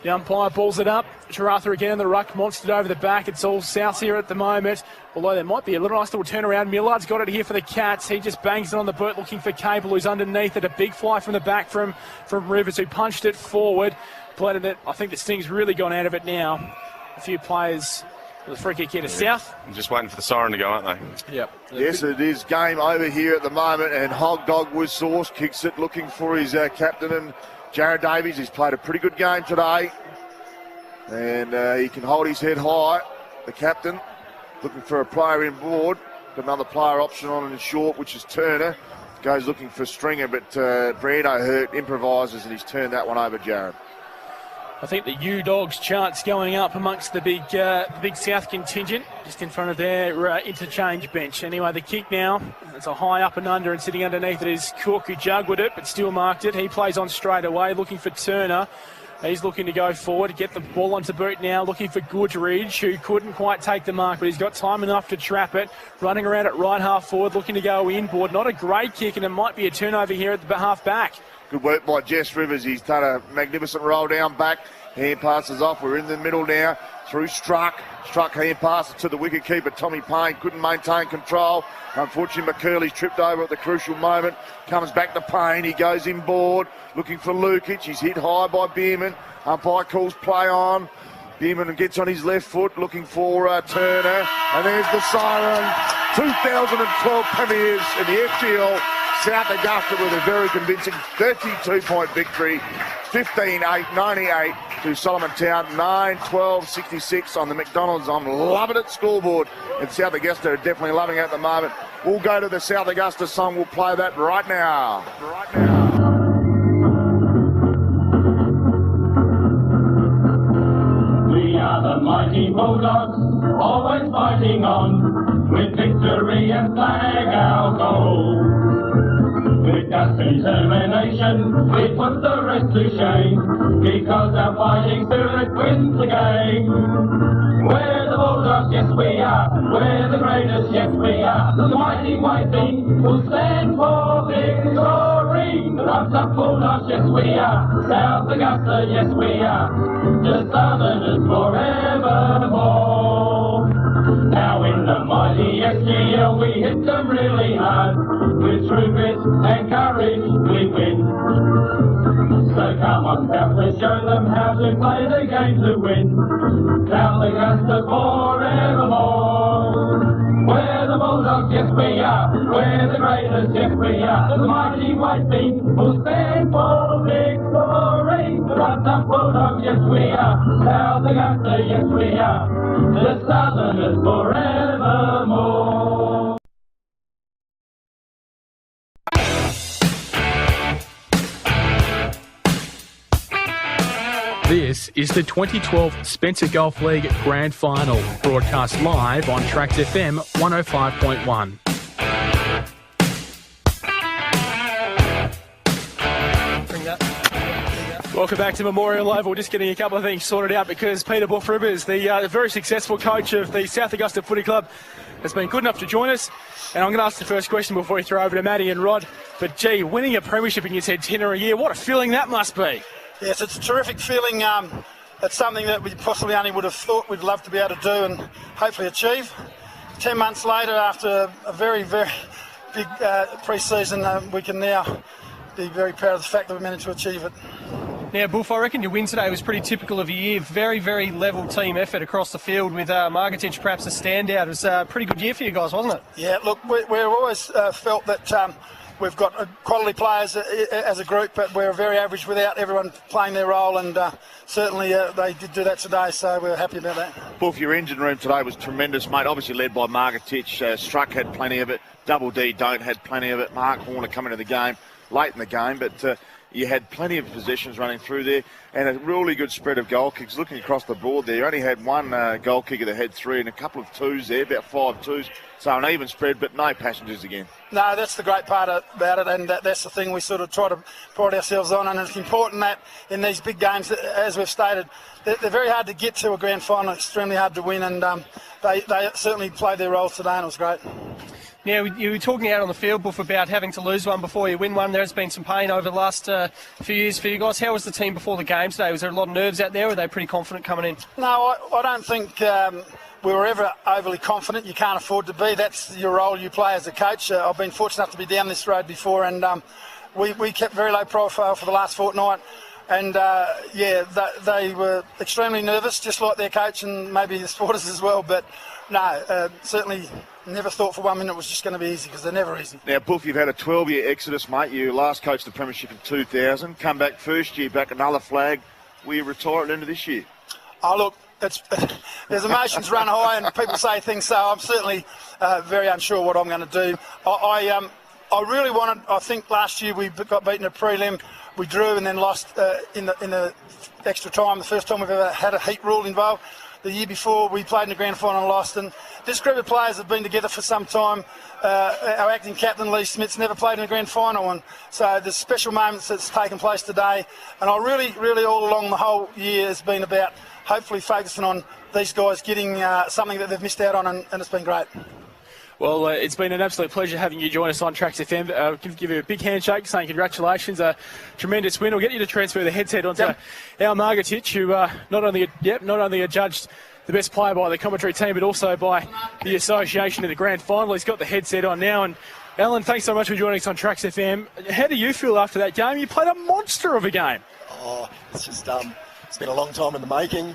The umpire balls it up. Trewartha again in the ruck, monstered over the back. It's all South here at the moment. Although there might be a little nice little turnaround. Millard's got it here for the Cats. He just bangs it on the boot looking for Cable, who's underneath it. A big fly from the back from Rivers, who punched it forward. Played it. I think the sting's really gone out of it now. A few players with a free kick here to South. I'm just waiting for the siren to go, aren't they? Yep. Yes, it is game over here at the moment, and Hog Dog with Sauce kicks it, looking for his captain, and Jared Davies. He's played a pretty good game today, and he can hold his head high. The captain looking for a player in board. Got another player option on in short, which is Turner. Goes looking for Stringer, but Brando Hurt improvises, and he's turned that one over, Jared. I think the U-Dogs chant's going up amongst the big South contingent, just in front of their interchange bench. Anyway, the kick now, it's a high up and under, and sitting underneath it is Cook, who juggled it, but still marked it. He plays on straight away, looking for Turner. He's looking to go forward, get the ball onto boot now, looking for Goodridge, who couldn't quite take the mark, but he's got time enough to trap it. Running around at right half forward, looking to go inboard. Not a great kick, and it might be a turnover here at the half back. Good work by Jess Rivers. He's done a magnificent roll down back. Hand passes off. We're in the middle now. Through Struck. Struck hand passes to the wicket keeper. Tommy Payne couldn't maintain control. Unfortunately, McCurley's tripped over at the crucial moment. Comes back to Payne. He goes inboard. Looking for Lukich. He's hit high by Bierman. Umpire calls play on. Bierman gets on his left foot. Looking for Turner. And there's the siren. 2012 premiers in the SGL. South Augusta with a very convincing 32-point victory, 15-8, 98 to Solomontown, 9-12-66 on the McDonald's. I'm loving it scoreboard, and South Augusta are definitely loving it at the moment. We'll go to the South Augusta song. We'll play that right now. We are the mighty Bulldogs, always fighting on, with victory and flag our goal. With just determination, we put the rest to shame, because our fighting spirit wins the game. We're the Bulldogs, yes we are, we're the greatest, yes we are. The mighty white team will stand for victory. The Runs Up Bulldogs, yes we are, South Augusta, yes we are, the Southerners forevermore. Now in the mighty SGL we hit them really hard, with true grit and courage we win. So come on South, let's show them how to play the game to win. South Augusta forevermore. We're the Bulldogs, yes we are, we're the greatest, yes we are. The mighty white team will stand for victory. The Runs Up Bulldogs, yes we are, South Augusta, yes we are, the Southerners forevermore. This is the 2012 Spencer Golf League Grand Final, broadcast live on Trax FM 105.1. Welcome back to Memorial Oval. Just getting a couple of things sorted out because Peter Buff-Rivers, the very successful coach of the South Augusta Footy Club, has been good enough to join us. And I'm going to ask the first question before we throw over to Matty and Rod. But, gee, winning a premiership in your centenary year, what a feeling that must be. Yes, it's a terrific feeling. It's something that we possibly only would have thought we'd love to be able to do and hopefully achieve. 10 months later, after a very, very big pre-season, we can now be very proud of the fact that we managed to achieve it. Now, Buff, I reckon your win today was pretty typical of your year. Very, very level team effort across the field with Margatich perhaps a standout. It was a pretty good year for you guys, wasn't it? Yeah, look, we've always felt that we've got quality players as a group, but we're very average without everyone playing their role, and certainly they did do that today, so we're happy about that. Buff, your engine room today was tremendous, mate. Obviously led by Margatich. Struck had plenty of it. Double D Dohnt had plenty of it. Mark Horner coming into the game late in the game, but you had plenty of possessions running through there and a really good spread of goal kicks. Looking across the board there, you only had one goal kicker that had three and a couple of twos there, about 5 twos. So an even spread, but no passengers again. No, that's the great part about it, and that's the thing we sort of try to pride ourselves on. And it's important that in these big games, as we've stated, they're very hard to get to a grand final, extremely hard to win, and they certainly played their role today, and it was great. Now, you were talking out on the field, Buff, about having to lose one before you win one. There has been some pain over the last few years for you guys. How was the team before the game today? Was there a lot of nerves out there, or were they pretty confident coming in? No, I don't think we were ever overly confident. You can't afford to be. That's your role you play as a coach. I've been fortunate enough to be down this road before, and we kept very low profile for the last fortnight. And, they were extremely nervous, just like their coach and maybe the supporters as well. But, no, certainly never thought for 1 minute it was just going to be easy, because they're never easy. Now, Buff, you've had a 12-year exodus, mate. You last coached the Premiership in 2000. Come back first year, back another flag. Will you retire at the end of this year? Oh, look, there's emotions run high and people say things, so I'm certainly very unsure what I'm going to do. I really wanted, I think last year we got beaten at prelim. We drew and then lost in the extra time, the first time we've ever had a heat rule involved. The year before we played in the grand final and lost, and this group of players have been together for some time. Our acting captain Lee Smith's never played in a grand final, and so there's special moments that's taken place today, and I really all along the whole year has been about hopefully focusing on these guys getting something that they've missed out on, and it's been great. Well, it's been an absolute pleasure having you join us on Tracks FM. Give you a big handshake saying congratulations. A tremendous win. We'll get you to transfer the headset onto our Margatich, who not only adjudged the best player by the commentary team, but also by the association in the grand final. He's got the headset on now. And Alan, thanks so much for joining us on Tracks FM. How do you feel after that game? You played a monster of a game. Oh, it's just it's been a long time in the making.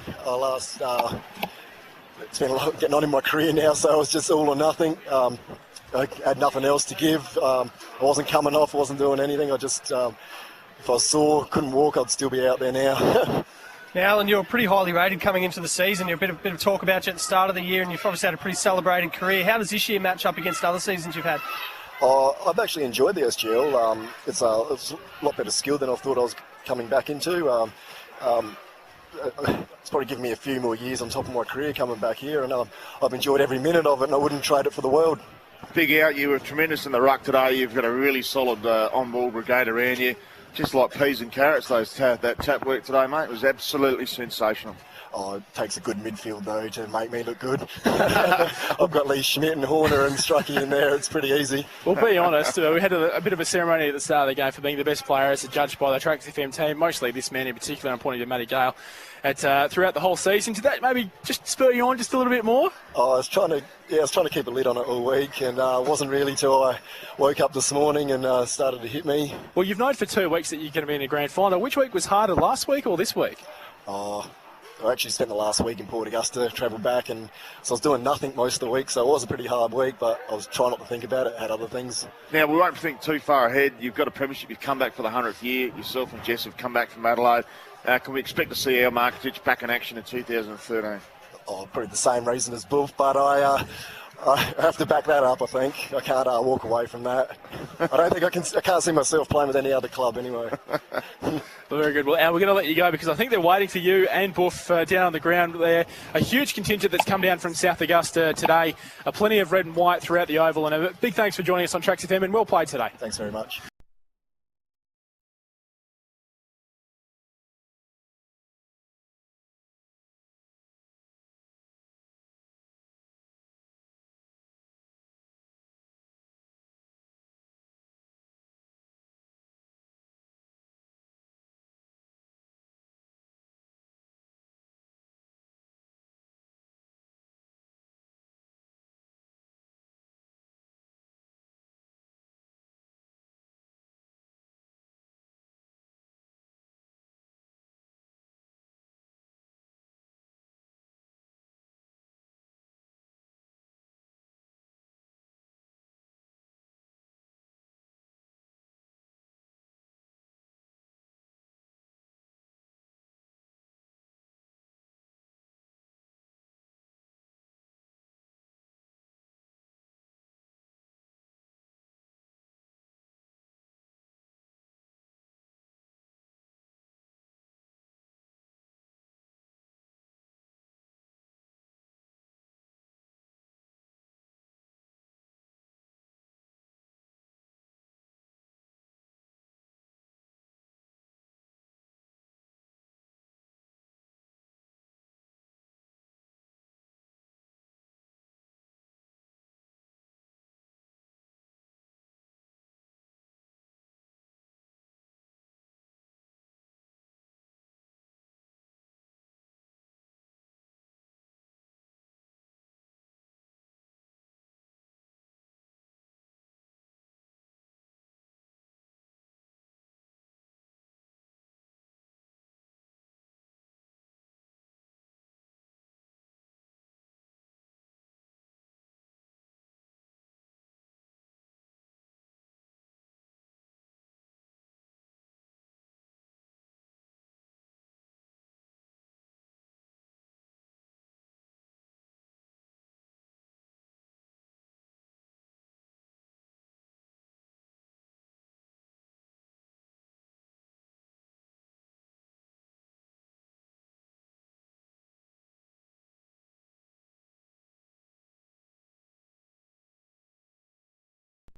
It's been a lot getting on in my career now, so it was just all or nothing. I had nothing else to give. I wasn't coming off, wasn't doing anything. I just, if I was sore, couldn't walk, I'd still be out there now. Now, Alan, you're pretty highly rated coming into the season. You're a bit of talk about you at the start of the year, and you've obviously had a pretty celebrated career. How does this year match up against other seasons you've had? I've actually enjoyed the SGL. It's a lot better skill than I thought I was coming back into. It's probably given me a few more years on top of my career coming back here, and I've enjoyed every minute of it, and I wouldn't trade it for the world. Big out, you were tremendous in the ruck today. You've got a really solid on-ball brigade around you. Just like peas and carrots, that tap work today, mate, was absolutely sensational. Oh, it takes a good midfield, though, to make me look good. I've got Lee Schmidt and Horner and Strucky in there. It's pretty easy. Well, be honest, we had a bit of a ceremony at the start of the game for being the best player as judged by the Tracks FM team, mostly this man in particular. I'm pointing to Matty Gale. Throughout the whole season. Did that maybe just spur you on just a little bit more? Oh, I was trying to keep a lid on it all week, and it wasn't really till I woke up this morning and started to hit me. Well, you've known for 2 weeks that you're going to be in a grand final. Which week was harder, last week or this week? Oh, I actually spent the last week in Port Augusta, travelled back, and so I was doing nothing most of the week, so it was a pretty hard week, but I was trying not to think about it, had other things. Now, we won't think too far ahead. You've got a premiership, you've come back for the 100th year. Yourself and Jess have come back from Adelaide. Can we expect to see our Margatich back in action in 2013? Oh, probably the same reason as Buff, but I have to back that up, I think. I can't walk away from that. I can't see myself playing with any other club anyway. Well, very good. Well, Al, we're going to let you go because I think they're waiting for you and Buff down on the ground there. A huge contingent that's come down from South Augusta today. Plenty of red and white throughout the Oval, and a big thanks for joining us on Tracks FM, and well played today. Thanks very much.